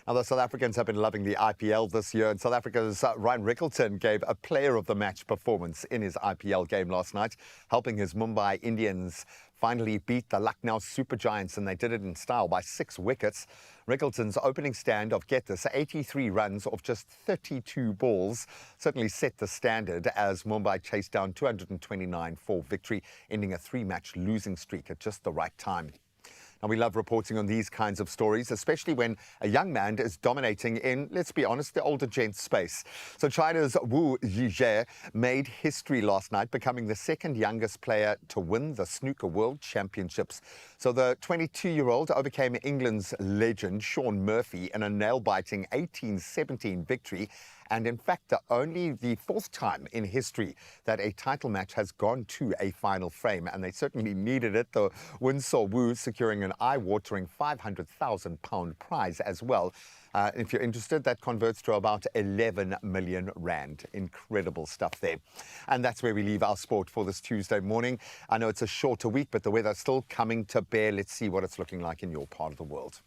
Now, the South Africans have been loving the IPL this year, and South Africa's Ryan Rickleton gave a player of the match performance in his IPL game last night, helping his Mumbai Indians finally beat the Lucknow Super Giants, and they did it in style by 6 wickets. Rickleton's opening stand of, get this, 83 runs off just 32 balls certainly set the standard as Mumbai chased down 229 for victory, ending a 3-match losing streak at just the right time. Now, we love reporting on these kinds of stories, especially when a young man is dominating in, let's be honest, the older gents space. So China's Wu Yizhe made history last night, becoming the 2nd youngest player to win the Snooker World Championships. So the 22-year-old overcame England's legend, Shaun Murphy, in a nail-biting 18-17 victory. And in fact, only the 4th time in history that a title match has gone to a final frame. And they certainly needed it. The win saw Wu securing an eye-watering £500,000 prize as well. If you're interested, that converts to about 11 million rand. Incredible stuff there. And that's where we leave our sport for this Tuesday morning. I know it's a shorter week, but the weather's still coming to bear. Let's see what it's looking like in your part of the world.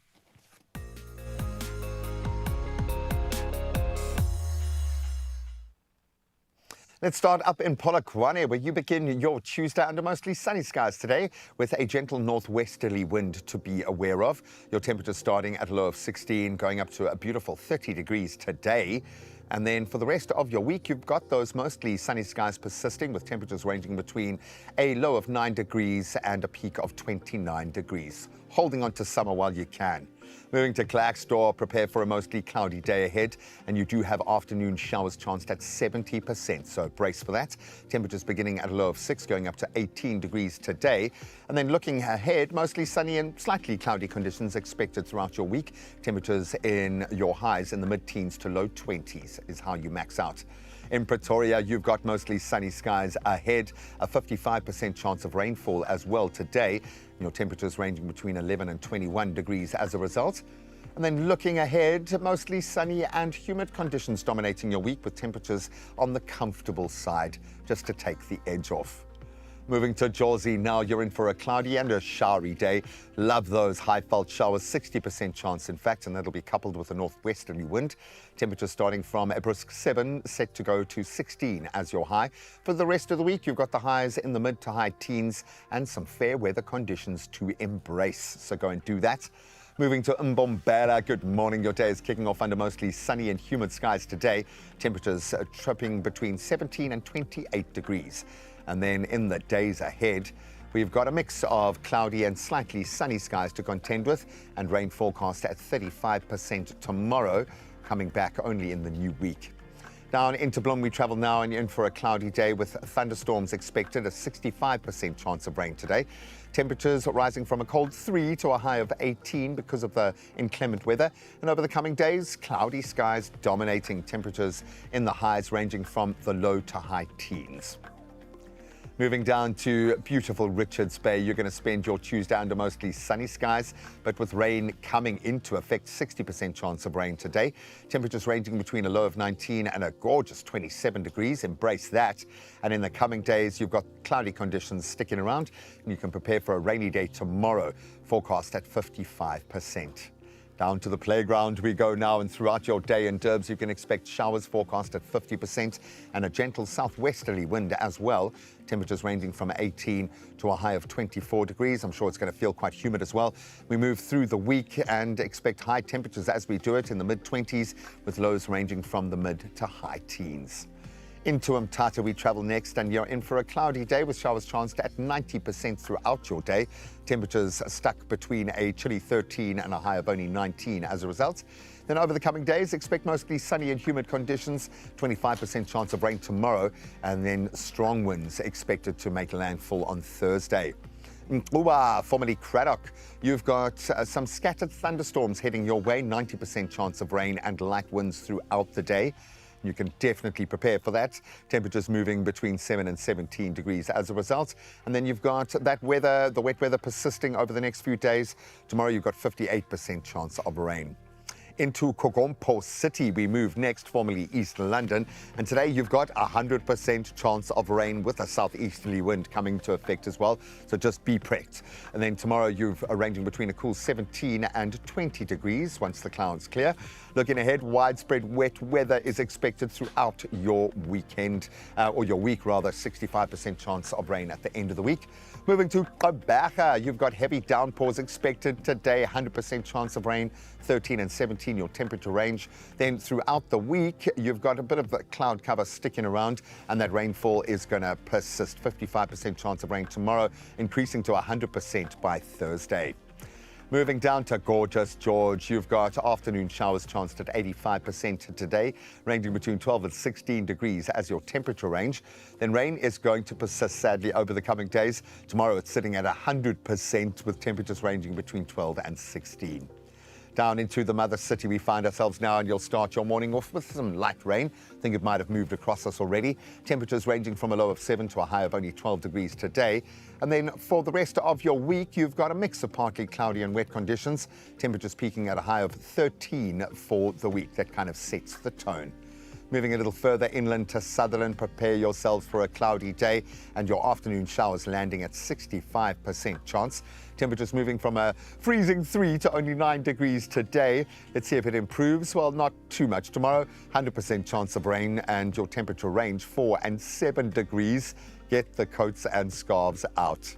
Let's start up in Polokwane, where you begin your Tuesday under mostly sunny skies today, with a gentle northwesterly wind to be aware of. Your temperature starting at a low of 16, going up to a beautiful 30 degrees today. And then for the rest of your week, you've got those mostly sunny skies persisting, with temperatures ranging between a low of 9 degrees and a peak of 29 degrees. Holding on to summer while you can. Moving to Klerksdorp, prepare for a mostly cloudy day ahead, and you do have afternoon showers chanced at 70%, so brace for that. Temperatures beginning at a low of 6, going up to 18 degrees today. And then looking ahead, mostly sunny and slightly cloudy conditions expected throughout your week. Temperatures in your highs in the mid-teens to low 20s is how you max out. In Pretoria, you've got mostly sunny skies ahead, a 55% chance of rainfall as well today. Your temperatures ranging between 11 and 21 degrees as a result. And then looking ahead, mostly sunny and humid conditions dominating your week, with temperatures on the comfortable side, just to take the edge off. Moving to Jersey now, you're in for a cloudy and a showery day. Love those high felt showers, 60% chance in fact, and that'll be coupled with a northwesterly wind. Temperatures starting from a brisk 7, set to go to 16 as your high. For the rest of the week, you've got the highs in the mid to high teens and some fair weather conditions to embrace. So go and do that. Moving to Mbombela, good morning. Your day is kicking off under mostly sunny and humid skies today. Temperatures tripping between 17 and 28 degrees. And then in the days ahead, we've got a mix of cloudy and slightly sunny skies to contend with, and rain forecast at 35% tomorrow, coming back only in the new week. Down into Bloem we travel now, and in for a cloudy day with thunderstorms expected, a 65% chance of rain today. Temperatures rising from a cold 3 to a high of 18 because of the inclement weather. And over the coming days, cloudy skies dominating, temperatures in the highs ranging from the low to high teens. Moving down to beautiful Richards Bay, you're going to spend your Tuesday under mostly sunny skies, but with rain coming into effect, 60% chance of rain today. Temperatures ranging between a low of 19 and a gorgeous 27 degrees. Embrace that. And in the coming days, you've got cloudy conditions sticking around, and you can prepare for a rainy day tomorrow, forecast at 55%. Down to the playground we go now, and throughout your day in Durbs, you can expect showers forecast at 50% and a gentle southwesterly wind as well. Temperatures ranging from 18 to a high of 24 degrees. I'm sure it's going to feel quite humid as well. We move through the week and expect high temperatures as we do it in the mid-20s, with lows ranging from the mid to high teens. Into Mthatha we travel next, and you're in for a cloudy day with showers chanced at 90% throughout your day. Temperatures stuck between a chilly 13 and a high of only 19 as a result. Then over the coming days, expect mostly sunny and humid conditions, 25% chance of rain tomorrow, and then strong winds expected to make landfall on Thursday. Mkuba, formerly Craddock, you've got some scattered thunderstorms heading your way, 90% chance of rain and light winds throughout the day. You can definitely prepare for that. Temperatures moving between 7 and 17 degrees as a result. And then you've got that weather, the wet weather persisting over the next few days. Tomorrow you've got 58% chance of rain. Into Kogompo City we move next, formerly East London, and today you've got 100% chance of rain with a southeasterly wind coming to effect as well, so just be prepped. And then tomorrow you're ranging between a cool 17 and 20 degrees once the clouds clear. Looking ahead, widespread wet weather is expected throughout your weekend, or your week rather, 65% chance of rain at the end of the week. Moving to Gqeberha, you've got heavy downpours expected today, 100% chance of rain, 13 and 17 your temperature range. Then throughout the week, you've got a bit of cloud cover sticking around, and that rainfall is going to persist. 55% chance of rain tomorrow, increasing to 100% by Thursday. Moving down to gorgeous George, you've got afternoon showers chanced at 85% today, ranging between 12 and 16 degrees as your temperature range. Then rain is going to persist sadly over the coming days. Tomorrow it's sitting at 100% with temperatures ranging between 12 and 16. Down into the mother city we find ourselves now, and you'll start your morning off with some light rain. I think it might have moved across us already. Temperatures ranging from a low of 7 to a high of only 12 degrees today. And then for the rest of your week, you've got a mix of partly cloudy and wet conditions. Temperatures peaking at a high of 13 for the week. That kind of sets the tone. Moving a little further inland to Sutherland, prepare yourselves for a cloudy day and your afternoon showers landing at 65% chance. Temperatures moving from a freezing 3 to only 9 degrees today. Let's see if it improves. Well, not too much tomorrow. 100% chance of rain and your temperature range 4 and 7 degrees. Get the coats and scarves out.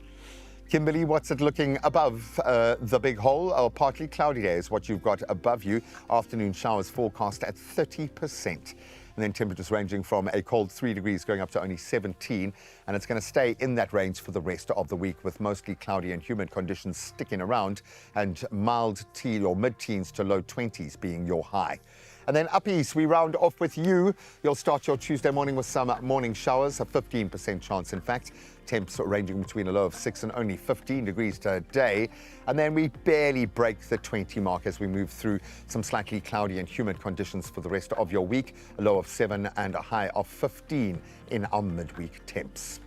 Kimberley, what's it looking above the big hole? Oh, partly cloudy day is what you've got above you. Afternoon showers forecast at 30%. And then temperatures ranging from a cold 3 degrees going up to only 17. And it's going to stay in that range for the rest of the week with mostly cloudy and humid conditions sticking around and mild teen or mid-teens to low 20s being your high. And then up east, we round off with you. You'll start your Tuesday morning with some morning showers, a 15% chance, in fact. Temps ranging between a low of 6 and only 15 degrees today. And then we barely break the 20 mark as we move through some slightly cloudy and humid conditions for the rest of your week. A low of 7 and a high of 15 in our midweek temps.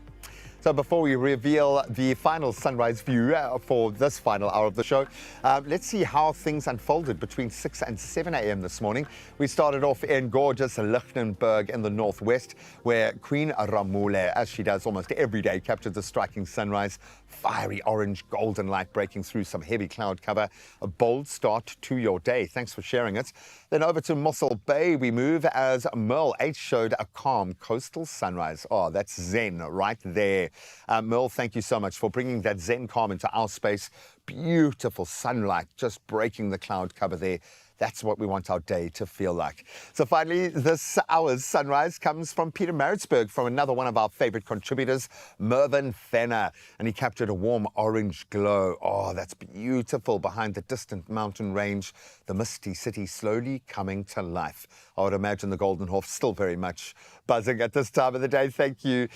So before we reveal the final sunrise view for this final hour of the show, let's see how things unfolded between 6 and 7 a.m. this morning. We started off in gorgeous Lichtenburg in the northwest, where Queen Ramule, as she does almost every day, captured the striking sunrise. Fiery orange golden light breaking through some heavy cloud cover. A bold start to your day. Thanks for sharing it. Then over to Mossel Bay we move as Merle 8 showed a calm coastal sunrise. Oh, that's zen right there. Merle, thank you so much for bringing that zen calm into our space. Beautiful sunlight just breaking the cloud cover there. That's what we want our day to feel like. So finally, this hour's sunrise comes from Pietermaritzburg, from another one of our favorite contributors, Mervyn Fenner. And he captured a warm orange glow. Oh, that's beautiful behind the distant mountain range. The misty city slowly coming to life. I would imagine the Golden Horse still very much buzzing at this time of the day. Thank you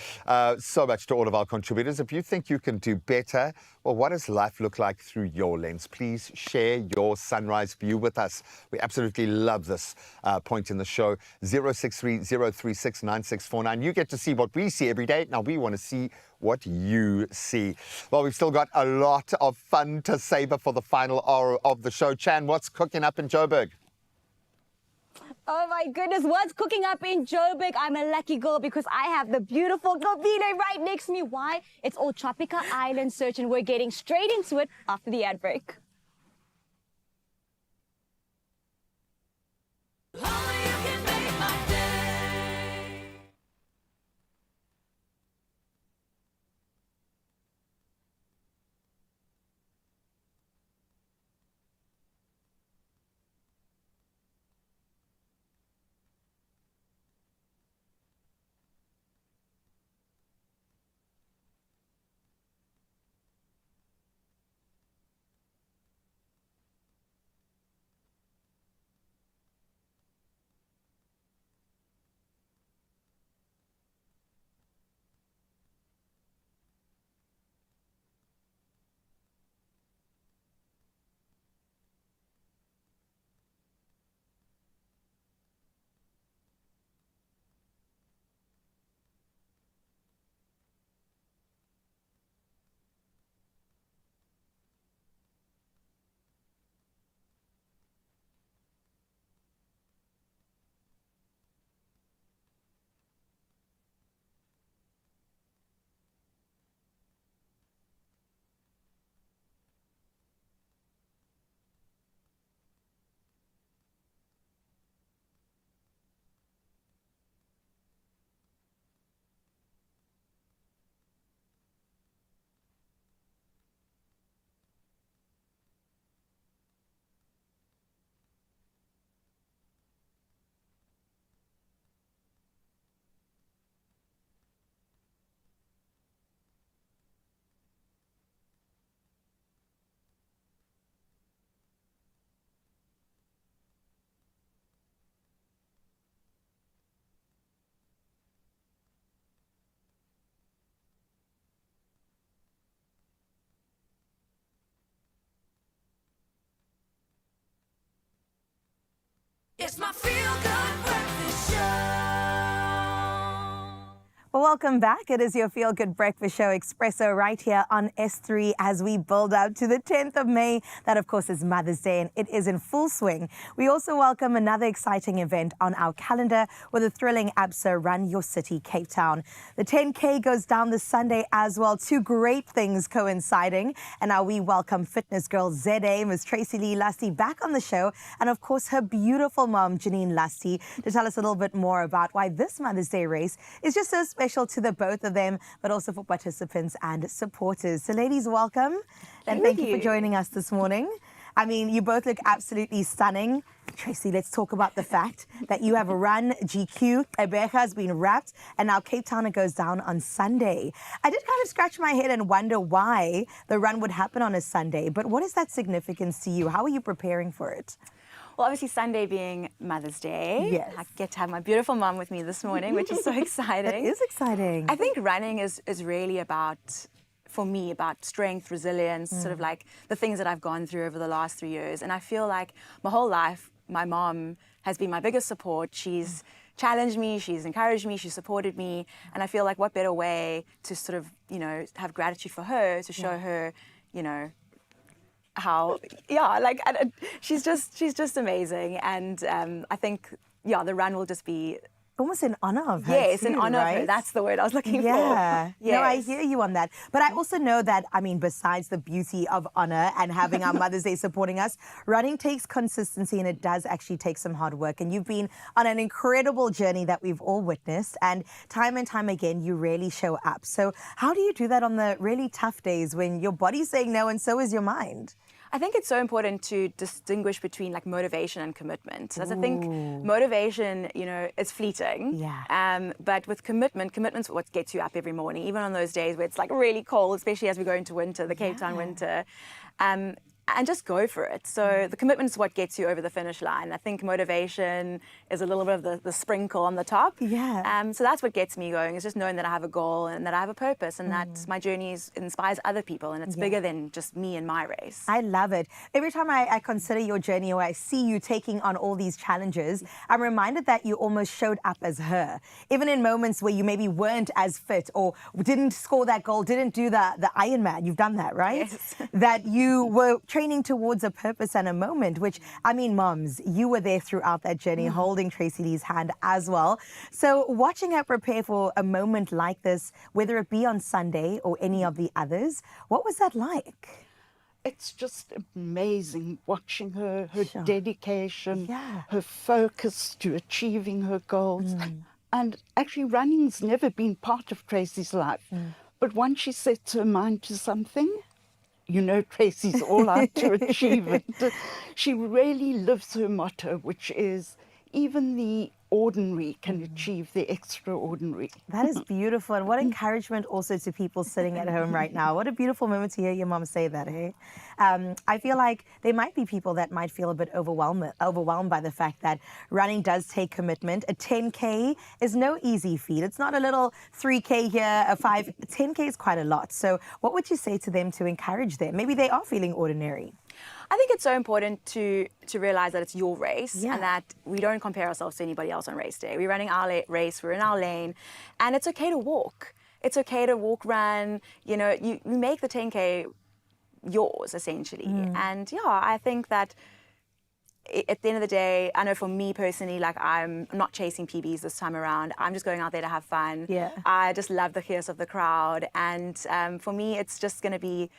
so much to all of our contributors. If you think you can do better, well, what does life look like through your lens? Please share your sunrise view with us. We absolutely love this point in the show. 063-036-9649. You get to see what we see every day. Now we want to see what you see. Well, we've still got a lot of fun to savor for the final hour of the show. Chan, what's cooking up in Joburg? Oh my goodness, what's cooking up in Joburg? I'm a lucky girl because I have the beautiful Gobile right next to me. Why? It's all Tropica Island search, and we're getting straight into it after the ad break. welcome back. It is your Feel Good Breakfast Show, Expresso, right here on S3 as we build up to the 10th of May. That, of course, is Mother's Day, and it is in full swing. We also welcome another exciting event on our calendar with a thrilling ABSA Run Your City, Cape Town. The 10K goes down this Sunday as well. Two great things coinciding. And now we welcome fitness girl ZA, Ms. Tracy Lee Lusty, back on the show. And, of course, her beautiful mom, Janine Lusty, to tell us a little bit more about why this Mother's Day race is just so special to the both of them, but also for participants and supporters. So ladies, welcome. And thank you for joining us this morning. I mean, you both look absolutely stunning. Tracy, let's talk about the fact that you have run GQ, Ebeja has been wrapped, and now Cape Town goes down on Sunday. I did kind of scratch my head and wonder why the run would happen on a Sunday, but what is that significance to you? How are you preparing for it? Well, obviously Sunday being Mother's Day. Yes. I get to have my beautiful mom with me this morning, which is so exciting. It is exciting. I think running is really about, for me, about strength, resilience, sort of like the things that I've gone through over the last 3 years. And I feel like my whole life, my mom has been my biggest support. She's challenged me, she's encouraged me, she's supported me. And I feel like what better way to sort of, you know, have gratitude for her, to show her, you know, how, like she's just amazing. And I think, the run will just be almost in honor of her. Yes, too, in honor of her. right? That's the word I was looking for. Yeah. Yes. No, I hear you on that. But I also know that, I mean, besides the beauty of honor and having our Mother's Day supporting us, running takes consistency, and it does actually take some hard work. And you've been on an incredible journey that we've all witnessed. And time again, you really show up. So how do you do that on the really tough days when your body's saying no and so is your mind? I think it's so important to distinguish between like motivation and commitment. As I think motivation, you know, is fleeting. Yeah. But with commitment's what gets you up every morning, even on those days where it's like really cold, especially as we go into winter, the Cape Town winter. And just go for it. So the commitment is what gets you over the finish line. I think motivation is a little bit of the sprinkle on the top. Yeah. So that's what gets me going, is just knowing that I have a goal and that I have a purpose and that my journey inspires other people and it's bigger than just me and my race. I love it. Every time I consider your journey or I see you taking on all these challenges, I'm reminded that you almost showed up as her. Even in moments where you maybe weren't as fit or didn't score that goal, didn't do the Ironman. You've done that, right? Yes. That you were training towards a purpose and a moment, which, I mean, moms, you were there throughout that journey, holding Tracy Lee's hand as well. So watching her prepare for a moment like this, whether it be on Sunday or any of the others, what was that like? It's just amazing watching her dedication, Yeah. her focus to achieving her goals. And actually running's never been part of Tracy's life. But once she sets her mind to something, you know, Tracy's all out to achieve it. She really lives her motto, which is even the ordinary can achieve the extraordinary. That is beautiful. And what encouragement also to people sitting at home right now. What a beautiful moment to hear your mom say that, hey? I feel like there might be people that might feel a bit overwhelmed by the fact that running does take commitment. A 10K is no easy feat. It's not a little 3K here, a 5. 10K is quite a lot. So what would you say to them to encourage them? Maybe they are feeling ordinary. I think it's so important to realize that it's your race and that we don't compare ourselves to anybody else on race day. We're running our race, we're in our lane, and it's okay to walk. It's okay to walk, run. You know, you make the 10K yours, essentially. And I think that at the end of the day, I know for me personally, like I'm not chasing PBs this time around. I'm just going out there to have fun. Yeah. I just love the chaos of the crowd. And for me, it's just going to be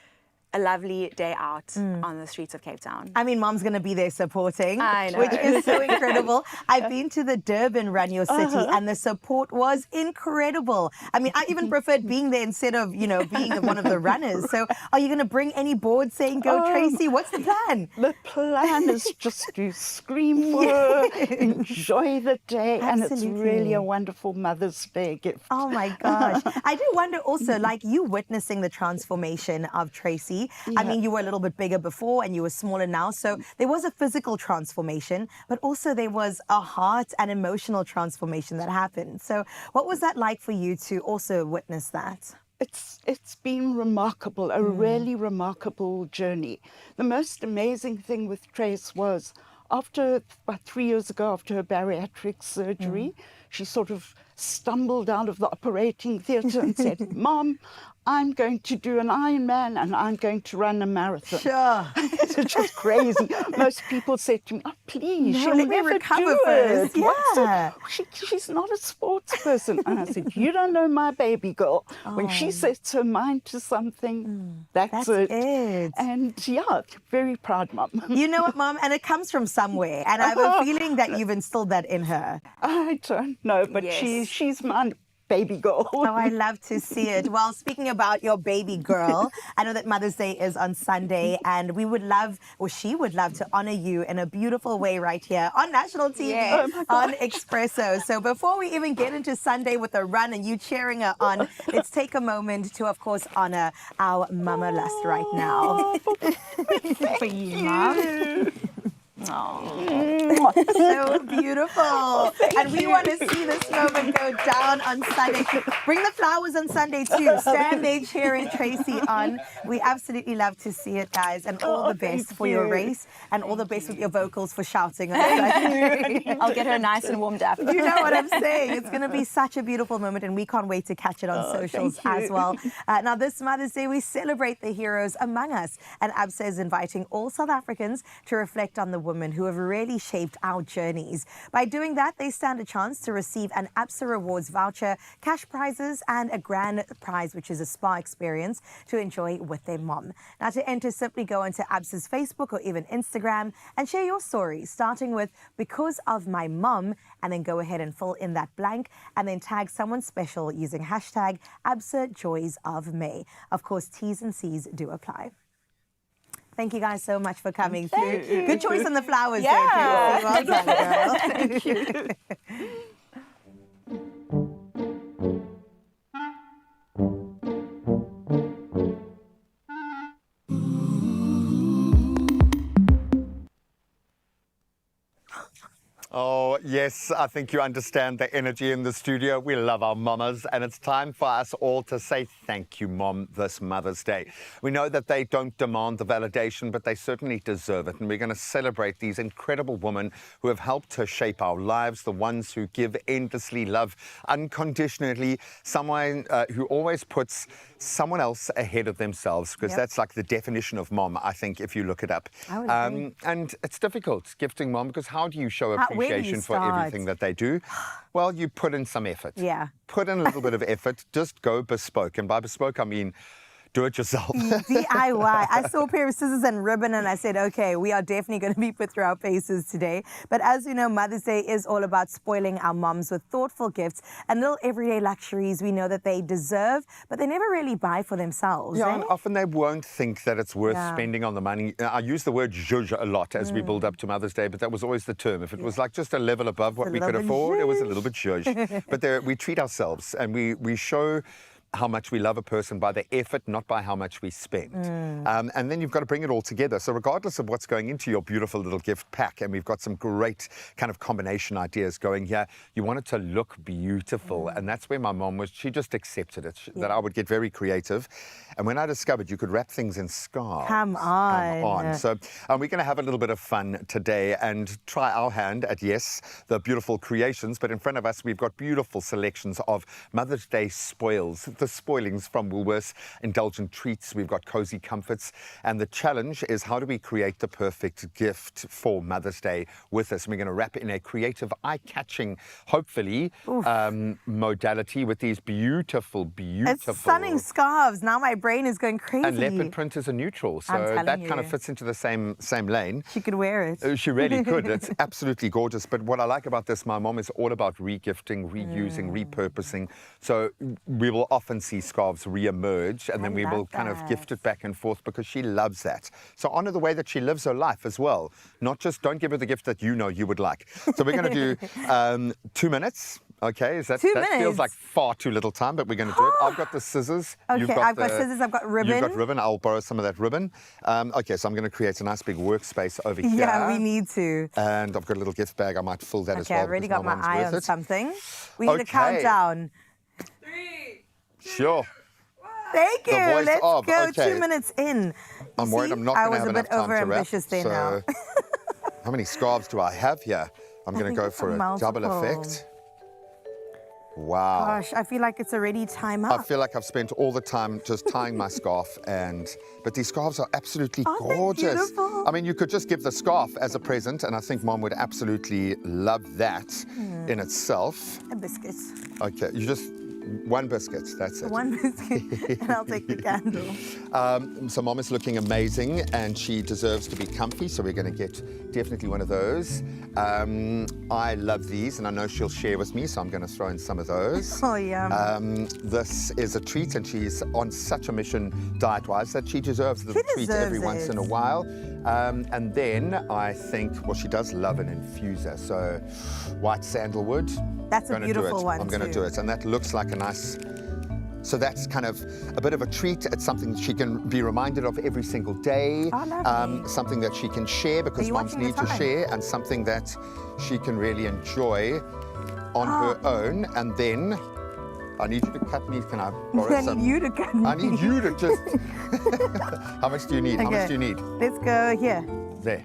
a lovely day out on the streets of Cape Town. I mean, mom's going to be there supporting, I know. which is so incredible. I've been to the Durban Run Your City and the support was incredible. I mean, I even preferred being there instead of, you know, being one of the runners. So are you going to bring any boards saying, go Tracy? What's the plan? The plan is just to scream for her, enjoy the day, and it's really a wonderful Mother's Day gift. Oh my gosh. I do wonder also, like you witnessing the transformation of Tracy. I mean, you were a little bit bigger before and you were smaller now. So there was a physical transformation, but also there was a heart and emotional transformation that happened. So what was that like for you to also witness that? It's been remarkable, a really remarkable journey. The most amazing thing with Trace was about 3 years ago, after her bariatric surgery, she sort of stumbled out of the operating theatre and said, Mom, I'm going to do an Ironman and I'm going to run a marathon. Sure. It's just crazy. Most people said to me, oh, please, No, she'll let me never recover do first. it. What's Yeah. it? She's not a sports person. And I said, you don't know my baby girl. When she sets her mind to something, that's it. And yeah, very proud, Mum. You know what, Mom? And it comes from somewhere. And I have a feeling that you've instilled that in her. I don't know, but she's my baby girl. Oh, I love to see it. Well, speaking about your baby girl, I know that Mother's Day is on Sunday, and we would love, or she would love, to honor you in a beautiful way right here on national TV, Yes. Oh my on Expresso. So before we even get into Sunday with a run and you cheering her on, let's take a moment to, of course, honor our Mama Lust right now. For you, Mom. So beautiful. And we want to see this moment go down on Sunday. Bring the flowers on Sunday too. Stand there cheering Tracy on. We absolutely love to see it, guys. And all the best for your race, and all the best with your vocals for shouting on Sunday. I'll get her nice and warmed up. You know what I'm saying? It's going to be such a beautiful moment, and we can't wait to catch it on socials as well. Now, this Mother's Day, we celebrate the heroes among us. And ABSA is inviting all South Africans to reflect on the women who have really shaped our journeys. By doing that, they stand a chance to receive an ABSA Rewards voucher, cash prizes, and a grand prize, which is a spa experience to enjoy with their mom. Now, to enter, simply go onto ABSA's Facebook or even Instagram and share your story, starting with "because of my mom," and then go ahead and fill in that blank, and then tag someone special using hashtag ABSA Joys of May. Of course, T's and C's do apply. Thank you guys so much for coming through. Good choice on the flowers there, Tracy. Well done, girl. Thank you. Oh, yes, I think you understand the energy in the studio. We love our mamas, and it's time for us all to say thank you, Mom, this Mother's Day. We know that they don't demand the validation, but they certainly deserve it, and we're going to celebrate these incredible women who have helped to shape our lives, the ones who give endlessly, love unconditionally, someone who always puts someone else ahead of themselves, because that's like the definition of mom, I think, if you look it up. And it's difficult gifting mom, because how do you show appreciation for everything that they do? Well, you put in some effort. Yeah. Put in a little bit of effort. Just go bespoke. And by bespoke, I mean do it yourself. DIY. I saw a pair of scissors and ribbon and I said, okay, we are definitely going to be put through our paces today. But as we know, Mother's Day is all about spoiling our moms with thoughtful gifts and little everyday luxuries we know that they deserve, but they never really buy for themselves. Yeah, and often they won't think that it's worth spending on the money. I use the word zhuzh a lot as we build up to Mother's Day, but that was always the term. If it was like just a level above what we could afford, it was a little bit zhuzh. But we treat ourselves and we show how much we love a person by the effort, not by how much we spend. And then you've got to bring it all together. So regardless of what's going into your beautiful little gift pack, and we've got some great kind of combination ideas going here, you want it to look beautiful. And that's where my mom was. She just accepted it, that I would get very creative. And when I discovered you could wrap things in scarves. Come on. So we're going to have a little bit of fun today and try our hand at, yes, the beautiful creations. But in front of us, we've got beautiful selections of Mother's Day spoils. The spoilings from Woolworths, indulgent treats, we've got cozy comforts, and the challenge is how do we create the perfect gift for Mother's Day with us. And we're going to wrap in a creative, eye-catching, hopefully, modality with these beautiful It's stunning scarves. Now my brain is going crazy. And leopard print is a neutral, so that kind of fits into the same lane. She could wear it. She really could. It's absolutely gorgeous. But what I like about this, my mom, is all about regifting, reusing, repurposing. So we will often see scarves re-emerge, and then we will kind of gift it back and forth because she loves that. So honor the way that she lives her life as well. Not just don't give her the gift that you know you would like. So we're going to do 2 minutes. Okay, that feels like far too little time, but we're going to do it. I've got the scissors. Okay, I've got scissors, I've got ribbon. You've got ribbon. I'll borrow some of that ribbon. Okay, so I'm going to create a nice big workspace over here. Yeah, we need to. And I've got a little gift bag. I might fill that as well. Okay, I've already got my eye on something. We need to count down. 3. Sure. Thank you. Let's go. Okay. 2 minutes in. I'm worried I'm not going to have enough time to wrap. I was a bit over-ambitious there now. How many scarves do I have here? I'm going to go for a double effect. Wow. Gosh, I feel like it's already time up. I feel like I've spent all the time just tying my scarf, but these scarves are absolutely gorgeous. beautiful? I mean, you could just give the scarf as a present, and I think Mom would absolutely love that in itself. A biscuit. Okay, you just one biscuit, that's it. One biscuit, and I'll take the candle. So Mom is looking amazing, and she deserves to be comfy, so we're going to get definitely one of those. I love these, and I know she'll share with me, so I'm going to throw in some of those. Oh, yum. This is a treat, and she's on such a mission diet-wise that she deserves a little treat every once in a while. And then I think, well, she does love an infuser, so white sandalwood. That's a beautiful one, I'm going to do it, and that looks like a nice... So that's kind of a bit of a treat. It's something she can be reminded of every single day. Oh, lovely. Something that she can share because moms need to share, and something that she can really enjoy on her own. And then I need you to cut me. Can I borrow some? I need you to cut me. I need you to just... How much do you need? How much do you need? Let's go here. There.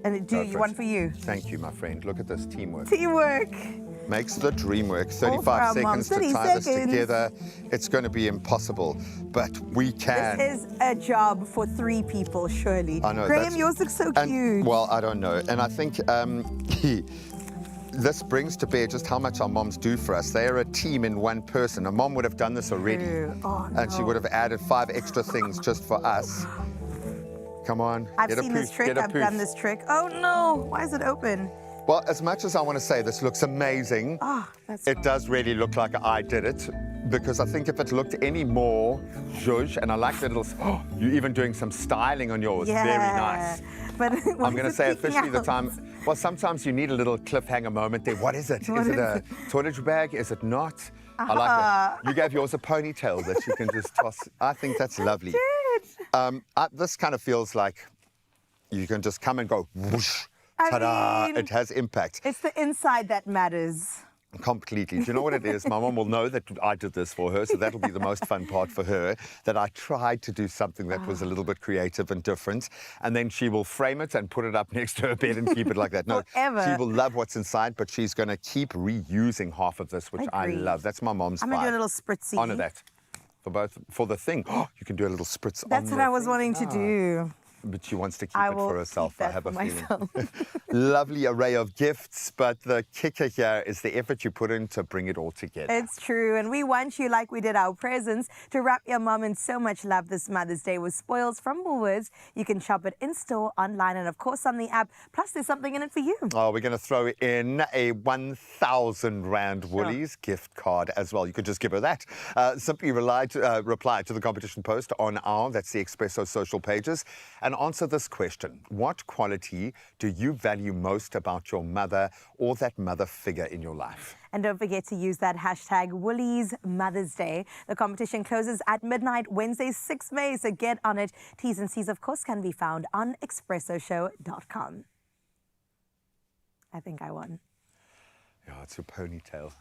And do you one for you? Thank you, my friend. Look at this teamwork. Teamwork. Makes the dream work. All for our 35 moms. seconds to 30 tie this seconds. together. It's going to be impossible, but we can. This is a job for 3 people, surely. I know. Graham, yours looks so cute. Well, I don't know. And I think this brings to bear just how much our moms do for us. They are a team in one person. A mom would have done this already. Oh, and she would have added 5 extra things just for us. Come on. I've get a seen this poof, trick. get a I've poof. done this trick. Oh, no. Why is it open? Well, as much as I want to say this looks amazing, it does really look like I did it, because I think if it looked any more zhuzh, and I like that little, you're even doing some styling on yours, very nice. But I'm going to say officially the time, well, sometimes you need a little cliffhanger moment there. What is it? Is it a toiletry bag? Is it not? I like it. You gave yours a ponytail that you can just toss. I think that's lovely. This kind of feels like you can just come and go whoosh. Ta-da! It has impact. It's the inside that matters. Completely. Do you know what it is? My mom will know that I did this for her, so that'll be the most fun part for her, that I tried to do something that was a little bit creative and different, and then she will frame it and put it up next to her bed and keep it like that. No, Forever. she will love what's inside, but she's going to keep reusing half of this, which I Agreed. love. That's my mom's I'm going to do a vibe. little spritzy. Honor that. For the thing. You can do a little spritz on That's what the I was thing. wanting to do. But she wants to keep I it will for herself, keep that I have for a feeling. myself. Lovely array of gifts, but the kicker here is the effort you put in to bring it all together. It's true, and we want you, like we did our presents, to wrap your mom in so much love this Mother's Day with spoils from Woolworths. You can shop it in-store, online, and of course on the app. Plus, there's something in it for you. Oh, we're going to throw in a 1,000 Rand Woolies gift card as well. You could just give her that. Simply reply to the competition post on that's the Expresso social pages, and answer this question. What quality do you value most about your mother or that mother figure in your life? And don't forget to use that hashtag Woolies Mother's Day. The competition closes at midnight Wednesday, 6 May, so get on it. T's and C's, of course, can be found on expressoshow.com. I think I won. Yeah, it's your ponytail.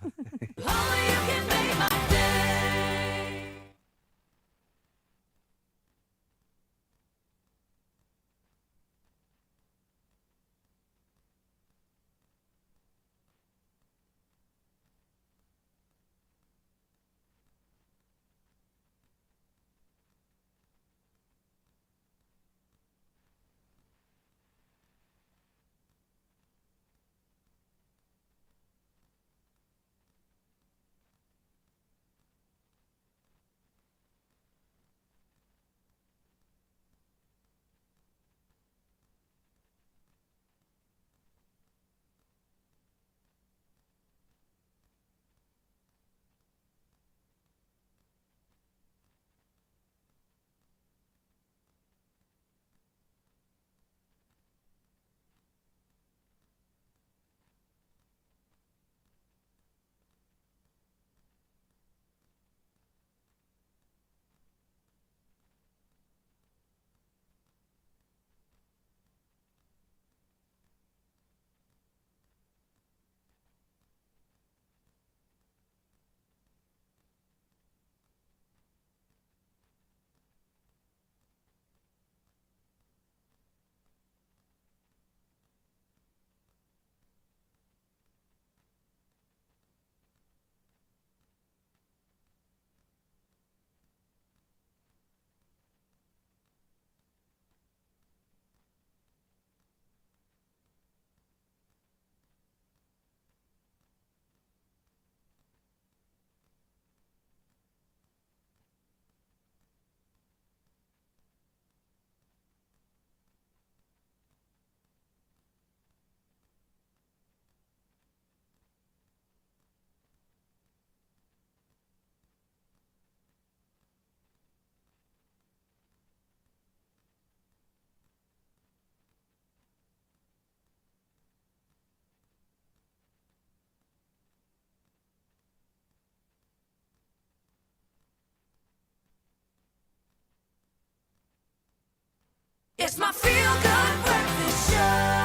It's my feel-good breakfast show.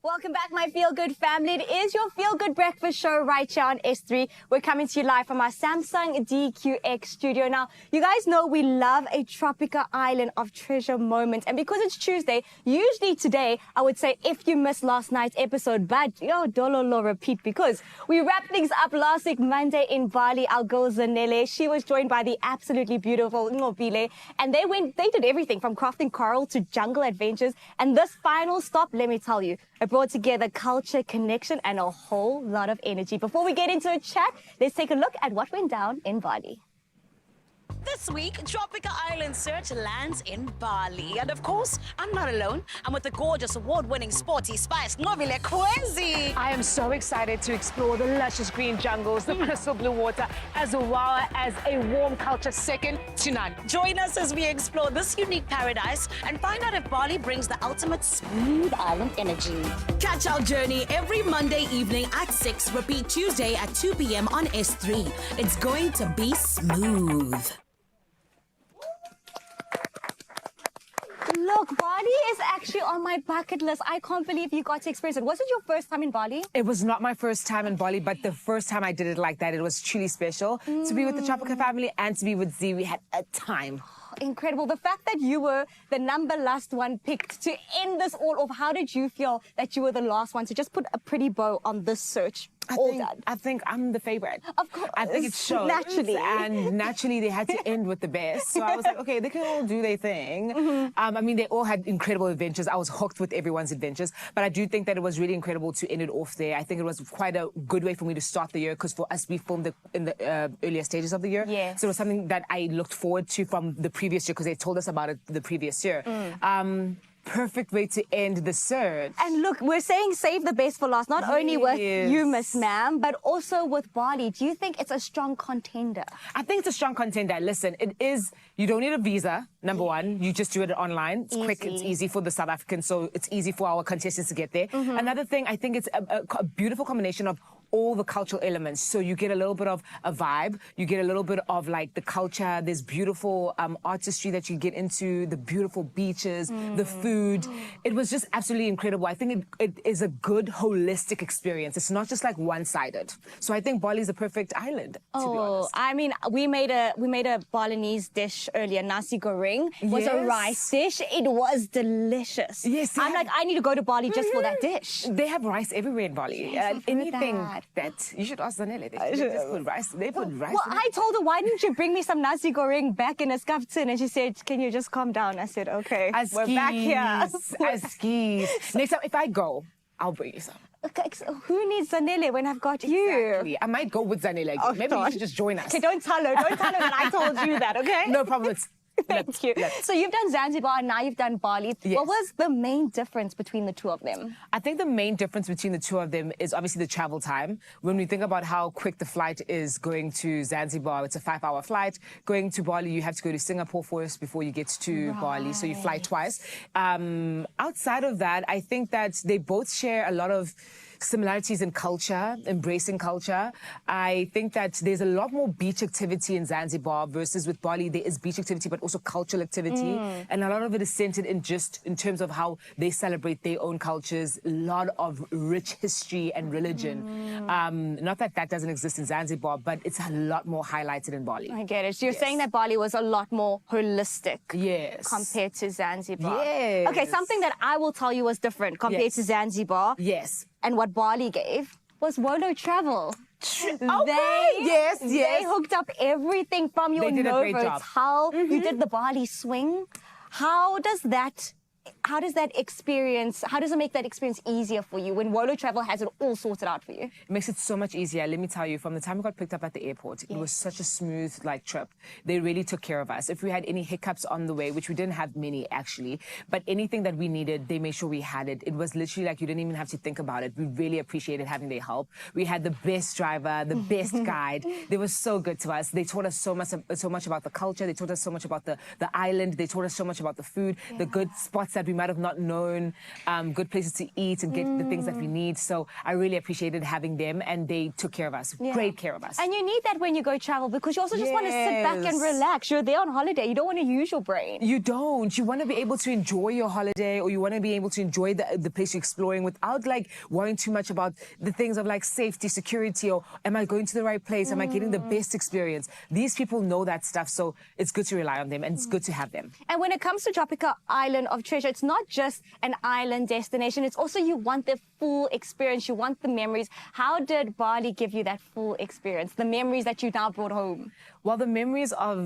Welcome back, my Feel Good family. It is your Feel Good breakfast show right here on S3. We're coming to you live from our Samsung DQX studio. Now, you guys know we love a tropical island of treasure moments. And because it's Tuesday, usually today, I would say if you missed last night's episode, but dololo repeat, because we wrapped things up last week, Monday in Bali. Our girl Zanele, she was joined by the absolutely beautiful Ngobile. And they did everything from crafting coral to jungle adventures. And this final stop, let me tell you, it brought together culture, connection, and a whole lot of energy. Before we get into a chat, let's take a look at what went down in Bali. This week, Tropical Island Search lands in Bali. And of course, I'm not alone. I'm with the gorgeous, award-winning sporty spice, Nobile Kwezi. I am so excited to explore the luscious green jungles, the crystal blue water, as well as a warm culture second to none. Join us as we explore this unique paradise and find out if Bali brings the ultimate smooth island energy. Catch our journey every Monday evening at 6, repeat Tuesday at 2 p.m. on S3. It's going to be smooth. Look, Bali is actually on my bucket list. I can't believe you got to experience it. Was it your first time in Bali? It was not my first time in Bali, but the first time I did it like that, it was truly special. To be with the Tropical family and to be with Z, we had a time. Incredible. The fact that you were the last one picked to end this all off, how did you feel that you were the last one to just put a pretty bow on this search? I think I'm the favorite. Of course. I think it shows. Naturally. And naturally they had to end with the best. So I was like, okay, they can all do their thing. I mean, they all had incredible adventures. I was hooked with everyone's adventures. But I do think that it was really incredible to end it off there. I think it was quite a good way for me to start the year because for us, we filmed in the earlier stages of the year. Yes. So it was something that I looked forward to from the previous year because they told us about it the previous year. Perfect way to end the search. And look, we're saying save the best for last, not only with you, Miss Ma'am, but also with Bali. Do you think it's a strong contender? I think it's a strong contender. Listen, it is, you don't need a visa, number one. You just do it online. It's quick, it's easy for the South Africans, so it's easy for our contestants to get there. Another thing, I think it's a beautiful combination of all the cultural elements. So you get a little bit of a vibe, you get a little bit of like the culture, there's beautiful artistry that you get into, the beautiful beaches, the food. It was just absolutely incredible. I think it is a good holistic experience. It's not just like one-sided. So I think Bali is a perfect island, to be honest. I mean, we made a Balinese dish earlier, nasi goreng. It was a rice dish. It was delicious. Yes. I'm like, I need to go to Bali just for that dish. They have rice everywhere in Bali. Yes, anything that you should ask Zanele. They just put rice. They put rice. Well, I told her, why didn't you bring me some nasi goreng back in a skaftin? And she said, can you just calm down? I said, okay, we're back here. Skis. Next time, if I go, I'll bring you some. Okay, so who needs Zanele when I've got you? Exactly. I might go with Zanele again. Maybe you should just join us. Okay, don't tell her. Don't tell her that I told you that, okay? No problem. Thank you. So you've done Zanzibar and now you've done Bali. Yes. What was the main difference between the two of them? I think the main difference between the two of them is obviously the travel time. When we think about how quick the flight is going to Zanzibar, it's a 5-hour flight. Going to Bali, you have to go to Singapore first before you get to Bali. So you fly twice. Outside of that, I think that they both share a lot of similarities in culture, embracing culture. I think that there's a lot more beach activity in Zanzibar versus with Bali. There is beach activity, but also cultural activity. And a lot of it is centered in just in terms of how they celebrate their own cultures, a lot of rich history and religion. Not that that doesn't exist in Zanzibar, but it's a lot more highlighted in Bali. I get it. So you're saying that Bali was a lot more holistic compared to Zanzibar. Yes. Okay, something that I will tell you was different compared to Zanzibar. Yes. And what Bali gave was Wolo Travel. Yes. They hooked up everything from your They did a great Novo job. Tal. You did the Bali swing. How does that experience, how does it make that experience easier for you when Wolo Travel has it all sorted out for you? It makes it so much easier. Let me tell you, from the time we got picked up at the airport, it was such a smooth trip. They really took care of us. If we had any hiccups on the way, which we didn't have many actually, but anything that we needed, they made sure we had it. It was literally like you didn't even have to think about it. We really appreciated having their help. We had the best driver, the best guide. They were so good to us. They taught us so much about the culture. They taught us so much about the island. They taught us so much about the food, the good spots that we might have not known good places to eat and get the things that we need. So I really appreciated having them, and they took care of us, great care of us. And you need that when you go travel, because you also just want to sit back and Yes. relax. You're there on holiday. You don't want to use your brain. You don't. You want to be able to enjoy your holiday, or you want to be able to enjoy the place you're exploring without like worrying too much about the things of like safety, security, or am I going to the right place? Am I getting the best experience? These people know that stuff, so it's good to rely on them, and it's good to have them. And when it comes to Tropica Island of Treasure, it's not just an island destination. It's also you want the full experience. You want the memories. How did Bali give you that full experience? The memories that you now brought home? Well, the memories of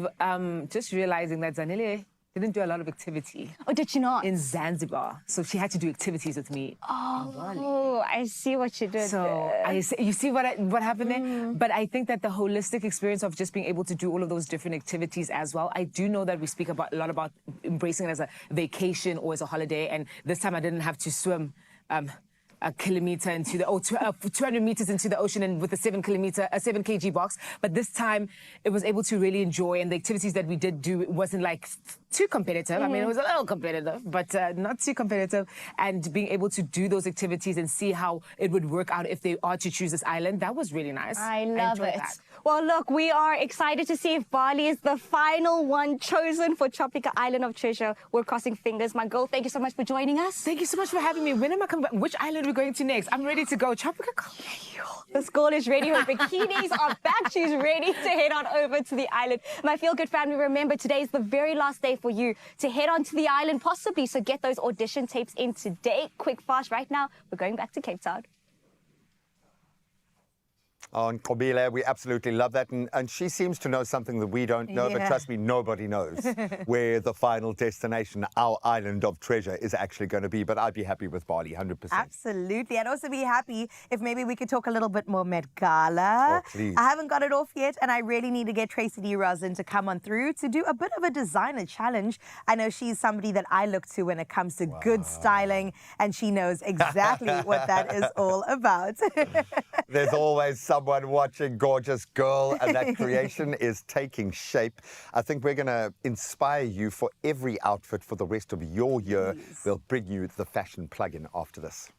just realizing that Zanele didn't do a lot of activity. Oh, did she not? In Zanzibar. So she had to do activities with me. Oh, I see what you did So there. you see what happened there? But I think that the holistic experience of just being able to do all of those different activities as well. I do know that we speak a lot about embracing it as a vacation or as a holiday. And this time I didn't have to swim a kilometer into the 200 meters into the ocean and with a 7 kg box. But this time it was able to really enjoy, and the activities that we did do wasn't like too competitive. I mean, it was a little competitive, but not too competitive. And being able to do those activities and see how it would work out if they are to choose this island, that was really nice. I love enjoyed it. that. Well, look, we are excited to see if Bali is the final one chosen for Tropica Island of Treasure. We're crossing fingers. My girl, thank you so much for joining us. Thank you so much for having me. When am I coming back? Which island are we going to next? I'm ready to go. Tropica. This girl is ready. Her bikinis are back. She's ready to head on over to the island. My Feel Good family, remember, today is the very last day for you to head on to the island, possibly. So get those audition tapes in today. Quick, fast. Right now, we're going back to Cape Town. Oh, and Kobile, we absolutely love that. And she seems to know something that we don't know, but Yeah. trust me, nobody knows where the final destination, our island of treasure, is actually going to be. But I'd be happy with Bali, 100%. Absolutely. I'd also be happy if maybe we could talk a little bit more Met Gala. Oh, please. I haven't got it off yet, and I really need to get Tracy D. Roslin to come on through to do a bit of a designer challenge. I know she's somebody that I look to when it comes to good styling, and she knows exactly what that is all about. There's always someone watching, gorgeous girl, and that creation is taking shape. I think we're going to inspire you for every outfit for the rest of your year. We'll bring you the fashion plug-in after this.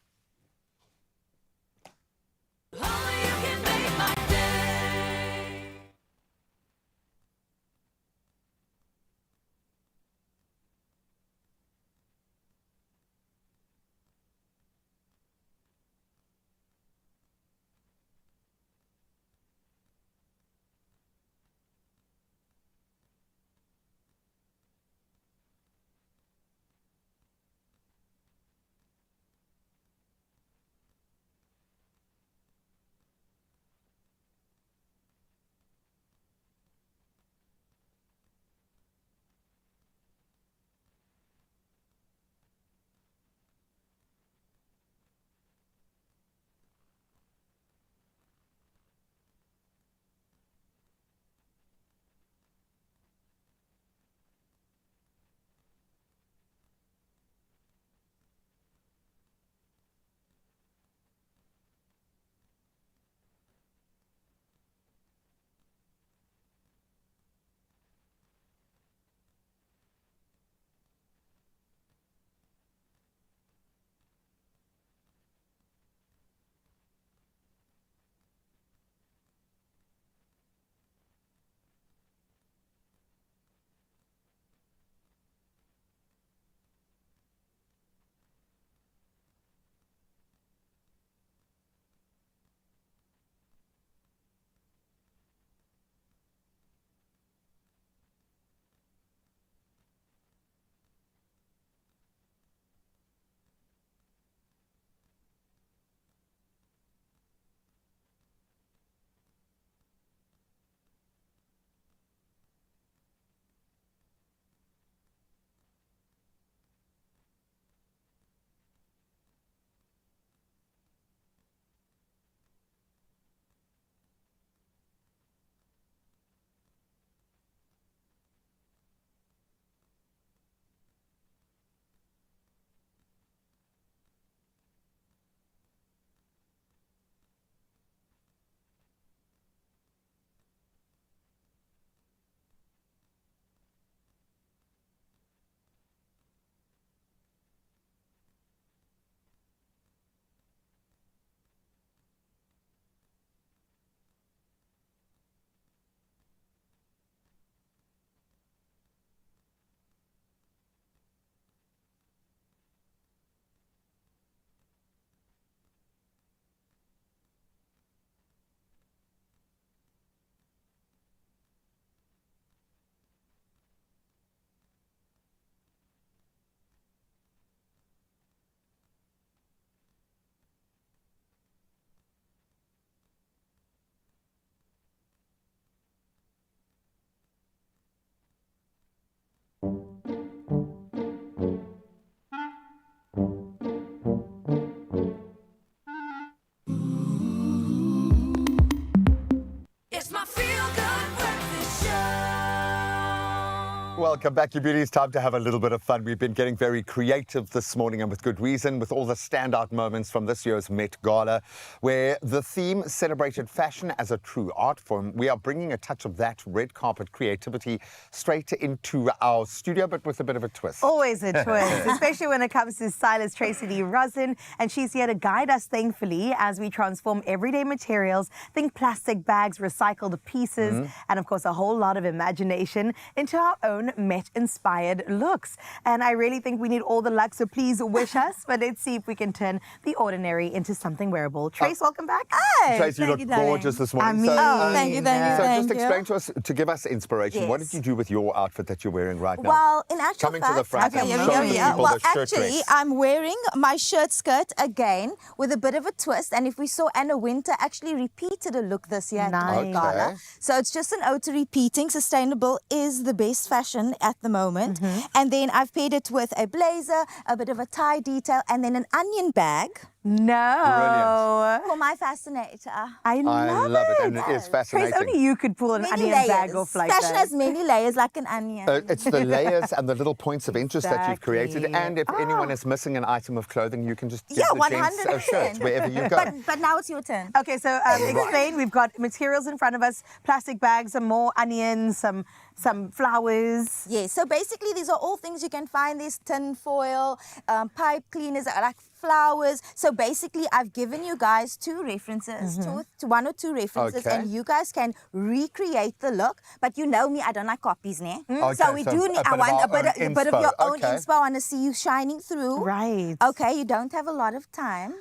Welcome back, you beauties. Time to have a little bit of fun. We've been getting very creative this morning, and with good reason, with all the standout moments from this year's Met Gala, where the theme celebrated fashion as a true art form. We are bringing a touch of that red carpet creativity straight into our studio, but with a bit of a twist. Always a twist, especially when it comes to stylist Tracy Lee Rosin, and she's here to guide us, thankfully, as we transform everyday materials, think plastic bags, recycled pieces, and of course a whole lot of imagination into our own Met-inspired looks. And I really think we need all the luck, so please wish us, but let's see if we can turn the ordinary into something wearable. Trace, welcome back. Hi. Trace, you look gorgeous this morning. Thank you. So just explain to us, to give us inspiration, what did you do with your outfit that you're wearing right now? Well, in actual Coming fact, to the front and showing people well, the shirt actually, dress. I'm wearing my shirt skirt again with a bit of a twist. And if we saw Anna Winter actually repeated a look this year at the Met Gala. So it's just an ode to repeating. Sustainable is the best fashion at the moment. And then I've paired it with a blazer, a bit of a tie detail, and then an onion bag. No. For my fascinator. I love it. And it is fascinating. Trace, only you could pull an onion bag off like Fashion that. has many layers, like an onion. It's the layers and the little points of interest that you've created. And if anyone is missing an item of clothing, you can just give the gents a shirt wherever you go. But now it's your turn. Okay, so explain. We've got materials in front of us, plastic bags, some more onions, some flowers. Yes, so basically these are all things you can find. There's tin foil, pipe cleaners, like flowers. So basically I've given you guys two references, one or two references, and you guys can recreate the look. But you know me, I don't like copies, ne? So we do need, I want a bit of your own inspo. I want to see you shining through. Right. Okay, you don't have a lot of time.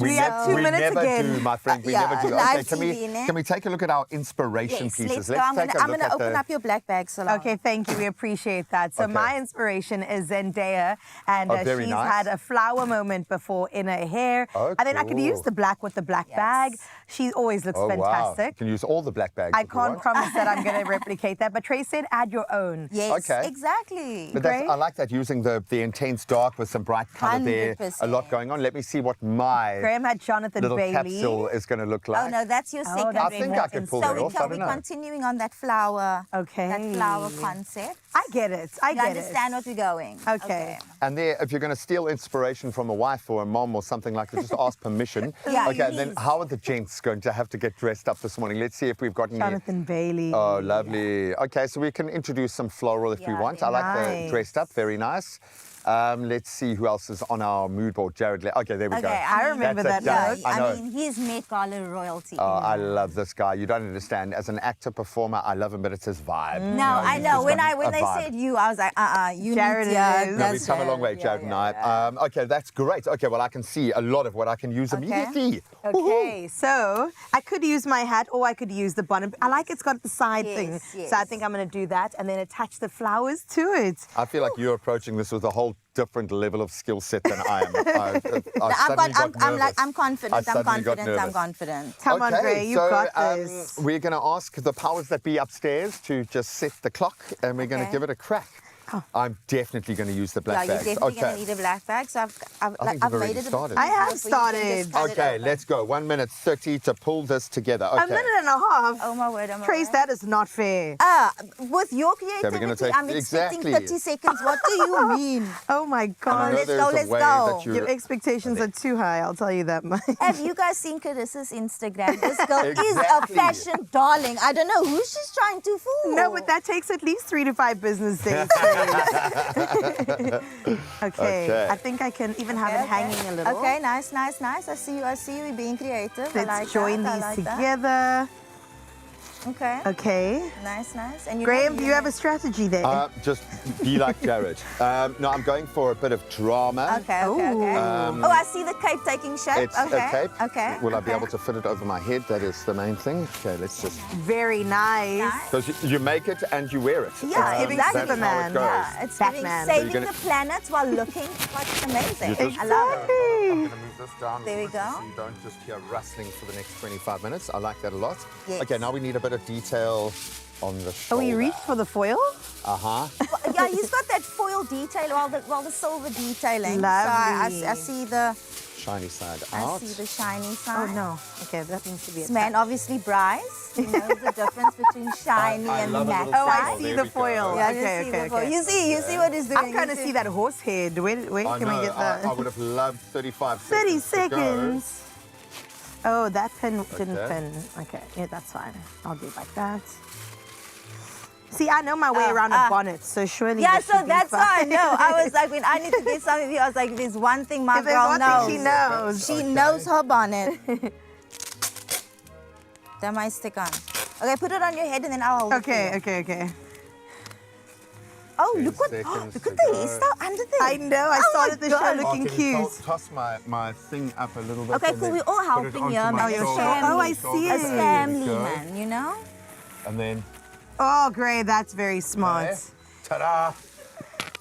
We have 2 minutes never again. do, my friend. We never do. Okay, can we take a look at our inspiration pieces? Let's go. I'm going to open up your black bag, Salon. Okay, thank you. We appreciate that. So my inspiration is Zendaya, and she's had a flower moment before in her hair. And then I could use the black with the black bag. She always looks fantastic. Wow. You can use all the black bags. I can't promise that I'm going to replicate that, but Trace said add your own. Yes, exactly. But I like that, using the intense dark with some bright color there. 100%. A lot going on. Let me see what my Graham had Jonathan little Bailey. capsule is going to look like. Oh no, that's your second. I think I could pull that off. I don't We're know. continuing on that flower. Okay. That flower concept. I get it. I You get understand what we're going. Okay. And there, if you're going to steal inspiration from a wife or a mom or something like that, just ask permission. Yeah, okay, and then how are the gents going to have to get dressed up this morning? Let's see if we've got any. Jonathan Bailey. Oh, lovely. Okay, so we can introduce some floral if we want. I like the dressed up. Very nice. Let's see who else is on our mood board. Jared. Okay, there we go. I remember That's that a look. I know. I mean, he's Met Gala royalty. Oh, I love this guy. You don't understand. As an actor, performer, I love him, but it's his vibe. No, I know. When they vibe. said you, I was like, you Jared need is. No, we've come a long way, Jared and I. Okay, that's great. Okay, well, I can see a lot of what I can use immediately. Okay, so I could use my hat or I could use the bonnet. I like it's got the side thing. yes. So I think I'm going to do that and then attach the flowers to it. I feel like you're approaching this with a whole different level of skill set than I am. I'm confident. I'm confident. Come on, Gray, you've got this. We're going to ask the powers that be upstairs to just set the clock, and we're going to give it a crack. I'm definitely going to use the black bags. You're definitely going to need a black bag. So I've made it. Started. I have started. Okay, let's go. 1 minute 30 to pull this together. Okay. A minute and a half. Oh my word! Trace, that is not fair. With your we're gonna creativity, take- I'm expecting exactly. 30 seconds. What do you mean? Oh my God. Let's go. Your expectations are too high, I'll tell you that much. Have you guys seen Carissa's Instagram? This girl is a fashion darling. I don't know who she's trying to fool. No, but that takes at least 3 to 5 business days. Okay, I think I can even have it hanging a little. Okay, nice. I see you. We're being creative. Let's join these together. Okay. Okay. Nice. And Graham, do you have a strategy there? Just be like Jared. No, I'm going for a bit of drama. Okay. I see the cape taking shape. It's a cape. Okay. Will I be able to fit it over my head? That is the main thing. Okay, let's just... Very nice. Because you make it and you wear it. Yeah, giving exactly. Superman. Yeah, it's Batman. saving the planet while looking quite amazing. Just- I love it. I'm going to move this down. There we go. So you don't just hear rustling for the next 25 minutes. I like that a lot. Yes. Okay, now we need a bit of detail on the Oh, shoulder. we reached for the foil? Uh-huh. Yeah, he's got that foil detail, all the silver detailing. Lovely. So I see the shiny side I out. see the shiny side. Oh no. Okay, that needs to be This man obviously Bryce. He knows the difference between shiny I and love a matte little side. I see the foil. Yeah, Okay, you see okay, the foil. okay. You see what he's doing. I'm trying to see that horse head. Where I can we know, get that? I would have loved 35 30 seconds. to go. seconds. Oh, that pin didn't Okay. pin. Okay, yeah, that's fine. I'll do it like that. See, I know my way around a bonnet, so surely. Yeah, this so should be that's why I fine. know. I was like, when I need to get something of you, I was like, there's one thing my If there's girl one knows. thing she knows. She knows her bonnet. That might stick on. Okay, put it on your head and then I'll hold it for Okay, you. okay, okay. Oh, 10 look what seconds look to at the go. hairstyle under there. I know, I Oh started my the show God. looking Can you cute. toss my thing up a little bit? Okay, and cool. then We're all put it helping onto here, my man. It's shoulder. family. Oh, I see It's it. family, There we go. man, you know? And then, Oh, great, that's very smart. okay. Ta-da!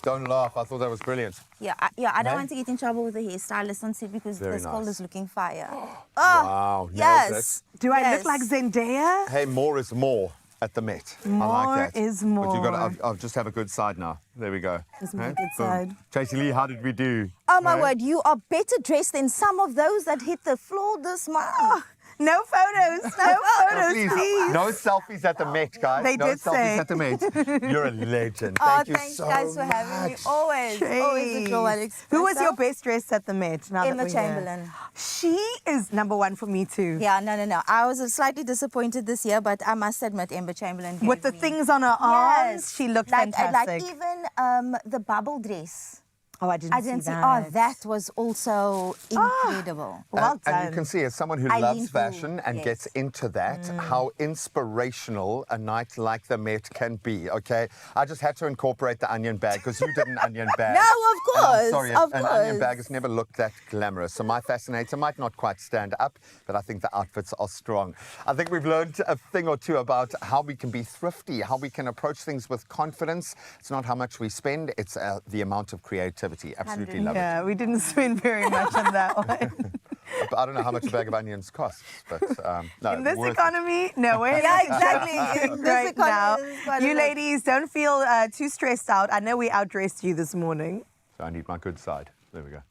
Don't laugh. I thought that was brilliant. Yeah, I don't No? want to get in trouble with the hairstylist on set because Very this girl nice. is looking fire. Wow, nailed yes. Do I Yes. look like Zendaya? Hey, more is more at the Met. I More like that. is But you got. more. I'll just have a good side now. There we go. It's my good Boom. side. Tracy Lee, how did we do? Oh my Hey? word, you are better dressed than some of those that hit the floor this morning. No photos, no No, photos, please. No selfies at the Met, guys. They no did selfies say. at the Met. You're a legend. Oh, Thank you thanks so guys for having me. much. Always a joy at Expresso. Who was your best dressed at the Met? Now that Emma we're here? Chamberlain. She is number one for me too. Yeah, no. I was slightly disappointed this year, but I must admit, Emma Chamberlain. With the gave me- things on her arms, Yes. she looked like, fantastic. Like even the bubble dress. Oh, I didn't see that. Oh, that was also incredible. Well done. And you can see, as someone who Eileen loves Hu, fashion and yes. gets into that, how inspirational a night like the Met can be, okay? I just had to incorporate the onion bag because you did an onion bag. No, of And course, I'm sorry, of an onion course. bag has never looked that glamorous. So my fascinator might not quite stand up, but I think the outfits are strong. I think we've learned a thing or two about how we can be thrifty, how we can approach things with confidence. It's not how much we spend, it's the amount of creativity. Absolutely love Yeah, we didn't spend very much on that one. it. But I don't know how much a bag of onions costs, but no, In this worth it. economy, no way. Yeah, exactly. In this Right economy, now, this is quite a you lot. ladies don't feel too stressed out. I know we outdressed you this morning. So I need my good side. There we go.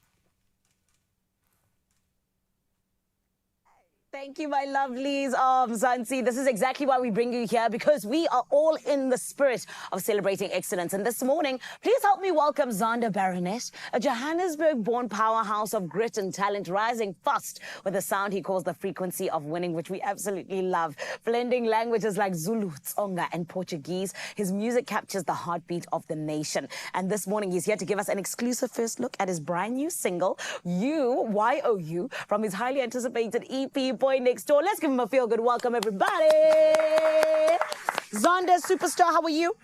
Thank you, my lovelies of Zanzi. This is exactly why we bring you here, because we are all in the spirit of celebrating excellence. And this morning, please help me welcome Zander Baronet, a Johannesburg-born powerhouse of grit and talent, rising fast with a sound he calls the frequency of winning, which we absolutely love. Blending languages like Zulu, Tsonga, and Portuguese, his music captures the heartbeat of the nation. And this morning, he's here to give us an exclusive first look at his brand new single, You, from his highly anticipated EP, Boy Next Door. Let's give him a feel-good welcome, everybody. Zander, superstar, how are you?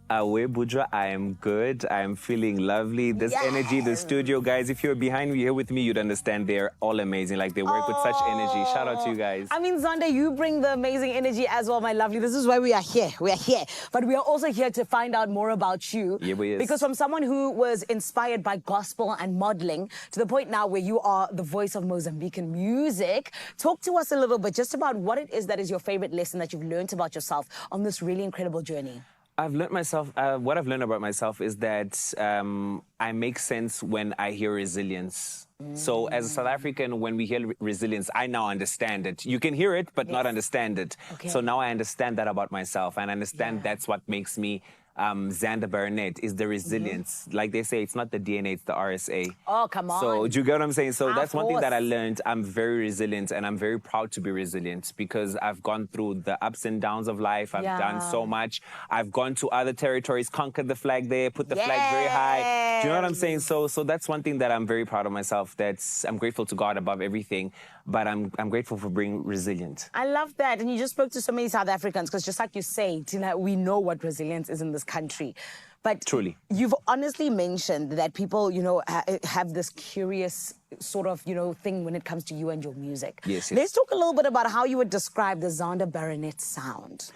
Away Budra, I am good. I am feeling lovely. This energy, the studio, guys, if you're behind me here with me, you'd understand they're all amazing. Like, they work with such energy. Shout out to you guys. I mean, Zander, you bring the amazing energy as well, my lovely. This is why we are here. We are here. But we are also here to find out more about you. Yeah, we is. Because from someone who was inspired by gospel and modeling to the point now where you are the voice of Mozambican music, talk to us a little bit just about what it is that is your favorite lesson that you've learned about yourself on this really incredible journey. I've learned myself, what I've learned about myself is that I make sense when I hear resilience. So as a South African, when we hear resilience, I now understand it. You can hear it, but not understand it. Okay. So now I understand that about myself, and I understand that's what makes me Zander Baronet, is the resilience. Like they say, it's not the DNA, it's the RSA. Oh, come on. So do you get what I'm saying? So Of that's one thing that I course. learned. I'm very resilient, and I'm very proud to be resilient because I've gone through the ups and downs of life. I've done so much. I've gone to other territories, conquered the flag there, put the flag very high. Do you know what I'm saying? So that's one thing that I'm very proud of myself. I'm grateful to God above everything, but I'm grateful for being resilient. I love that. And you just spoke to so many South Africans because just like you say, Tina, we know what resilience is in this country. But truly, you've honestly mentioned that people, have this curious sort of, thing when it comes to you and your music. Yes. Let's talk a little bit about how you would describe the Zander Baronet sound.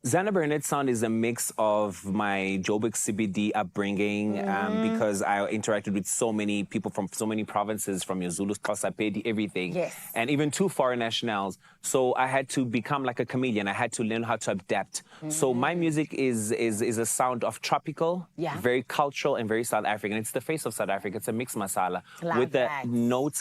Xana Burnett's sound is a mix of my Joburg CBD upbringing because I interacted with so many people from so many provinces, from your Zulu, Xhosa, Pedi, everything. Yes. And even 2 foreign nationals. So I had to become like a chameleon. I had to learn how to adapt. So my music is a sound of tropical, very cultural, and very South African. It's the face of South Africa. It's a mixed masala with the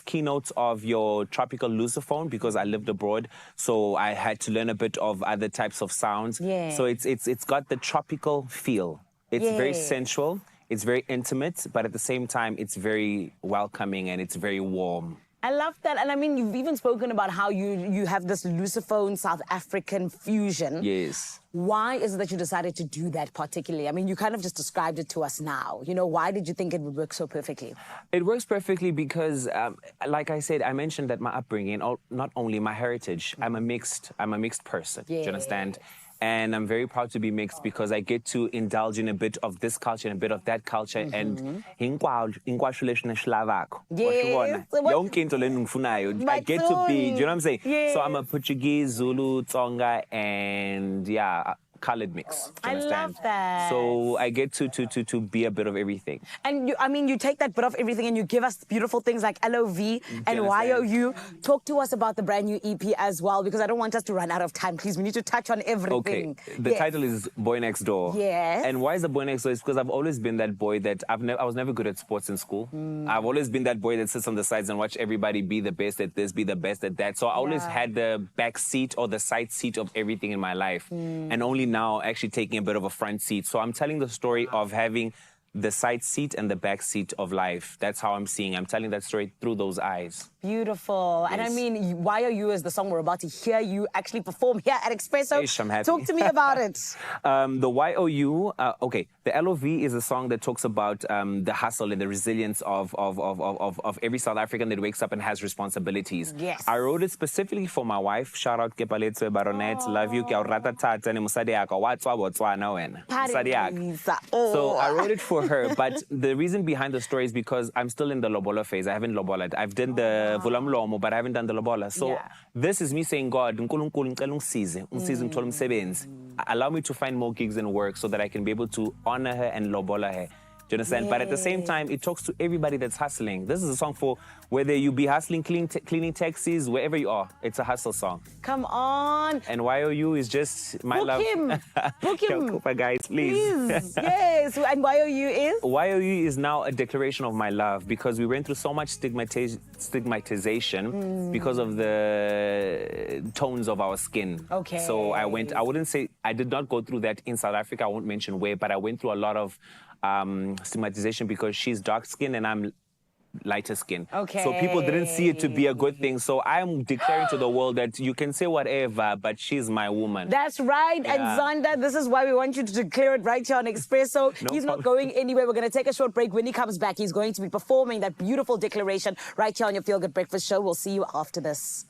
keynotes of your tropical lusophone because I lived abroad. So I had to learn a bit of other types of sounds. So it's got the tropical feel. It's very sensual. It's very intimate, but at the same time, it's very welcoming and it's very warm. I love that. And I mean, you've even spoken about how you have this lusophone South African fusion. Yes. Why is it that you decided to do that particularly? I mean, you kind of just described it to us now. You know, why did you think it would work so perfectly? It works perfectly because, like I said, I mentioned that my upbringing, not only my heritage, I'm a mixed person. Do you understand? And I'm very proud to be mixed because I get to indulge in a bit of this culture and a bit of that culture. And I get to be, do you know what I'm saying? So I'm a Portuguese, Zulu, Tsonga, and colored mix. I love that. So I get to be a bit of everything. And you take that bit of everything and you give us beautiful things like LOV and YOU. Talk to us about the brand new EP as well, because I don't want us to run out of time. Please, we need to touch on everything. Okay, the title is Boy Next Door. Yes. And why is the Boy Next Door? It's because I've always been that boy that I was never good at sports in school. I've always been that boy that sits on the sides and watch everybody be the best at this, be the best at that. So I always had the back seat or the side seat of everything in my life. And only now actually taking a bit of a front seat. So I'm telling the story of having the side seat and the back seat of life. That's how I'm seeing. I'm telling that story through those eyes. Beautiful. And I mean, YOU is the song we're about to hear you actually perform here at Expresso. Ish, I'm happy. Talk to me about it. The YOU, okay, the LOV is a song that talks about the hustle and the resilience of every South African that wakes up and has responsibilities. Yes. I wrote it specifically for my wife. Shout out Kepaletso Baronet. Love you. So I wrote it for her, but the reason behind the story is because I'm still in the lobola phase. I haven't loboled. I've done the vulamlomo, but I haven't done the lobola. So this is me saying, God, allow me to find more gigs and work so that I can be able to honor her and lobola her. Do you understand? But at the same time, it talks to everybody that's hustling. This is a song for whether you be hustling, cleaning taxis, wherever you are. It's a hustle song. Come on. And YOU is just my love. Book him. Guys, please. Yes. And YOU is? YOU is now a declaration of my love because we went through so much stigmatization because of the tones of our skin. Okay. So I wouldn't say, I did not go through that in South Africa. I won't mention where, but I went through a lot of stigmatization because she's dark skinned and I'm lighter skin. Okay. So people didn't see it to be a good thing. So I'm declaring to the world that you can say whatever, but she's my woman. That's right. Yeah. And Zonda, this is why we want you to declare it right here on Expresso. He's not going anywhere. We're going to take a short break. When he comes back, he's going to be performing that beautiful declaration right here on your Feel Good Breakfast Show. We'll see you after this.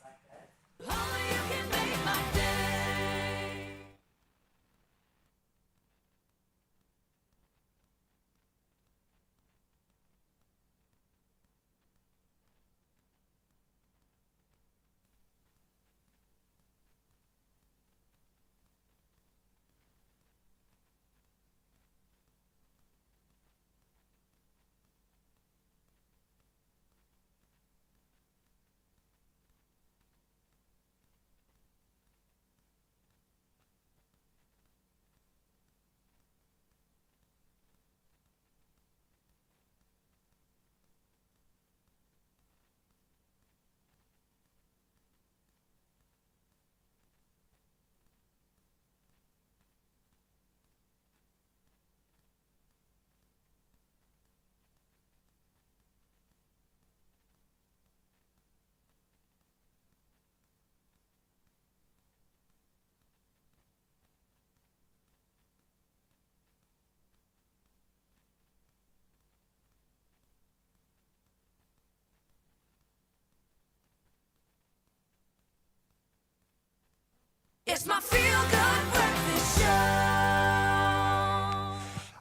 It's my Feel Good Breakfast Show.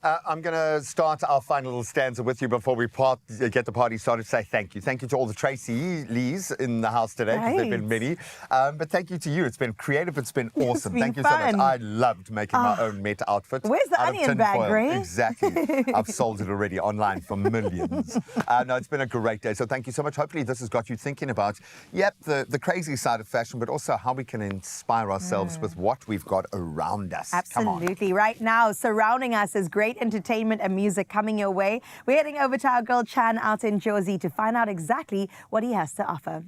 I'm going to start our final little stanza with you before we get the party started. Say thank you. Thank you to all the Tracy Lees in the house today, because there have been many. But thank you to you. It's been creative. It's been awesome. been Thank you so fun. much. I loved making my own Met outfit. Where's the out of onion bag, tinfoil. Ray? Exactly. I've sold it already online for millions. No, it's been a great day. So thank you so much. Hopefully this has got you thinking about, the crazy side of fashion, but also how we can inspire ourselves with what we've got around us. Come on. Absolutely. Right now, surrounding us is great entertainment and music coming your way. We're heading over to our girl Chan out in Jersey to find out exactly what he has to offer.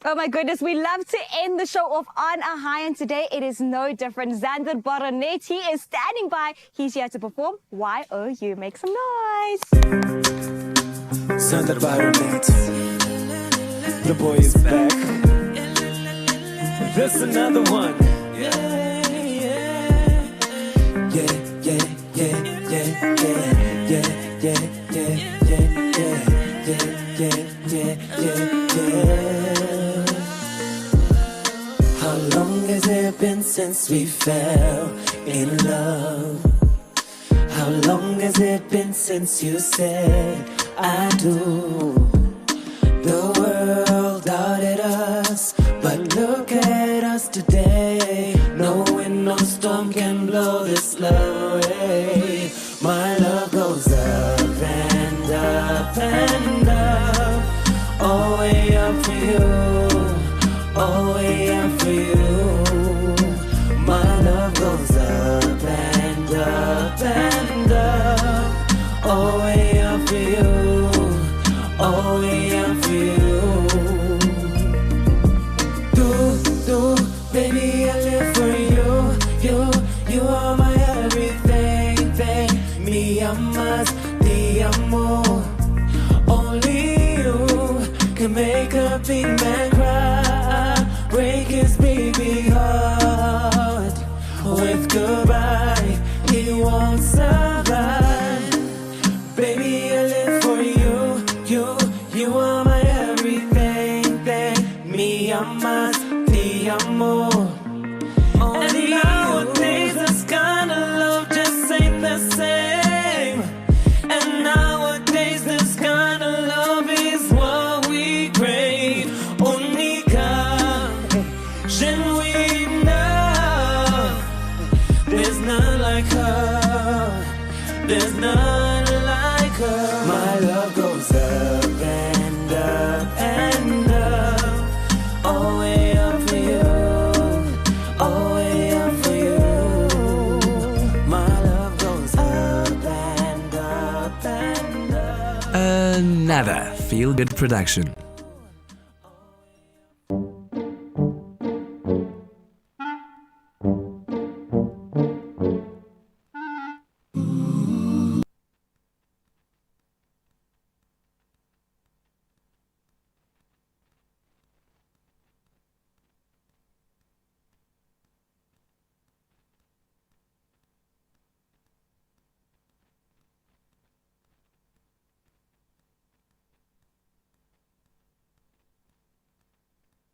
Oh my goodness, we love to end the show off on a high, and today it is no different. Xander Boronetti is standing by. He's here to perform YOU. Make some noise. Xander Boronetti, the boy is back. There's another one. How long has it been since we fell in love? How long has it been since you said I do? The world doubted us, but look at us today. No wind, no storm can blow this love away. My love goes up and up and up, all way up for you, all way up for you. My love goes up and up and up, all way up for you, all way up for you. Baby, I live for you, you are my everything, me amas, te amo. Only you can make a big man cry, break his baby heart. With goodbye, he won't survive. Baby, I live for you, you are my everything, me amas, te amo. And nowadays this kind of love just ain't the same. And nowadays this kind of love is what we crave. Única, genuina. There's none like her, there's none like her. My love goes up and up and up, all way up for you, all way up for you. My love goes up and up and up. Another feel-good production.